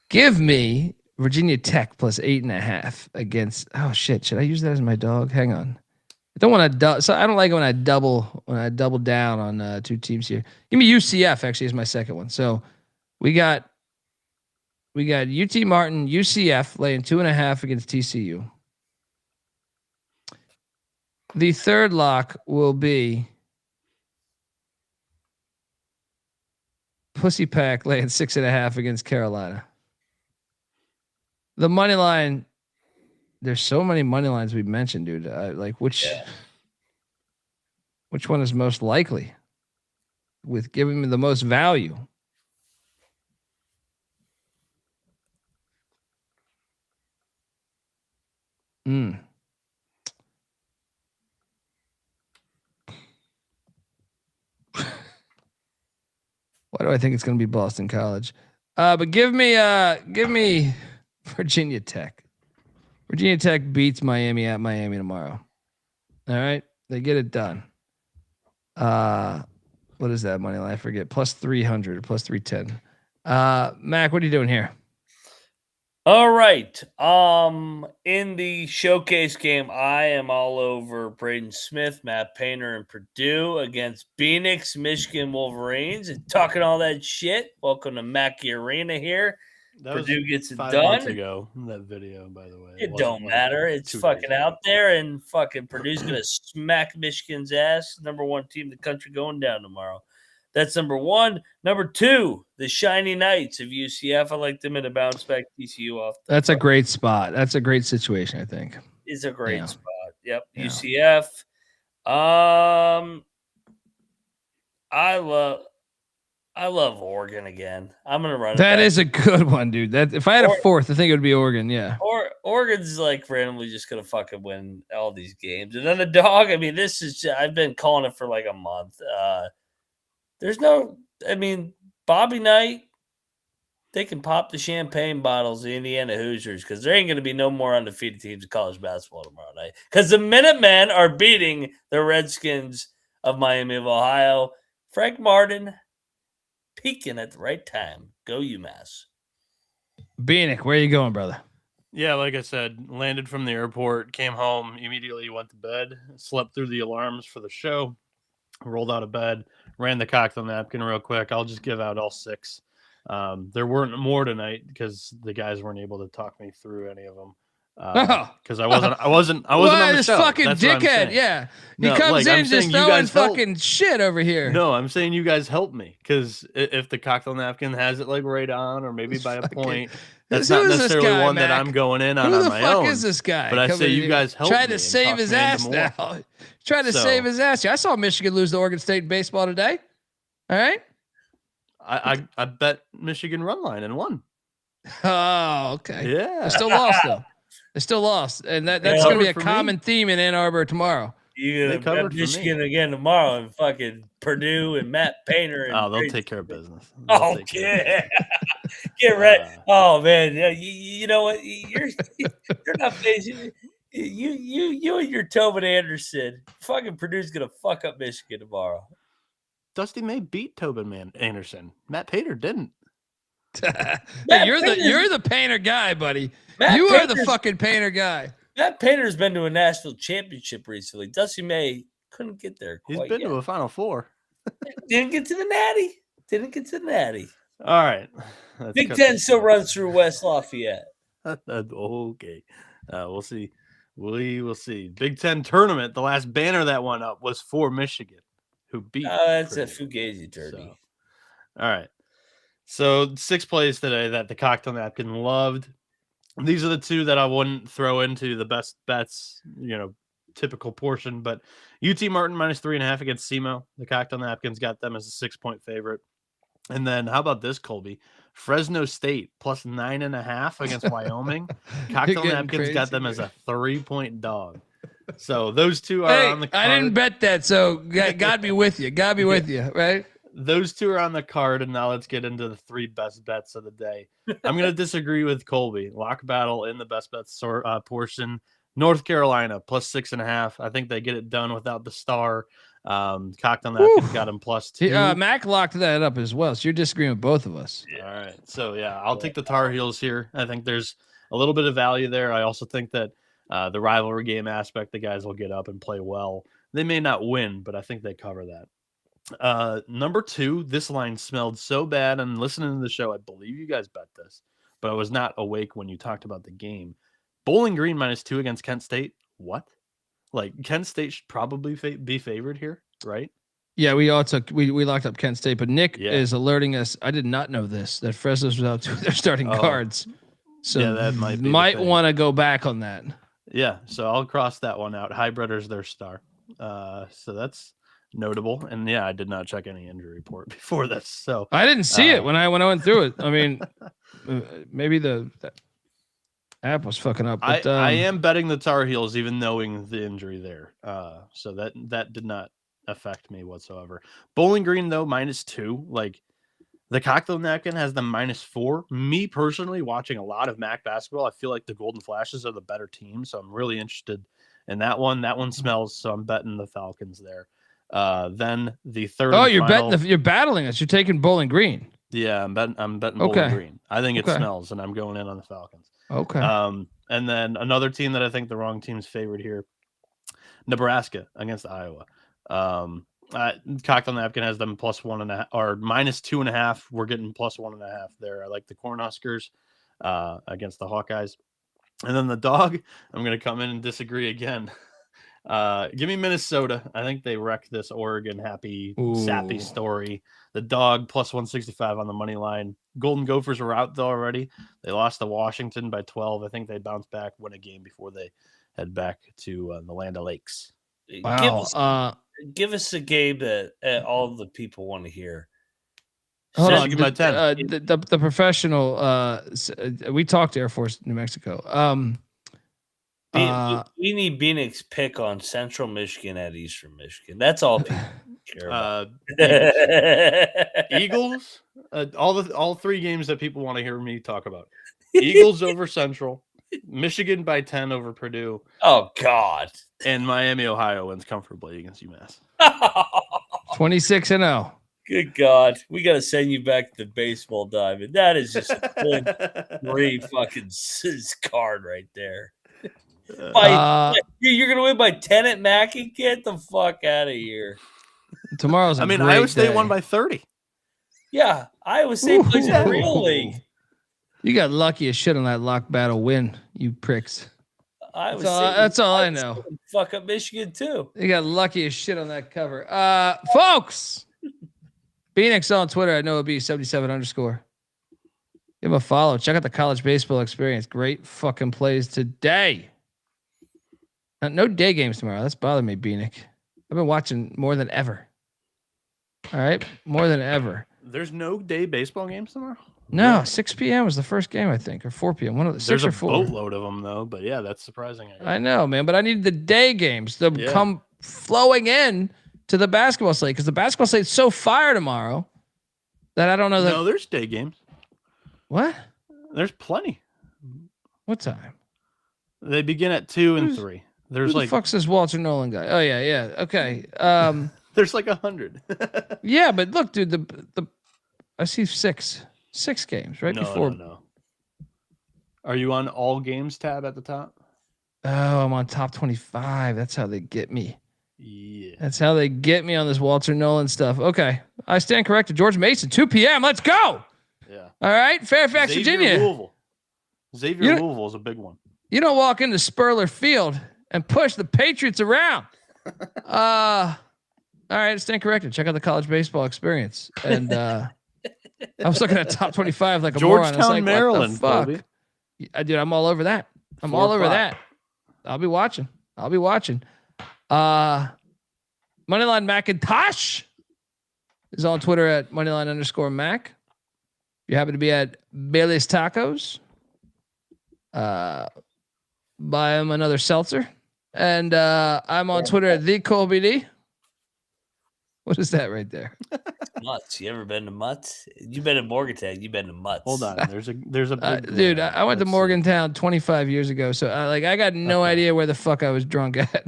Give me Virginia Tech plus 8.5 against. Oh shit! Should I use that as my dog? Hang on. I don't want to. So I don't like when I double down on two teams here. Give me UCF actually as my second one. So we got UT Martin, UCF laying 2.5 against TCU. The third lock will be Pussy Pack laying 6.5 against Carolina. The money line. There's so many money lines we've mentioned, dude. Which one is most likely with giving me the most value? Why do I think it's going to be Boston College? But give me Virginia Tech. Virginia Tech beats Miami at Miami tomorrow. All right, they get it done. What is that money line? I forget. Plus 300 or plus 310. Mac, what are you doing here? All right. In the showcase game, I am all over Braden Smith, Matt Painter, and Purdue against Phoenix, Michigan Wolverines, and talking all that shit. Welcome to Mackey Arena here. That Purdue gets it 5 done. months ago, that video, by the way. It don't matter. It's fucking out there, and fucking Purdue's gonna smack Michigan's ass. Number 1 team in the country going down tomorrow. That's number 1. Number 2, the Shiny Knights of UCF. I like them in a bounce back TCU off. That's a great spot. That's a great situation, I think. It's a great spot. Yep. Yeah. UCF. I love Oregon again. I'm gonna run it That back. is a good one, dude. That if I had a fourth, I think it would be Oregon. Yeah. Oregon's like randomly just gonna fucking win all these games. And then the dog, I mean, I've been calling it for like a month. Bobby Knight, they can pop the champagne bottles, the Indiana Hoosiers, because there ain't going to be no more undefeated teams in college basketball tomorrow night. Because the Minutemen are beating the Redskins of Miami of Ohio. Frank Martin peaking at the right time. Go UMass. Bieniek, where are you going, brother? Yeah, like I said, landed from the airport, came home, immediately went to bed, slept through the alarms for the show, rolled out of bed, ran the cocktail napkin real quick. I'll just give out all 6. There weren't more tonight because the guys weren't able to talk me through any of them. Because I wasn't on the show. Fucking That's what I'm dickhead. saying. Yeah, he No, comes I'm in saying just you throwing guys fucking shit over here. No, I'm saying you guys helped me because if the cocktail napkin has it like right on, or maybe by a point, that's not necessarily guy, one Mac? that I'm going in on Who the my fuck own. is this guy? But I say you guys helped Tried me to and save talked his me into ass more. now. Tried to save his ass. I saw Michigan lose to Oregon State in baseball today. All right. I bet Michigan run line and won. Oh, okay. Yeah. They still lost though. They still lost, and that's going to be a common theme in Ann Arbor tomorrow. You're going to bet Michigan again tomorrow, and fucking Purdue and Matt Painter. And they'll take care of business. Yeah. Get ready. Oh man, yeah. You know what? You're not facing you and your Tobin Anderson. Fucking Purdue's gonna fuck up Michigan tomorrow. Dusty May beat Tobin Anderson. Matt Painter didn't. Hey, you're the Painter guy, buddy. You are the fucking Painter guy. Matt Painter's been to a national championship recently. Dusty May couldn't get there. He's been to a Final Four. Didn't get to the Natty. All right. Big Ten still runs through West Lafayette. Okay. We'll see. We will see. Big Ten tournament. The last banner that went up was for Michigan, who beat. That's Purdue. a Fugazi dirty. All right. So 6 plays today that the cocktail napkin loved. These are the 2 that I wouldn't throw into the best bets, typical portion. But UT Martin minus 3.5 against SEMO. The cocktail napkins got them as a 6-point favorite. And then how about this, Colby? Fresno State plus 9.5 against Wyoming. Cocktail napkins got them as a 3-point dog. So those 2 are on the card. I didn't bet that, so God be with you. God be with you, right? Those 2 are on the card, and now let's get into the 3 best bets of the day. I'm going to disagree with Colby. Lock battle in the best bets portion. North Carolina plus 6.5. I think they get it done without the star. Cocked on that got him +2. Mac locked that up as well. So you're disagreeing with both of us. All right. So yeah, I'll take the Tar Heels here. I think there's a little bit of value there. I also think that the rivalry game aspect, the guys will get up and play well. They may not win, but I think they cover that. Number 2, this line smelled so bad. And listening to the show, I believe you guys bet this, but I was not awake when you talked about the game. Bowling Green -2 against Kent State. What? Like Kent State should probably be favored here, right? Yeah, we locked up Kent State, but Nick is alerting us. I did not know this, that Fresno's without their starting guards. So yeah, that might want to go back on that. Yeah, so I'll cross that one out. Highbredder's their star. So that's notable. And yeah, I did not check any injury report before this. So I didn't see it when I went through it. I mean, maybe the app was fucking up. But, I am betting the Tar Heels, even knowing the injury there. So that did not affect me whatsoever. Bowling Green though -2. Like the cocktail napkin has them -4. Me personally, watching a lot of MAC basketball, I feel like the Golden Flashes are the better team. So I'm really interested in that one. That one smells. So I'm betting the Falcons there. Then the third. Oh, you're battling us. You're taking Bowling Green. Yeah, I'm betting Bowling Green. I think it smells, and I'm going in on the Falcons. Okay. And then another team that I think the wrong team's favored here, Nebraska against Iowa. Cocktail napkin has them +1.5 or -2.5. We're getting +1.5 there. I like the Cornhuskers against the Hawkeyes. And then the dog, I'm going to come in and disagree again. Give me Minnesota. I think they wrecked this Oregon sappy story. The dog +165 on the money line. Golden Gophers were out though already. They lost to Washington by 12. I think they bounce back, win a game before they head back to the Land of Lakes. Wow. Give us a game that all the people want to hear. Hold on, give my 10. The professional. We talked to Air Force New Mexico. We need Bieniek's pick on Central Michigan at Eastern Michigan. That's all people care about. Eagles. All 3 games that people want to hear me talk about. Eagles over Central. Michigan by 10 over Purdue. Oh God. And Miami, Ohio wins comfortably against UMass. 26-0. Good God. We got to send you back to the baseball diamond. That is just a great fucking card right there. You're going to win by 10 at Mackey? Get the fuck out of here. Tomorrow's a great Iowa State day. won by 30. Yeah, Iowa State plays in the real league. You got lucky as shit on that lock battle win, you pricks. That's all I know. Fuck up Michigan too. You got lucky as shit on that cover. Folks, Phoenix on Twitter at NoahB77_. Give him a follow. Check out the college baseball experience. Great fucking plays today. No day games tomorrow. That's bothering me, Bieniek. I've been watching more than ever. All right, more than ever. There's no day baseball games tomorrow? No, 6 p.m. was the first game, I think, or 4 p.m. One of the 6 or 4. There's a boatload of them, though. But yeah, that's surprising. I know, man. But I need the day games to come flowing in to the basketball slate because the basketball slate's so fire tomorrow that I don't know that. No, there's day games. What? There's plenty. What time? They begin at 2 and 3. There's who the fuck's this Walter Nolan guy? Oh yeah. Okay. There's like 100. Yeah, but look, dude, the I see 6 games right before. No. Are you on all games tab at the top? Oh, I'm on top 25. That's how they get me. Yeah. That's how they get me on this Walter Nolan stuff. Okay. I stand corrected. George Mason, 2 p.m. Let's go. Yeah. All right. Fairfax, Virginia. Xavier Louisville is a big one. You don't walk into Spurler Field and push the Patriots around. All right. Stand corrected. Check out the college baseball experience. And I was looking at top 25 like a moron. Georgetown, like, Maryland. Fuck. Dude, I'm all over that. I'm all over that. I'll be watching. Moneyline McIntyre is on Twitter at Moneyline_Mac. If you happen to be at Bailey's Tacos, buy him another seltzer. And I'm on Twitter at the Colby D. What is that right there? Mutts. You ever been to Mutts? You been to Morgantown? You been to Mutts? Hold on. There's a big dude. I went to Morgantown 25 years ago, so I got no idea where the fuck I was drunk at.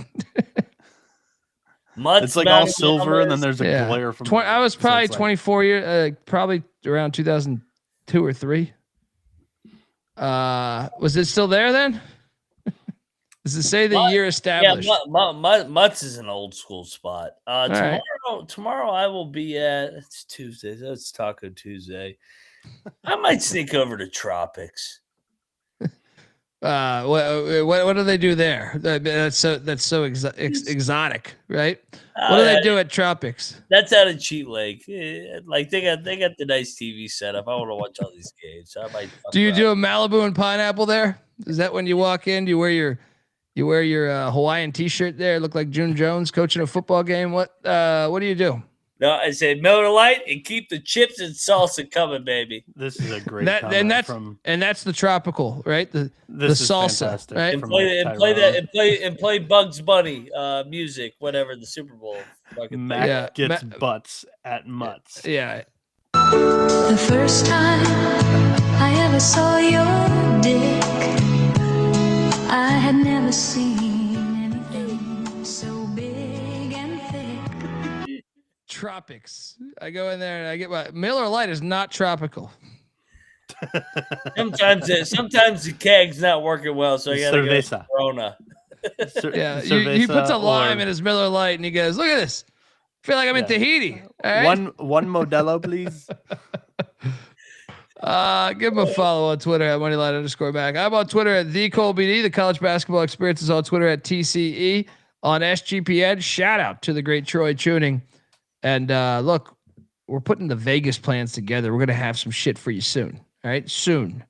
Mutts. It's like all silver, and then there's a glare from. I was probably 24 years, probably around 2002 or 3. Was it still there then? Does it say the year established? Yeah, Mutts is an old school spot. Tomorrow I will be at. It's Tuesday. That's Taco Tuesday. I might sneak over to Tropics. What do they do there? That's so exotic, right? What do they do at Tropics? That's out of Cheat Lake. Like they got the nice TV setup. I want to watch all these games. So I might. Do you do a Malibu and pineapple there? Is that when you walk in? Do you wear your Hawaiian T-shirt there? Look like June Jones coaching a football game. What do you do? No, I say Miller Lite and keep the chips and salsa coming, baby. This is a great and that's the tropical, right? The salsa, right? And play Bugs Bunny music, whatever the Super Bowl. Matt gets butts at Mutts. Yeah. The first time I ever saw your dick, I had never seen anything so big and thick. Tropics. I go in there and I get my Miller Lite is not tropical. Sometimes the keg's not working well, so I got to get Corona. He puts a lime in his Miller Lite and he goes, "Look at this. I feel like I'm in Tahiti." All right? One Modelo, please. Give him a follow on Twitter at Moneyline_Mac. I'm on Twitter at the Colby D. The College Basketball Experience is on Twitter at TCE. On SGPN, shout out to the great Troy Tuning. And look, we're putting the Vegas plans together. We're going to have some shit for you soon. All right, soon.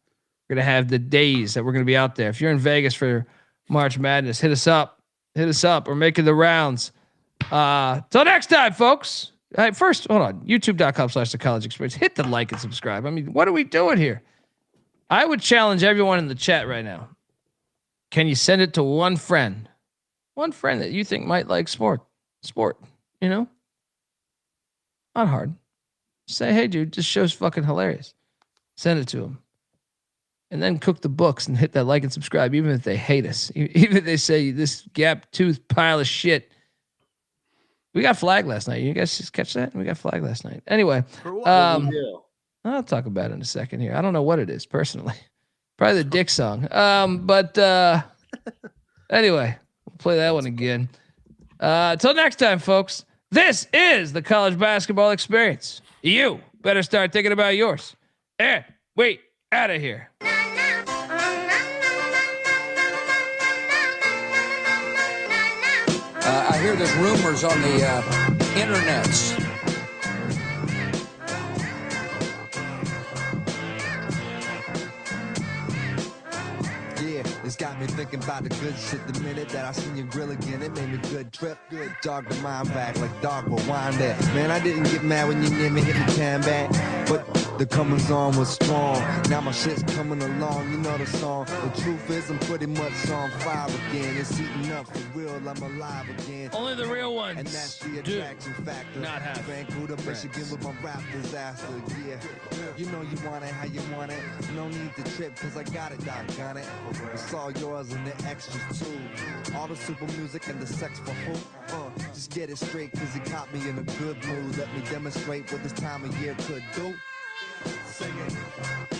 We're going to have the days that we're going to be out there. If you're in Vegas for March Madness, hit us up. We're making the rounds. Till next time, folks. All right, first, hold on. YouTube.com/The College Experience. Hit the like and subscribe. I mean, what are we doing here? I would challenge everyone in the chat right now. Can you send it to one friend? One friend that you think might like sport, you know? Not hard. Say, hey, dude, this show's fucking hilarious. Send it to them. And then cook the books and hit that like and subscribe, even if they hate us. Even if they say this gap-toothed pile of shit. We got flagged last night. You guys just catch that? We got flagged last night. Anyway, I'll talk about it in a second here. I don't know what it is personally. Probably the Dick song. But anyway, we'll play that one again. Till next time, folks. This is the College Basketball Experience. You better start thinking about yours. And wait, out of here. I hear there's rumors on the internets. It's got me thinking about the good shit the minute that I seen your grill again. It made me good trip, good dog the mind back like dog will wind that. Man, I didn't get mad when you near me hit the can back, but the comings on was strong. Now my shit's coming along, you know the song. The truth is I'm pretty much on fire again. It's heating up for real, I'm alive again. Only the real ones. And that's the attraction factor. Not have Vancouver, Michigan with my rap disaster. Yeah, you know you want it how you want it. No need to trip cause I got it, doggone it. It's all yours and the extras too. All the super music and the sex for who? Just get it straight cause you caught me in a good mood. Let me demonstrate what this time of year could do. Sing it.